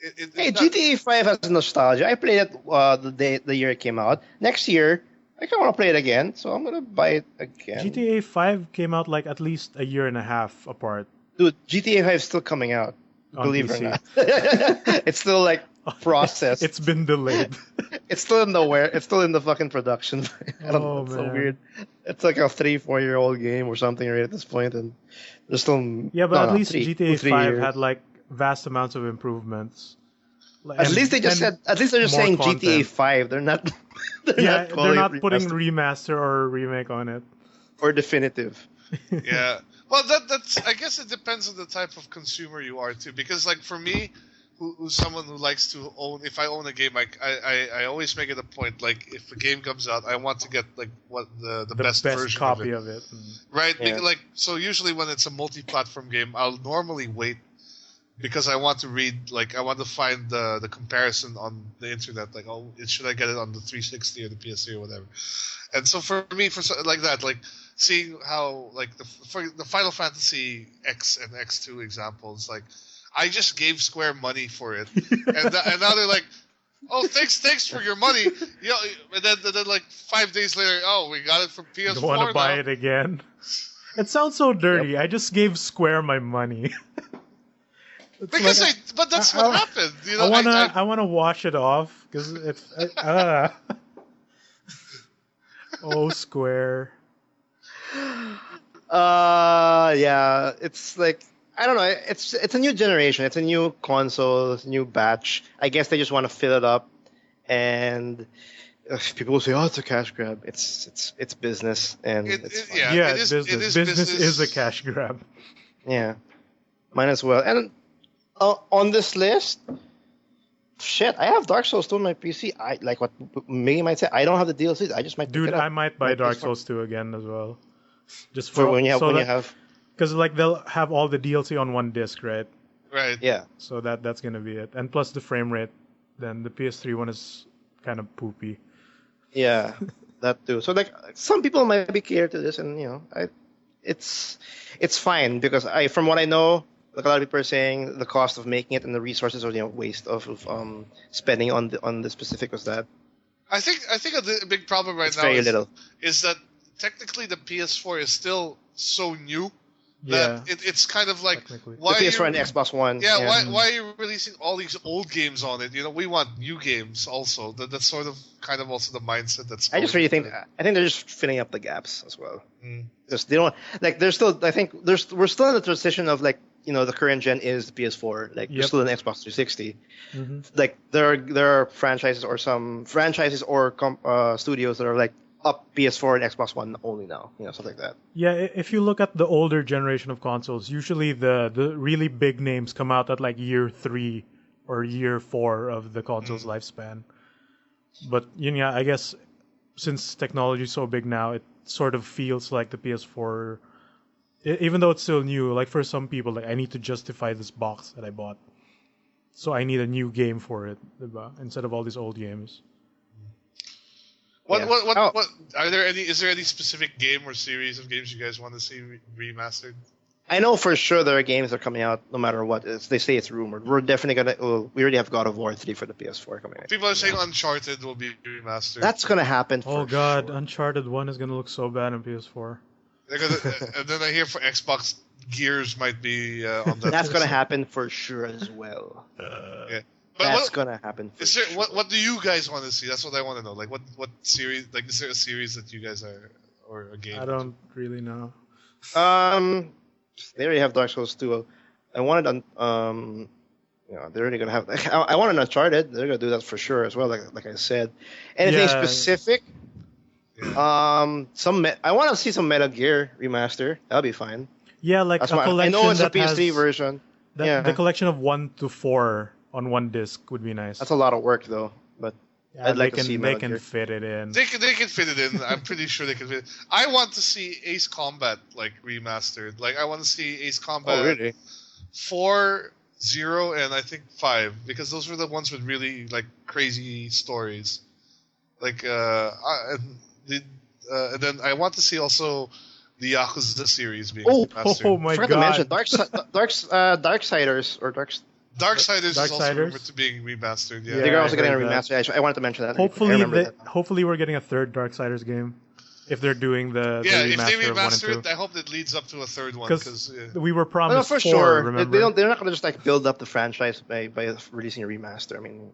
Hey, it's not- GTA 5 has nostalgia. I played it the year it came out. Next year, I kind of want to play it again, so I'm gonna buy it again. GTA 5 came out like at least a year and a half apart. Dude, GTA 5 is still coming out. On Believe it or PC. not, it's still like processed. It's been delayed. It's still in It's still in the fucking production. I don't know. Oh, It's so man. weird. It's like a 3-4 year old game or something right at this point, and there's still Yeah, but no, at no, least 3 GTA 3 5 years. had like vast amounts of improvements. At least they just said. At least they're just more saying content. GTA 5. They're not. They're Yeah, not they're calling not it putting remastered remaster or remake on it. or definitive. yeah. Well, that's. I guess it depends on the type of consumer you are too. Because like for me, who's someone who likes to own. If I own a game, I always make it a point. Like if a game comes out, I want to get like what the best version copy of of it. Right. Yeah. Like so, usually when it's a multi-platform game, I'll normally wait because I want to read. Like I want to find the comparison on the internet. Like should I get it on the 360 or the PS3 or whatever? And so for me, like that, like seeing how like for the Final Fantasy X and X2 examples, like I just gave Square money for it, and now they're like, oh, thanks for your money. You know, and then like 5 days later, oh, we got it from PS4 Don't want to buy now. it again. It sounds so dirty. I just gave Square my money. It's Because like but that's what happened. You know, I wanna wash it off because it's oh Square. Yeah, it's like I don't know. It's a new generation. It's a new console. It's a new batch. I guess they just want to fill it up, and people will say, "Oh, it's a cash grab." It's business, and it's fine. yeah, Yeah, it is. business. It is Business is a cash grab. Yeah, might as well. And on this list, shit, I have Dark Souls 2 on my PC. I like what Miggy might say. I don't have the DLCs. I just might pick Dude, it up. I might buy My Dark PS4. Souls 2 again as well. Just For for when you have so when you that have because like they'll have all the DLC on one disc, right? Right. yeah. So that's gonna be it. And plus the frame rate, then the PS3 one is kind of poopy. Yeah, that too. So like some people might be catered to this, and it's fine because from what I know, like a lot of people are saying the cost of making it and the resources or waste of spending on the specific was that I think a big problem right it's now very little. is that technically the PS4 is still so new Yeah, that it's kind of like technically. The why are PS4 you, and Xbox One. yeah, why are you releasing all these old games on it? You know, we want new games also. That's sort of kind of also the mindset that's. I just going really think into it. they're just filling up the gaps as well. Mm. Just they don't like. There's still I think we're still in the transition of like the current gen is the PS4. Like there's Yep. still an Xbox 360. Hmm. Like there are franchises or studios that are like up PS4 and Xbox One only now. Stuff like that. Yeah, if you look at the older generation of consoles, usually the really big names come out at like year 3 or year 4 of the console's lifespan. But I guess since technology is so big now, it sort of feels like the PS4, even though it's still new. Like for some people, like I need to justify this box that I bought, so I need a new game for it, diba? Instead of all these old games. What, Yeah. what are there any? Is there any specific game or series of games you guys want to see remastered? I know for sure there are games that are coming out no matter what. They say it's rumored. We're definitely we already have God of War 3 for the PS4 coming out. People are saying Uncharted will be remastered. That's gonna happen. Oh for God, sure. Uncharted 1 is gonna look so bad on PS4. They're gonna, and then I hear for Xbox, Gears might be on that. That's gonna happen for sure as well. Yeah. But That's gonna happen. For is there? sure. What do you guys want to see? That's what I want to know. Like what series? Like is there a series that you guys are or a game? I don't really know. They already have Dark Souls 2. I wanted they're already gonna have. I want an Uncharted. They're gonna do that for sure as well. Like I said, anything Yeah. specific? I want to see some Metal Gear remaster. That'll be fine. Yeah, like That's a why I collection know it's a that has PS3 version. Yeah, the collection of 1 to 4 on one disc would be nice. that's a lot of work though. But Yeah, I'd like they to see can they Metal can Gear. fit it in. They can fit it in. I'm pretty sure they can fit it. I want to see Ace Combat like remastered. Like I want to see Ace Combat Oh really? 4, 0, and I think 5 because those were the ones with really like crazy stories. Like and then I want to see also the Yakuza series being remastered. Oh my Forgot God. to mention Darksiders or Darksiders is also Darksiders? rumored to being remastered. Yeah. They're I also getting a heard that. remaster. I wanted to mention that. I Hopefully, remember that. hopefully we're getting a third Darksiders game if they're doing the Yeah, remaster if they of 1 and remaster 2. it, I hope it leads up to a third one. Because Because we were No, promised for 4, sure. remember? They're not going to just like build up the franchise by releasing a remaster. I mean,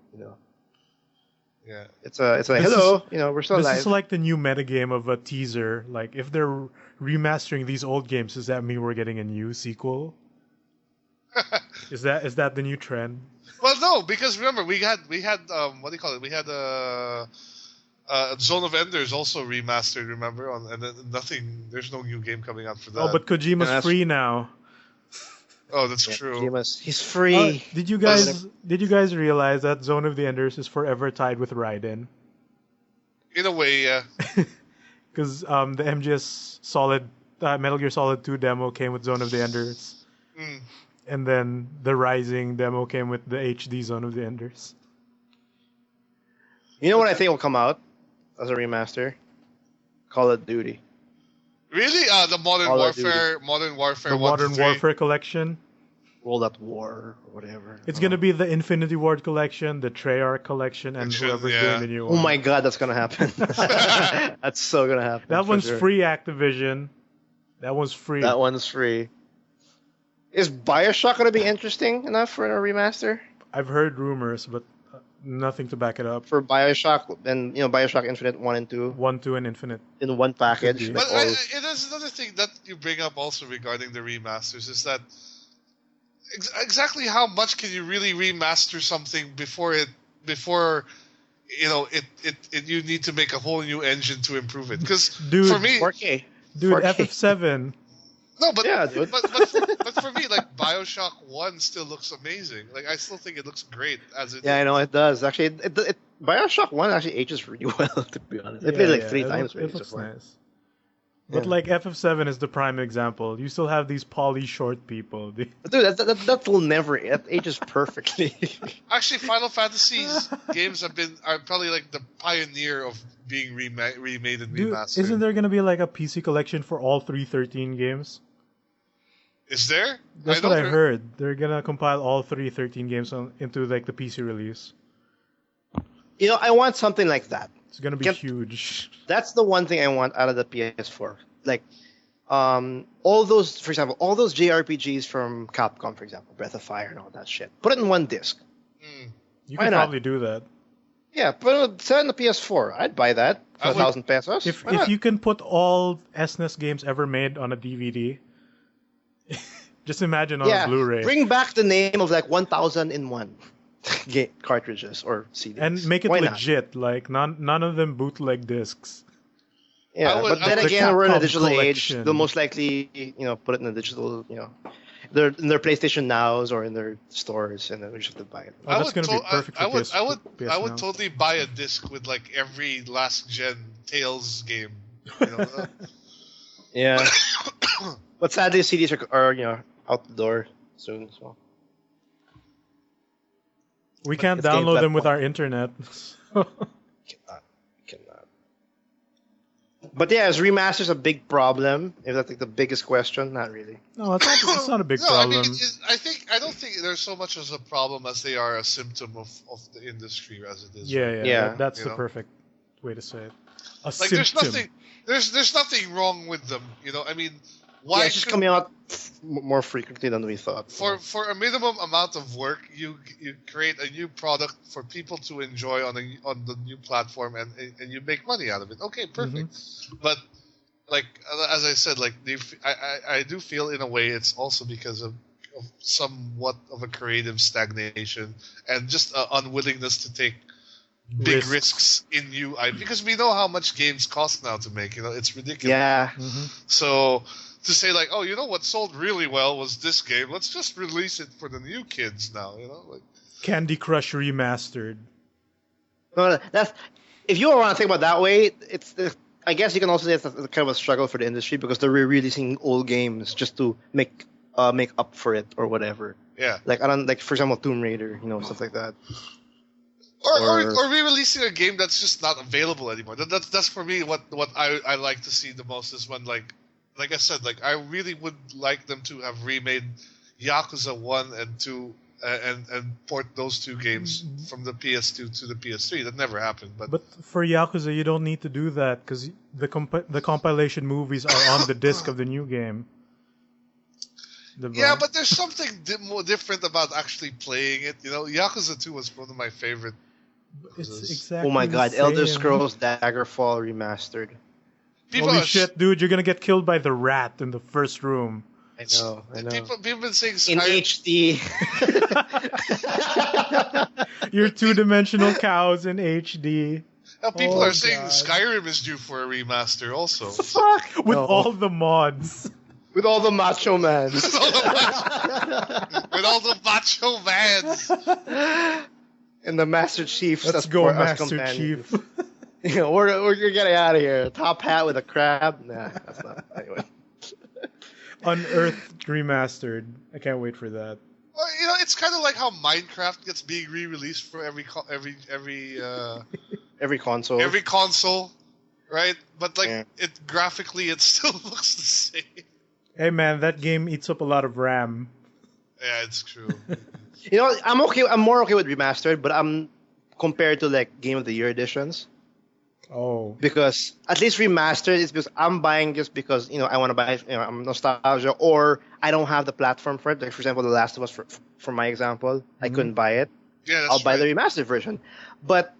yeah, it's a This hello. We're still This alive. is like the new metagame of a teaser. Like, if they're remastering these old games, does that mean we're getting a new sequel? Is that the new trend? well, no, because remember we had what do you call it? We had Zone of Enders also remastered. Remember, and then nothing. There's no new game coming out for that. Oh, but Kojima's that's- free now. Oh, that's true. He's free. Did you guys realize that Zone of the Enders is forever tied with Raiden? In a way, yeah. Because the MGS Metal Gear Solid 2 demo came with Zone of the Enders, Mm. and then the Rising demo came with the HD Zone of the Enders. You know what I think will come out as a remaster? Call of Duty. Really? The Modern Call of Warfare, The 1 Modern to 3? Warfare collection. World at War or whatever. It's gonna be the Infinity Ward collection, the Treyarch collection, and whoever's doing the new Oh one. my god, that's gonna happen. That's so gonna happen. That for one's sure. free, Activision. That one's free. That one's free. Is Bioshock gonna be interesting enough for a remaster? I've heard rumors, but nothing to back it up. For Bioshock and Bioshock Infinite 1 and 2 1, 2, and Infinite. in one package. be. Like But all... it is another thing that you bring up also regarding the remasters is that exactly how much can you really remaster something before you need to make a whole new engine to improve it? Because Dude, for me, 4K. Dude, 4K. FF7. no, but Yeah, dude. but for me, like Bioshock 1 still looks amazing. Like I still think it looks great as it. Yeah, I know it does. Actually, Bioshock 1 actually ages really well, to be honest. I played like 3 times. It looks so far. nice. But Yeah. like FF7 is the prime example. You still have these poly short people. Dude, that will never. That ages perfectly. Actually, Final Fantasy's games are probably like the pioneer of being remade and Dude, remastered. isn't there gonna be like a PC collection for all 313 games? Is there? That's what I heard. They're gonna compile all 313 games into like the PC release. I want something like that. It's gonna be huge. That's the one thing I want out of the PS4. Like, all those, for example, all those JRPGs from Capcom, for example, Breath of Fire and all that shit. Put it in one disc. You Why could not? probably do that. Yeah, set it in the PS4. I'd buy that for I would- 1,000 pesos. If Why not? you can put all SNES games ever made on a DVD, just imagine on a Blu-ray bring back the name of like 1,000 in one cartridges or CDs. and make it Why not? legit. Like none of them bootleg discs. Yeah, I would- but then I would- again, we're in a Capcom digital age. collection. They'll most likely, put it in a digital, they're in their PlayStation Nows or in their stores, and then we just have to buy it. Oh, that's gonna be perfect for I would, PS, I would, PS I would now. totally buy a disc with like every last gen Tales game. You know? Yeah, but sadly, CDs are out the door soon. So We can't it's game download them with platform. our internet. cannot. But yeah, is remasters a big problem? Is that like the biggest question? Not really. No, it's not a big no, problem. I mean, I don't think there's so much as a problem as they are a symptom of the industry as it is. Yeah. Yeah. That's You the know? perfect way to say it. A Like there's symptom. nothing wrong with them. I mean, Yeah, why it's just should- coming out more frequently than we thought. for a minimum amount of work, you create a new product for people to enjoy on the new platform, and you make money out of it. Okay, perfect. But like as I said, like I do feel in a way it's also because of somewhat of a creative stagnation and just an unwillingness to take big risks in new IP, because we know how much games cost now to make. It's ridiculous. Yeah, So to say like, oh, what sold really well was this game. Let's just release it for the new kids now. Like Candy Crush Remastered. no, that's if you want to think about it that way, I guess you can also say it's kind of a struggle for the industry because they're re-releasing old games just to make up for it or whatever. yeah, Like for example, Tomb Raider, stuff like that. or re-releasing a game that's just not available anymore. That's for me what I like to see the most is when like I said, like I really would like them to have remade Yakuza 1 and 2 and port those two games from the PS2 to the PS3. That never happened, but for Yakuza, you don't need to do that because the compilation movies are on the disc of the new game. yeah, but there's something more different about actually playing it. Yakuza 2 was one of my favorite. It's exactly Oh my the God, Elder same. Scrolls Daggerfall remastered. People Holy are shit, dude! You're gonna get killed by the rat in the first room. I know. People have been saying In Skyrim. HD. You're two-dimensional cows in HD Now, people Oh, are saying God. Skyrim is due for a remaster also. Fuck. with No. all the mods. With all the macho man. With all the macho vans. And the Master Chief. Let's as go, for us Master companions. Chief. We're getting out of here. Top hat with a crab. Nah, that's not. Anyway. Unearthed Remastered. I can't wait for that. Well, it's kind of like how Minecraft gets being re-released for every Every console. every console, right? But like Yeah. it graphically, it still looks the same. Hey man, that game eats up a lot of RAM. Yeah, it's true. I'm okay. I'm more okay with remastered, but I'm compared to like Game of the Year editions. Oh. Because at least remastered is because I'm buying just because I want to buy I'm nostalgia, or I don't have the platform for it. Like for example, The Last of Us, for my example, I couldn't buy it. Yeah, I'll that's buy the right. remastered version. But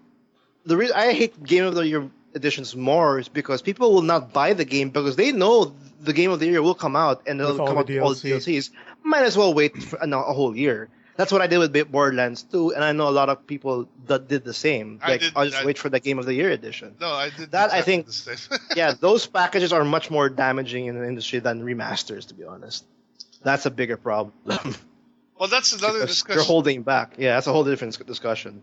the reason I hate Game of the Year editions more is because people will not buy the game because they know the Game of the Year will come out and With it'll all come the out with all the DLC. DLCs. Might as well wait for a whole year. That's what I did with Borderlands 2, and I know a lot of people that did the same. I Like, did. I'll just wait for the Game of the Year edition. No, I did That I exactly think, the same. yeah, those packages are much more damaging in the industry than remasters, to be honest. That's a bigger problem Well, that's another because you're discussion. holding back. Yeah, that's a whole different discussion.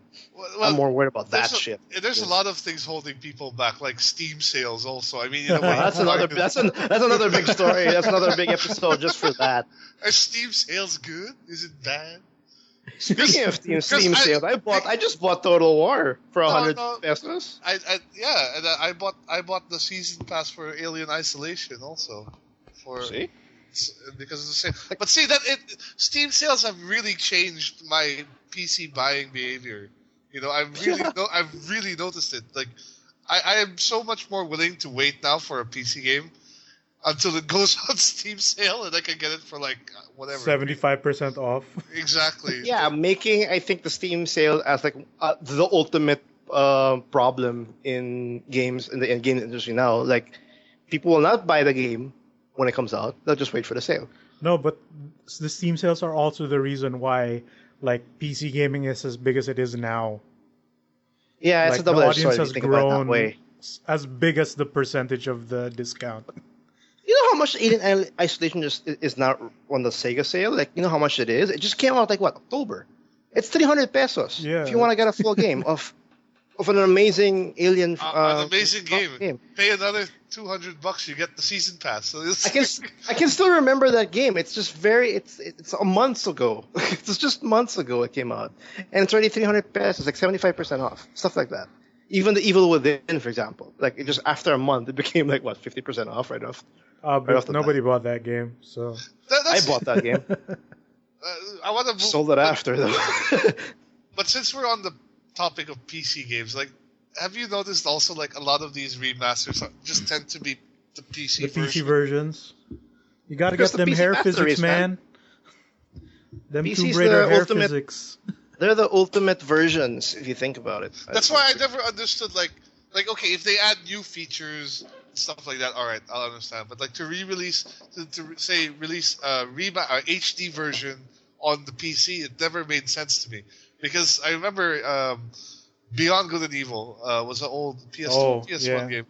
I'm Well, more worried about there's that shit. there's a lot of things holding people back, like Steam sales. Also, I mean, when Oh, you that's another bargain, that's another big story. That's another big episode just for that. are Steam sales good? Is it bad? Speaking of Because Steam sales, I just bought Total War for no, 100 no, pesos. yeah, and I bought the season pass for Alien Isolation also, for See? because of the sale. But see that Steam sales have really changed my PC buying behavior. I've really noticed it. Like, I am so much more willing to wait now for a PC game until it goes on Steam sale and I can get it for like whatever. 75% off. Exactly. Yeah, making I think the Steam sale as like the ultimate problem in games in the game industry now. Like, people will not buy the game when it comes out; they'll just wait for the sale. No, but the Steam sales are also the reason why like PC gaming is as big as it is now. Yeah, it's a Like the double-edged audience sword if has you think about it that grown way. as big as the percentage of the discount. You know how much Alien Isolation just is now on the Sega sale? Like, you know how much it is? It just came out like what, October? It's 300 pesos if you Yeah. want to get a full game of an amazing Alien An amazing game. Pay another $200, you get the season pass. So it's I can still remember that game. It's just it's a months ago. It's just months ago it came out, and it's already 300 pesos, like 75% off, stuff like that. Even the Evil Within, for example, like it just after a month it became like what 50% off right off But the nobody bat. bought that game, so. I that's bought that game, I want to move, sold it after though. but since we're on the topic of PC games, like, have you noticed also like a lot of these remasters just tend to be the PC The PC version? versions. You gotta Because get the them PC hair master physics, race, man. man. Them PC's Tomb Raider the hair ultimate- physics. They're the ultimate versions if you think about it. That's why I never understood like okay, if they add new features stuff like that, all right, I'll understand. But like to re-release to say release HD version on the PC, it never made sense to me because I remember Beyond Good and Evil was an old PS2 PS1 yeah. game.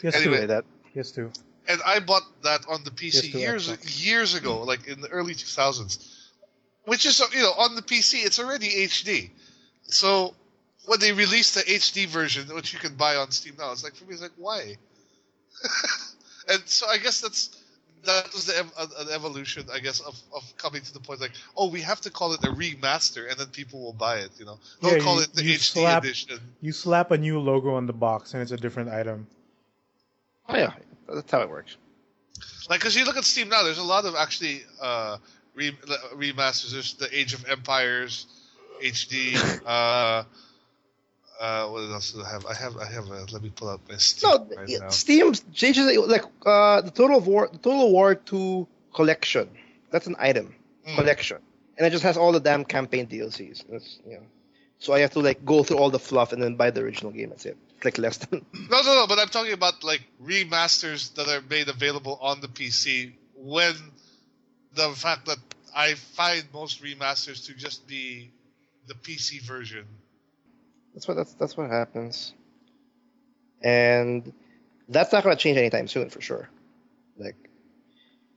Yes, Anyway, too. that. Yes, too. And I bought that on the PC Yes, to Xbox. years ago, like in the early 2000s. Which is, on the PC, it's already HD. So when they released the HD version, which you can buy on Steam now, it's like, for me, it's like, why? And so I guess that was an evolution, I guess, of coming to the point like, oh, we have to call it a remaster, and then people will buy it. Don't Yeah, call it the you HD edition. You slap a new logo on the box, and it's a different item. Oh yeah, that's how it works. Like, because you look at Steam now, there's a lot of actually remasters. There's the Age of Empires HD. What else do I have? I have. Let me pull up my Steam right now. Steam changes like the Total War 2 collection. That's an item collection, and it just has all the damn campaign DLCs. So I have to like go through all the fluff and then buy the original game. That's it. It's like less than. No. But I'm talking about like remasters that are made available on the PC. When the fact that I find most remasters to just be the PC version. That's what happens, and that's not going to change anytime soon for sure. Like,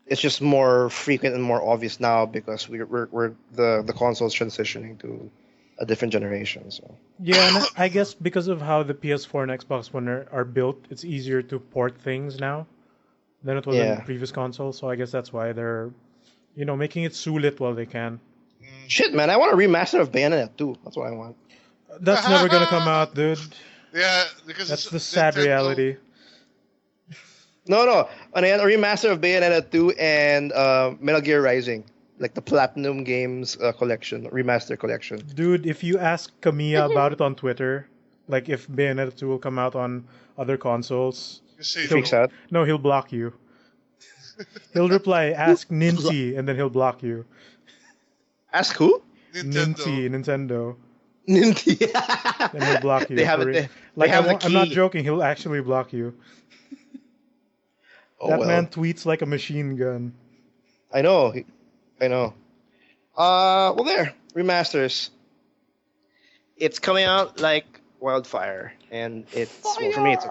it's just more frequent and more obvious now because we're the console's transitioning to a different generation. So Yeah, and I guess because of how the PS4 and Xbox One are built, it's easier to port things now than it was in the previous console. So I guess that's why they're, making it sulit while they can. shit, man, I want a remaster of Bayonetta 2. That's what I want. That's never gonna come out, dude. Yeah, because That's the sad Nintendo. reality. No, and a remaster of Bayonetta 2 and Metal Gear Rising, like the Platinum Games collection, remaster collection. Dude, if you ask Kamiya about it on Twitter, like if Bayonetta 2 will come out on other consoles. You say He freaks out. No, he'll block you. He'll reply, "Ask Ninty," and then he'll block you. Ask who? Ninty, Nintendo. Ninty. Then he'll block you. They have for it. real. They Like have the I'm not key. joking. He'll actually block you. Oh, That well. man tweets like a machine gun. I know. I know. Well, there. Remasters. It's coming out like wildfire, and it's well for me. It's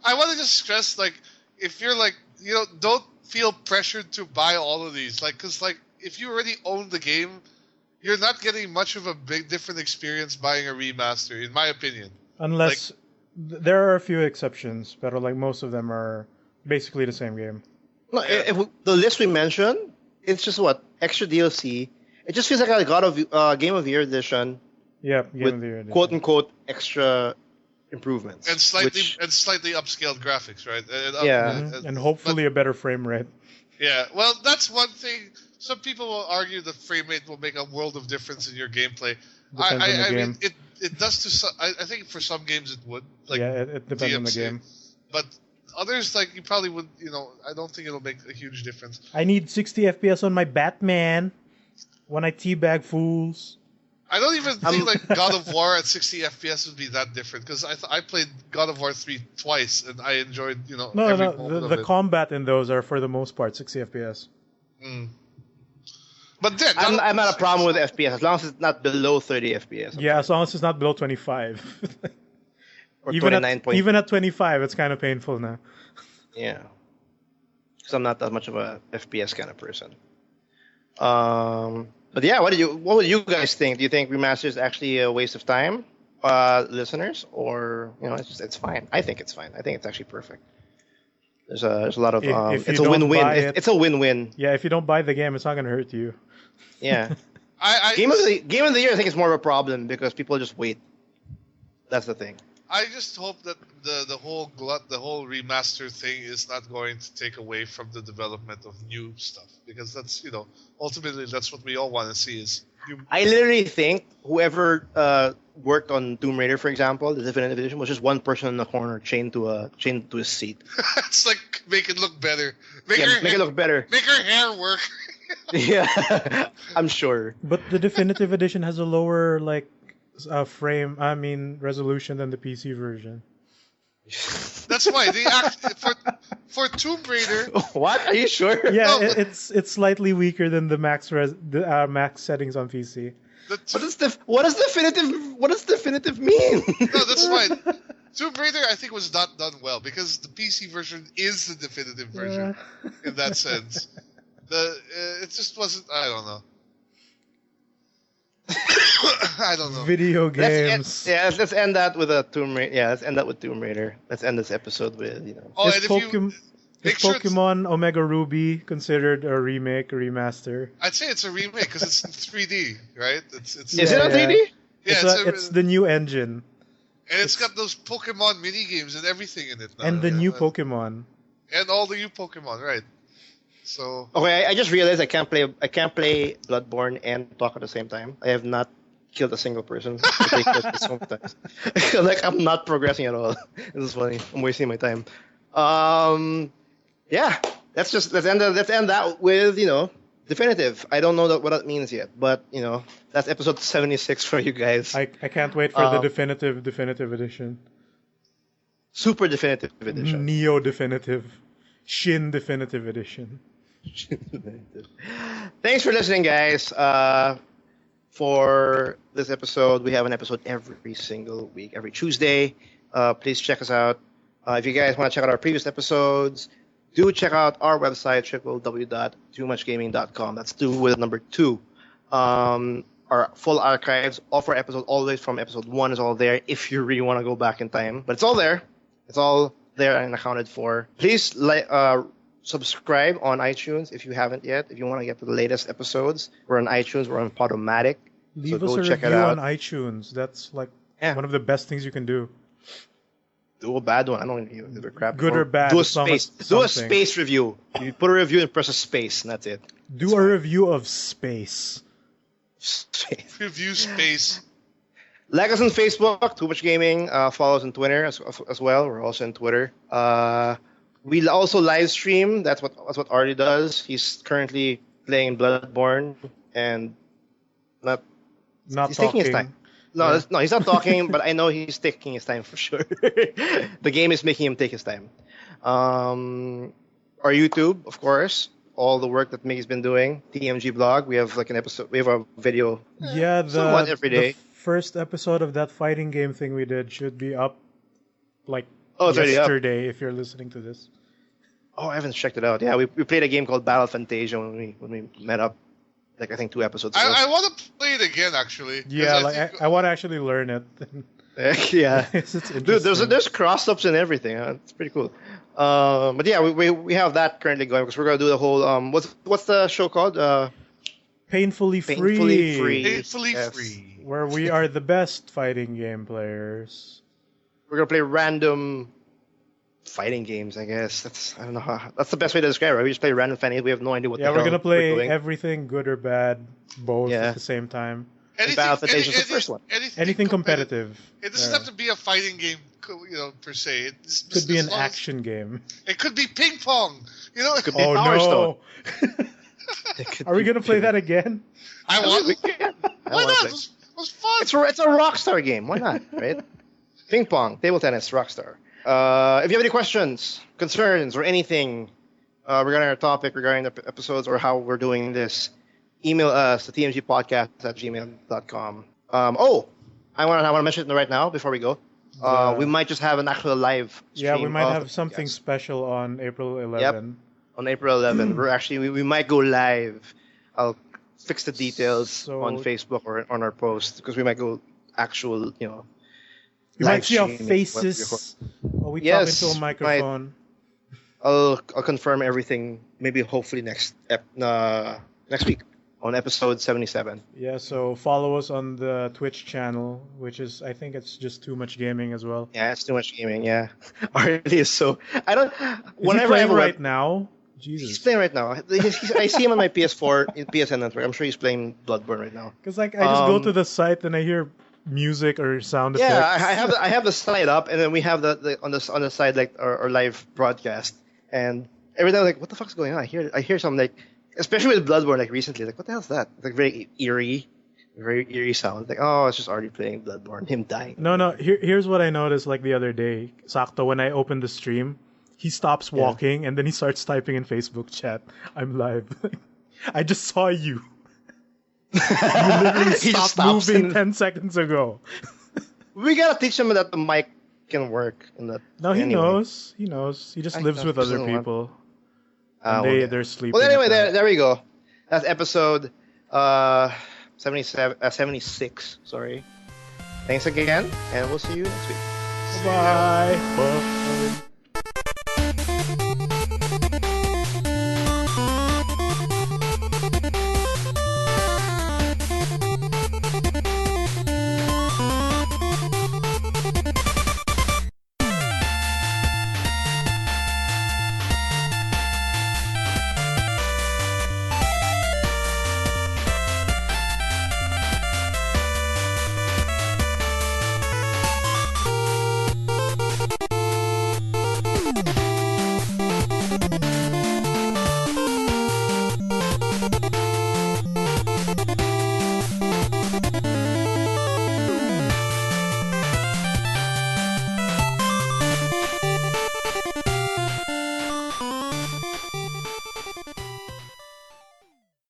I want to just stress, like, if you're like, don't feel pressured to buy all of these, like, because like if you already own the game, you're not getting much of a big different experience buying a remaster, in my opinion. Unless there are a few exceptions, but like most of them are basically the same game. no. If the list we mentioned, it's just what extra DLC. It just feels like a God of Game of the Year edition Yeah, Game with of the Year edition. quote unquote extra improvements And slightly upscaled graphics, right? Yeah. And hopefully a better frame rate. Yeah, well, that's one thing. Some people will argue the frame rate will make a world of difference in your gameplay. Depends on the I game. mean, it does to some. I think for some games it would. Like Yeah, it depends on the DMC. game. But others, like, you probably would. I don't think it'll make a huge difference. I need 60 FPS on my Batman when I teabag fools. I don't even think like God of War at 60 FPS would be that different, because I played God of War 3 twice and I enjoyed every moment of The it. combat in those are for the most part 60 FPS. Mm. But then I'm not a problem with FPS as long as it's not below 30 FPS. Yeah, as long as it's not below 25. Or even 29 at, even at 25, it's kind of painful now. Yeah. Because I'm not that much of a FPS kind of person. But yeah, what would you guys think? Do you think remaster is actually a waste of time, listeners, or it's fine? I think it's fine. I think it's actually perfect. There's a lot of If you it's a don't win-win. buy it- It's a win-win. Yeah, if you don't buy the game, it's not going to hurt you. Yeah. I Game of the year, I think, is more of a problem because people just wait. That's the thing. I just hope that the whole remaster thing is not going to take away from the development of new stuff, because that's ultimately that's what we all want to see is new. I literally think whoever worked on Tomb Raider, for example, the definitive edition, was just one person in the corner chained to his seat. It's like make it look better, Make it look better. make her hair work. Yeah, I'm sure. But the definitive edition has a lower resolution than the PC version. That's why for Tomb Raider. What? Are you sure? Yeah, No. it's slightly weaker than the max settings on PC. What does definitive mean? No, that's fine. Tomb Raider, I think, was not done well because the PC version is the definitive version in that sense. It just wasn't. I don't know. I don't know. Video games. Let's end that with a Tomb Raider. Yeah, let's end that with Tomb Raider. Let's end this episode with Oh, Is and if you make sure Pokemon Omega Ruby considered a remake, a remaster? I'd say it's a remake because it's in 3D, right? It's Is it on 3D? yeah, It's the new engine and it's got those Pokemon mini games and everything in it now. and the yeah, new Pokemon. and all the new Pokemon, right? So Okay, I just realized I can't play Bloodborne and talk at the same time. I have not killed a single person. I played it so many times. Like I'm not progressing at all. This is funny. I'm wasting my time. Yeah. Let's end that with definitive. I don't know what that means yet, but that's episode 76 for you guys. I can't wait for the definitive edition. Super definitive edition. Neo definitive. Shin definitive edition. Thanks for listening, guys. For this episode, we have an episode every single week, every Tuesday. Please check us out. If you guys want to check out our previous episodes, do check out our website, www.toomuchgaming.com. That's 2 with number 2. Our full archives of our episode, all the way from episode 1, is all there if you really want to go back in time. But it's all there. It's all there and accounted for. Please subscribe on iTunes if you haven't yet. If you want to get to the latest episodes, we're on iTunes. We're on Podomatic. Leave So us go a check it review out. on iTunes. That's one Yeah. of the best things you can do. Do a bad one. I don't give a crap. Good or bad, Do a as long as space. Do a something. space review. You put a review and press a space, and that's it. Do a review of Space. Space. review space. Like us on Facebook, Too Much Gaming. Follow us on Twitter as well. We're also on Twitter. We also live stream. That's what Artie does. He's currently playing Bloodborne and not. Not He's talking. taking his time. No, Yeah. no, he's not talking. But I know he's taking his time for sure. The game is making him take his time. Our YouTube, of course. All the work that Mickey's been doing. TMG blog. We have like an episode. We have a video. Yeah, Somewhat every day. the first episode of that fighting game thing we did should be up like Oh, it's already up. yesterday if you're listening to this. Oh, I haven't checked it out. Yeah, we played a game called Battle Fantasia when we met up, like I think 2 episodes ago. I want to play it again, actually. 'cause Yeah, think- I want to actually learn it. Yeah, It's dude, interesting. there's cross ups and everything. It's pretty cool. But yeah, we have that currently going because we're gonna do the whole what's the show called? Painfully free, Painfully Free. Painfully Yes. free. where we are the best fighting game players. We're gonna play random fighting games. I guess I don't know that's the best way to describe it. Right? We just play random fighting games. We have no idea what. Yeah, the we're hell gonna play doing. everything, good or bad, both Yeah. at the same time. Battle Fantasia is the first one. Anything competitive. It doesn't Yeah. have to be a fighting game, per se. It's Could be as an long as- action game. It could be ping pong. Could be Oh Power no! It could Are we be- gonna play that again? I We want. can. I Why wanna not? play. It was fun. It's a Rockstar game. Why not? Right? Ping pong, table tennis, Rockstar. If you have any questions, concerns, or anything regarding our topic, regarding the episodes, or how we're doing this, email us at tmgpodcast@gmail.com. I want to mention it right now before we go. We might just have an actual live stream. Yeah, we might of have the something podcast. special on April 11. On April 11. we might go live. I'll fix the details So- on Facebook or on our post because we might go actual, You live might see our streaming. faces while we Yes, talk into a microphone. I'll confirm everything. Maybe hopefully next week on episode 77. Yeah, so follow us on the Twitch channel, which is, I think it's just Too Much Gaming as well. Yeah, it's too much gaming. Yeah, Arlie is so. I don't. Is he Whenever I playing have a right web, now? he's Jesus. playing right now. I see him on my PS4 in PSN network. I'm sure he's playing Bloodborne right now. Because like I just go Um, to the site and I hear music or sound Yeah, effects. I have the site up, and then we have the on the side like our live broadcast, and every time I'm like, what the fuck's going on? I hear something like, especially with Bloodborne, like recently, like what the hell's that? Like very eerie sound. Like oh, it's just already playing Bloodborne, him dying. No. Here's what I noticed like the other day. Sakto, when I opened the stream, he stops walking and then he starts typing in Facebook chat. I'm live. I just saw you. You literally He just stopped stops moving and- 10 seconds ago. We gotta teach him that the mic can work. And that No, he anyway. knows. He knows. He just I lives know, with he other doesn't want- people. Ah, And well, they're sleeping. Well, anyway, at night. there we go. That's episode 76. Sorry. Thanks again, and we'll see you next week. Bye. Bye.